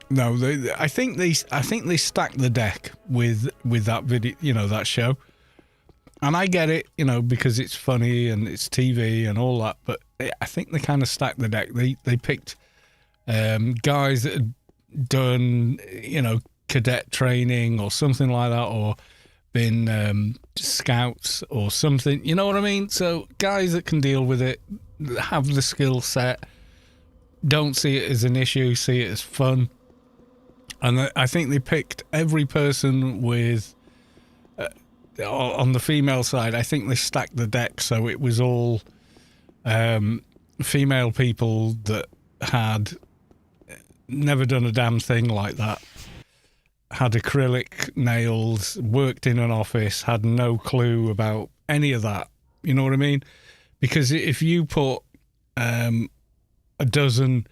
S2: No, I think they stacked the deck with that video, you know, that show. And I get it, you know, because it's funny and it's TV and all that, but I think they kind of stacked the deck. They picked guys that had done, you know, cadet training or something like that, or been scouts or something, you know what I mean? So guys that can deal with it, have the skill set, don't see it as an issue, see it as fun. And I think they picked every person with, on the female side, I think they stacked the deck so it was all female people that had never done a damn thing like that, had acrylic nails, worked in an office, had no clue about any of that. You know what I mean? Because if you put a dozen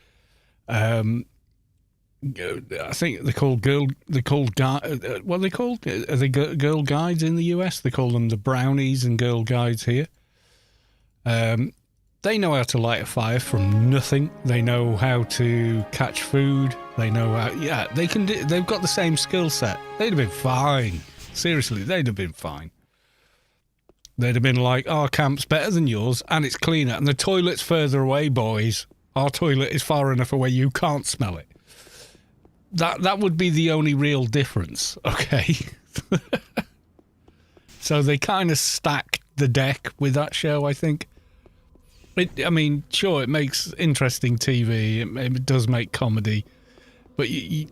S2: I think they're called girl. They're called what are they called? Are they girl guides in the US? They call them the brownies and girl guides here. They know how to light a fire from nothing. They know how to catch food. They know how. Yeah, they can do. They've got the same skill set. They'd have been fine. Seriously, they'd have been fine. They'd have been like, our camp's better than yours, and it's cleaner, and the toilet's further away, boys. Our toilet is far enough away you can't smell it. That would be the only real difference, okay? So they kind of stacked the deck with that show, I think. I mean, sure, it makes interesting TV. It does make comedy. But you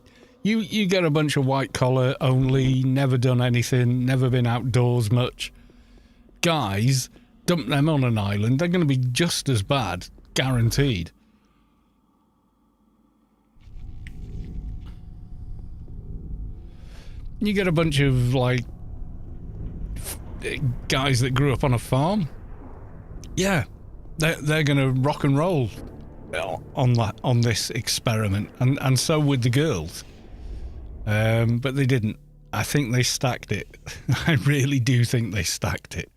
S2: get a bunch of white-collar only, never done anything, never been outdoors much. Guys, dump them on an island, they're going to be just as bad, guaranteed. You get a bunch of, like, guys that grew up on a farm. Yeah, they're going to rock and roll on this experiment, and so would the girls. But they didn't. I think they stacked it. I really do think they stacked it.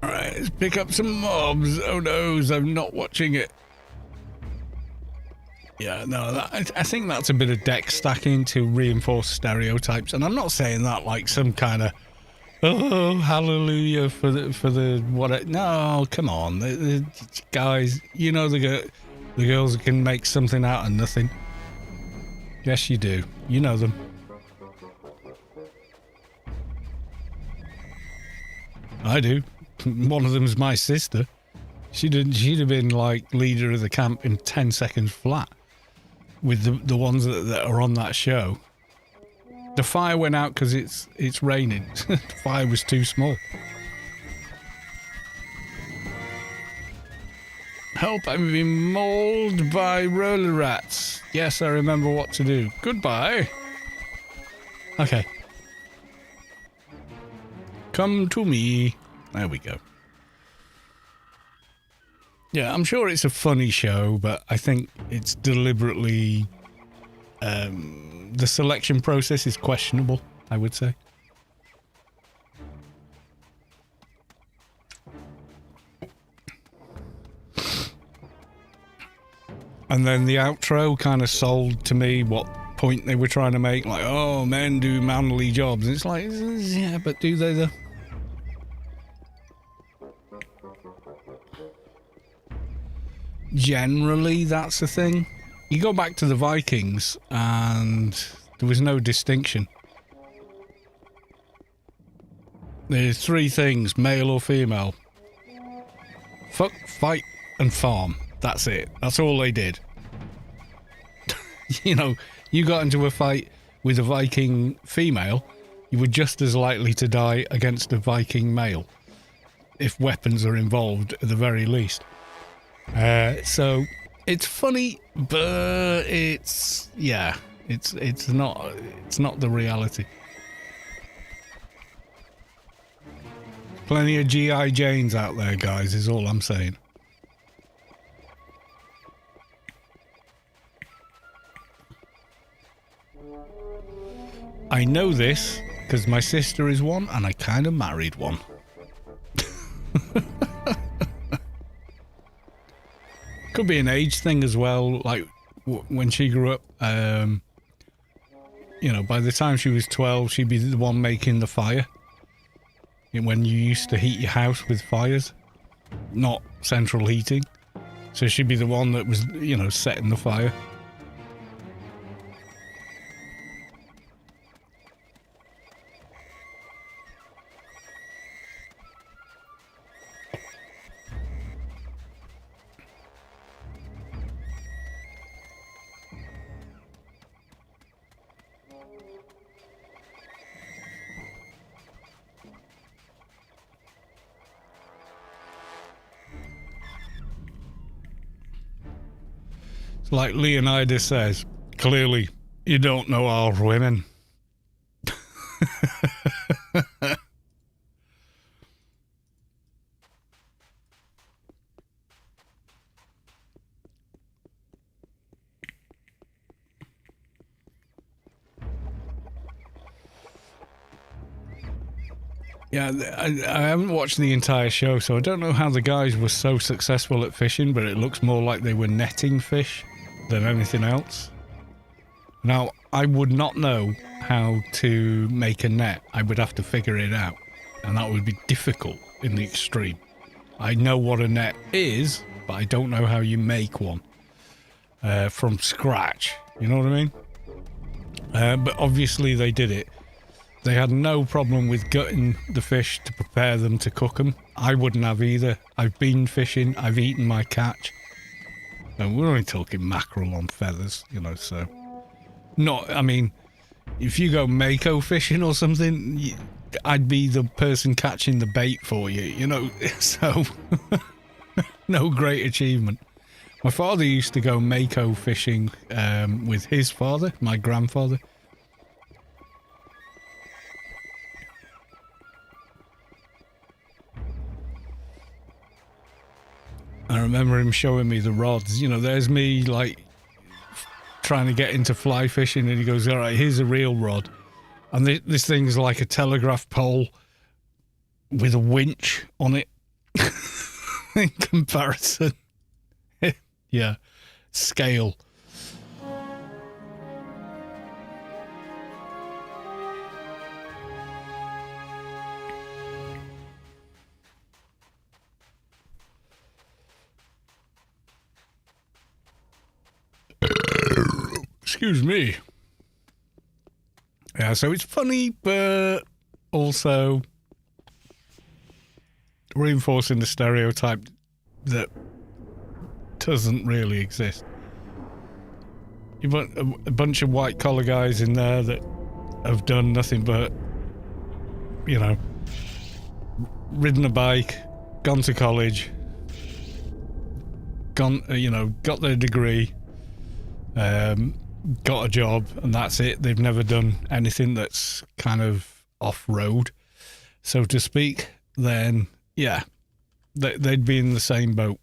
S2: Alright, let's pick up some mobs. Oh no, I'm not watching it. Yeah, no, I think that's a bit of deck stacking to reinforce stereotypes, and I'm not saying that like some kind of hallelujah for the what? No, come on, the guys. You know the girls can make something out of nothing. Yes, you do. You know them. I do. One of them's my sister. She'd have been like leader of the camp in 10 seconds flat with the ones that are on that show. The fire went out because it's raining. The fire was too small. Help, I'm being mauled by roller rats. Yes, I remember what to do. Goodbye. Okay. Come to me. There we go. Yeah, I'm sure it's a funny show, but I think it's deliberately... the selection process is questionable, I would say. And then the outro kind of sold to me what point they were trying to make. Like, oh, men do manly jobs. And it's like, yeah, but do they though? Generally, that's the thing. You go back to the Vikings and there was no distinction. There's three things, male or female. Fuck, fight, and farm. That's it. That's all they did. You know, you got into a fight with a Viking female, you were just as likely to die against a Viking male. If weapons are involved, at the very least. So it's funny, but it's not the reality. Plenty of G.I. Janes out there, guys, is all I'm saying. I know this because my sister is one and I kind of married one. Could be an age thing as well, like when she grew up, you know, by the time she was 12, she'd be the one making the fire. When you used to heat your house with fires, not central heating. So she'd be the one that was, you know, setting the fire. Like Leonidas says, clearly, you don't know our women. Yeah, I haven't watched the entire show, so I don't know how the guys were so successful at fishing, but it looks more like they were netting fish than anything else. Now, I would not know how to make a net. I would have to figure it out, and that would be difficult in the extreme. I know what a net is, but I don't know how you make one from scratch. You know what I mean? But obviously they did it. They had no problem with gutting the fish to prepare them to cook them. I wouldn't have either. I've been fishing. I've eaten my catch. And we're only talking mackerel on feathers, you know, so... Not, I mean, if you go mako fishing or something, I'd be the person catching the bait for you, you know, so... No great achievement. My father used to go mako fishing with his father, my grandfather. I remember him showing me the rods. You know, there's me, like, trying to get into fly fishing, and he goes, all right, here's a real rod. And this thing's like a telegraph pole with a winch on it in comparison. Yeah, scale. Excuse me. Yeah, so it's funny, but also reinforcing the stereotype that doesn't really exist. You've got a bunch of white collar guys in there that have done nothing but, you know, ridden a bike, gone to college, gone, you know, got their degree, got a job, and that's it. They've never done anything that's kind of off-road, so to speak. Then, yeah, they'd be in the same boat.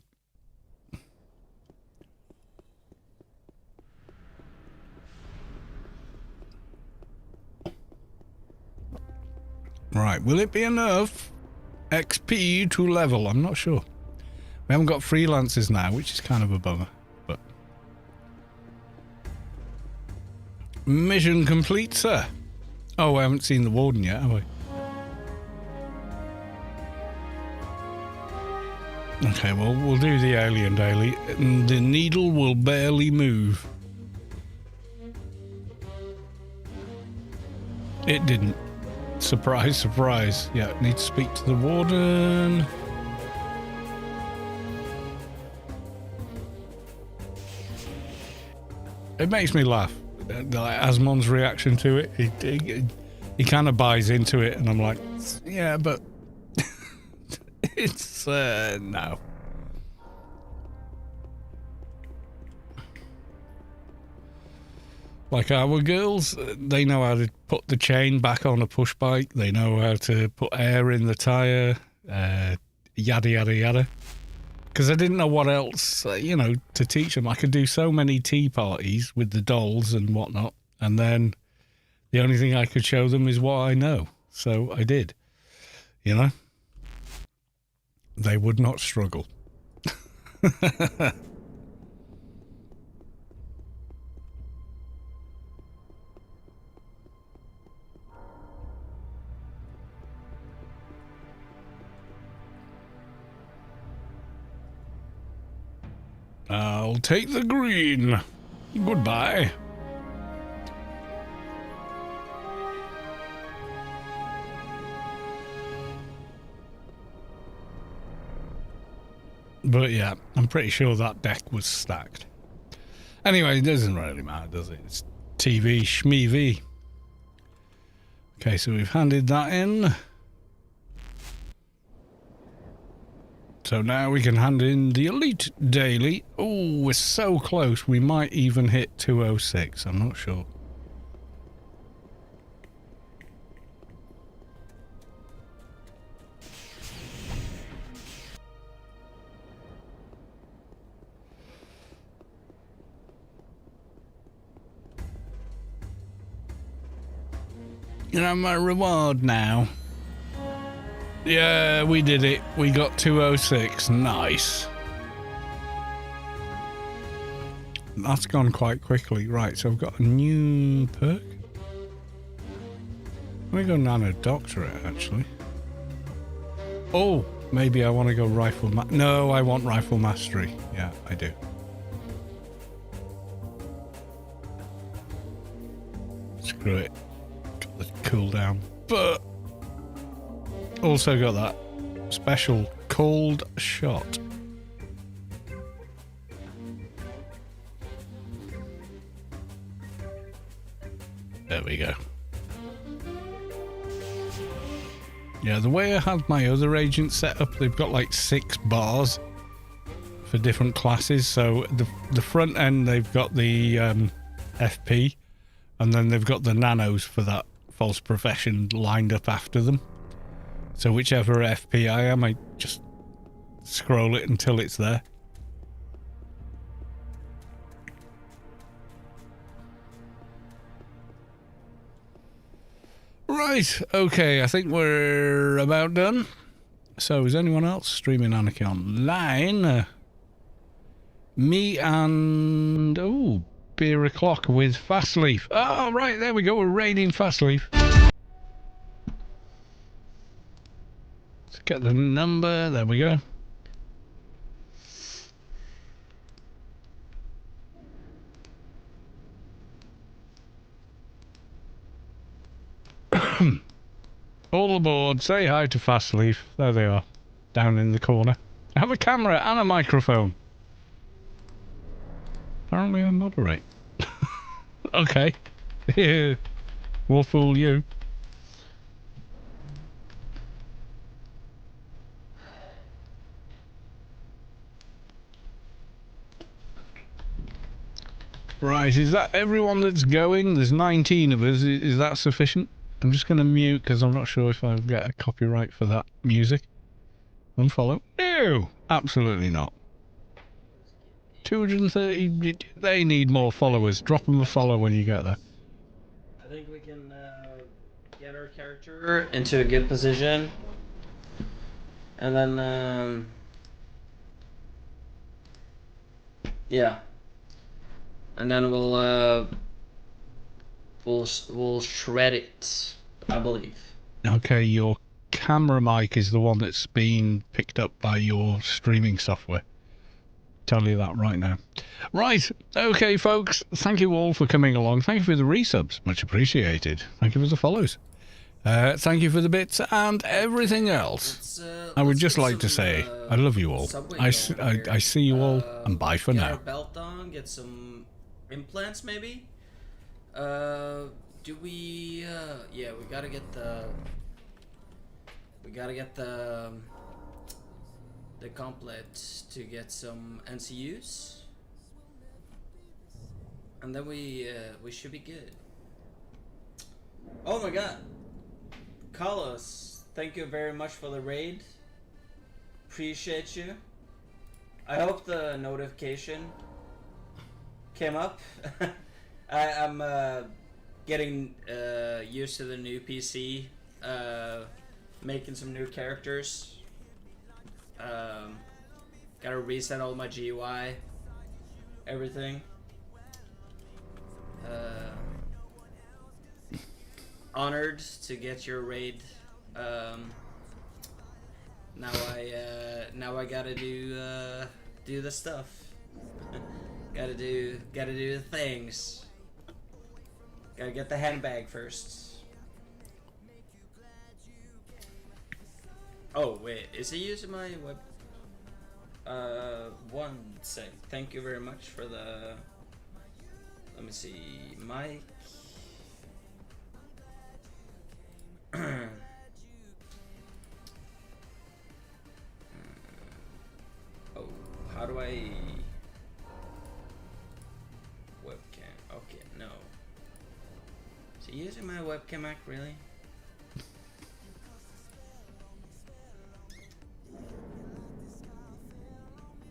S2: Right, will it be enough XP to level? I'm not sure. We haven't got freelancers now, which is kind of a bummer, but... Mission complete, sir. Oh, I haven't seen the warden yet, have I? Okay, well, we'll do the alien daily. The needle will barely move. It didn't. Surprise, surprise. Yeah, need to speak to the warden. It makes me laugh. Asmon's reaction to it. He kind of buys into it, and I'm like, yeah, but it's no. Like our girls, they know how to put the chain back on a push bike. They know how to put air in the tire, yada, yada, yada. Because I didn't know what else, you know, to teach them. I could do so many tea parties with the dolls and whatnot. And then the only thing I could show them is what I know. So I did, you know. They would not struggle. I'll take the green. Goodbye. But yeah, I'm pretty sure that deck was stacked. Anyway, it doesn't really matter, does it? It's TV schmeevy. Okay, so we've handed that in. So now we can hand in the Elite Daily. Oh, we're so close. We might even hit 206. I'm not sure. You know my reward now. Yeah, we did it. We got 206. Nice. That's gone quite quickly. Right, so I've got a new perk. Let me go Nano Doctorate, actually. Oh, maybe I want to go Rifle No, I want Rifle Mastery. Yeah, I do. Screw it. Got the cooldown. But also got that special cold shot. There we go. Yeah, the way I have my other agents set up, they've got like 6 bars for different classes. So the front end, they've got the FP, and then they've got the nanos for that false profession lined up after them. So whichever FP I am, I just scroll it until it's there. Right, okay, I think we're about done. So is anyone else streaming Anarchy online? Me and... oh, Beer O'Clock with Fastleaf. Oh, right, there we go, we're raiding Fastleaf. Let's get the number, there we go. All aboard, say hi to Fastleaf. There they are, down in the corner. I have a camera and a microphone. Apparently I moderate. Okay. We'll fool you. Right, is that everyone that's going? There's 19 of us. Is that sufficient? I'm just going to mute because I'm not sure if I'll get a copyright for that music. Unfollow? No! Absolutely not. 230... They need more followers. Drop them a follow when you get there.
S12: I think we can get our character into a good position. And then... yeah. And then we'll shred it, I believe.
S2: Okay, your camera mic is the one that's been picked up by your streaming software. Tell you that right now. Right, okay, folks. Thank you all for coming along. Thank you for the resubs, much appreciated. Thank you for the follows. Thank you for the bits and everything else. I would just like to say I love you all. I see you all, and bye for now.
S12: Get our belt on, get some implants maybe. Do we? Yeah, we gotta get the. The complet to get some NCUs, and then we should be good. Oh my God, Carlos, thank you very much for the raid. Appreciate you. I hope the notification came up. I'm getting used to the new PC, making some new characters. Gotta reset all my GUI, everything. Honored to get your raid. Now I gotta do the stuff. gotta do the things. Gotta get the handbag first. Oh wait, is he using my web? One sec. Thank you very much for the. Let me see, Mike. Oh, how do I? Webcam. Okay, no. Is he using my webcam act really?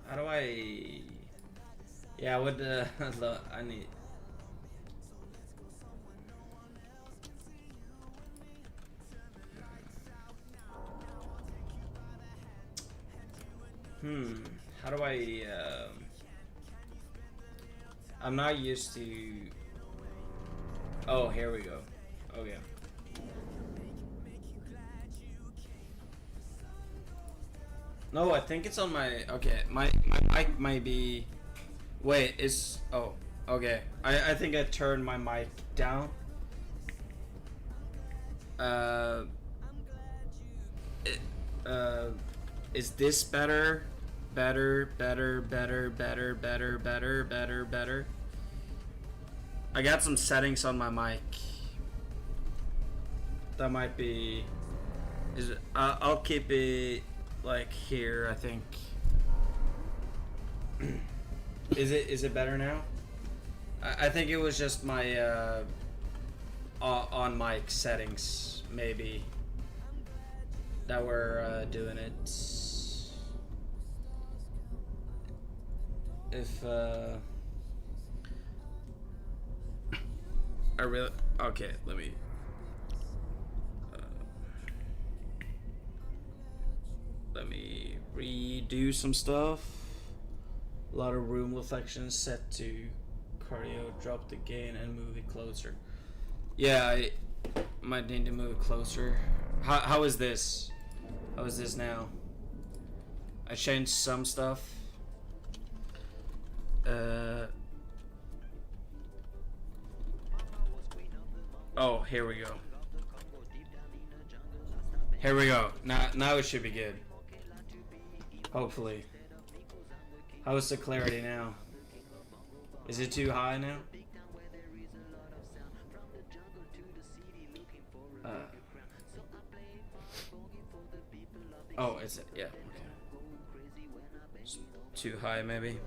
S12: How do I? Yeah, what the? I need. How do I, I'm not used to... Oh, here we go. Okay. No, I think it's on my... Okay, my mic might be... Wait, it's... Oh, okay. I think I turned my mic down. Is this better? Better. I got some settings on my mic. That might be... Is it, I'll keep it like here, I think. Is it better now? I think it was just my on mic settings maybe that were doing it. If I really... Okay, let me... let me redo some stuff. A lot of room reflections set to cardio. Drop the gain and move it closer. Yeah, I might need to move it closer. How is this? How is this now? I changed some stuff. Oh, here we go. Here we go. Now it should be good. Hopefully. How is the clarity now? Is it too high now? Oh, is it? Yeah. Okay. It's too high, maybe.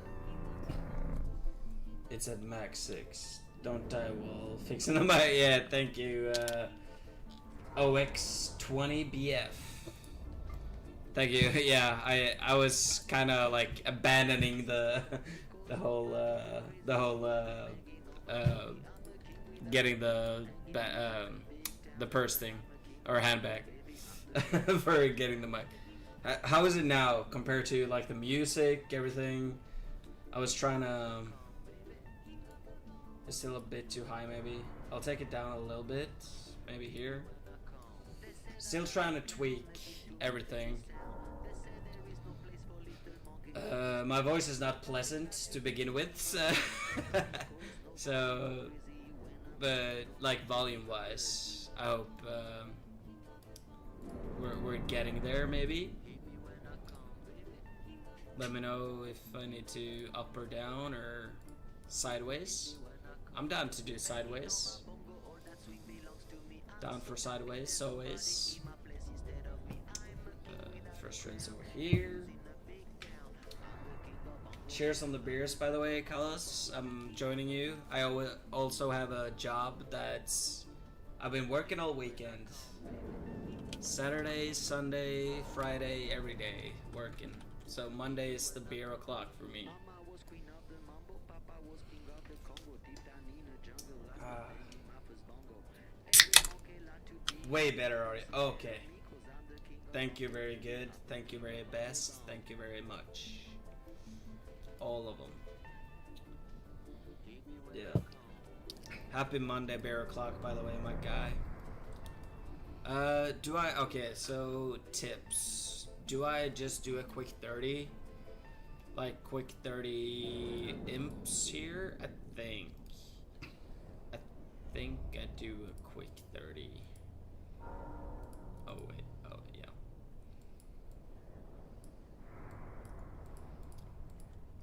S12: It's at max 6. Don't die while fixing the mic. Yeah, thank you, OX20BF. Thank you. Yeah, I was kind of like abandoning the whole getting the purse thing or handbag for getting the mic. How is it now compared to like the music, everything? I was trying to... It's still a bit too high maybe. I'll take it down a little bit, maybe here. Still trying to tweak everything. My voice is not pleasant to begin with, so but like volume wise, I hope we're getting there maybe. Let me know if I need to up or down or sideways. I'm down to do sideways. Down for sideways, always. First rinse over here. Cheers on the beers, by the way, Carlos. I'm joining you. I also have a job that's... I've been working all weekend. Saturday, Sunday, Friday, every day working. So Monday is the beer o'clock for me. Way better already. Okay. Thank you, very good. Thank you, very best. Thank you very much. All of them. Yeah. Happy Monday, bear o'clock, by the way, my guy. Okay, so tips. Do I just do a quick 30? Like quick 30 imps here? I think I do a quick 30. Oh wait, oh yeah.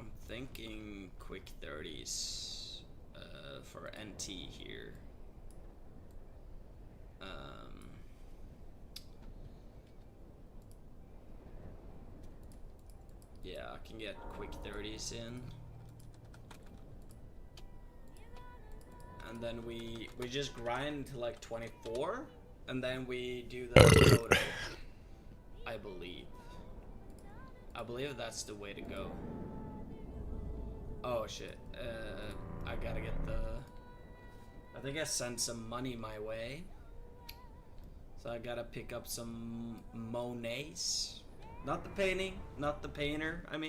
S12: I'm thinking quick 30s for NT here. Yeah, I can get quick 30s in. And then we just grind to like 24, and then we do the photo. I believe that's the way to go. Oh shit, I gotta get the... I think I sent some money my way. So I gotta pick up some Monets. Not the painting, not the painter, I mean.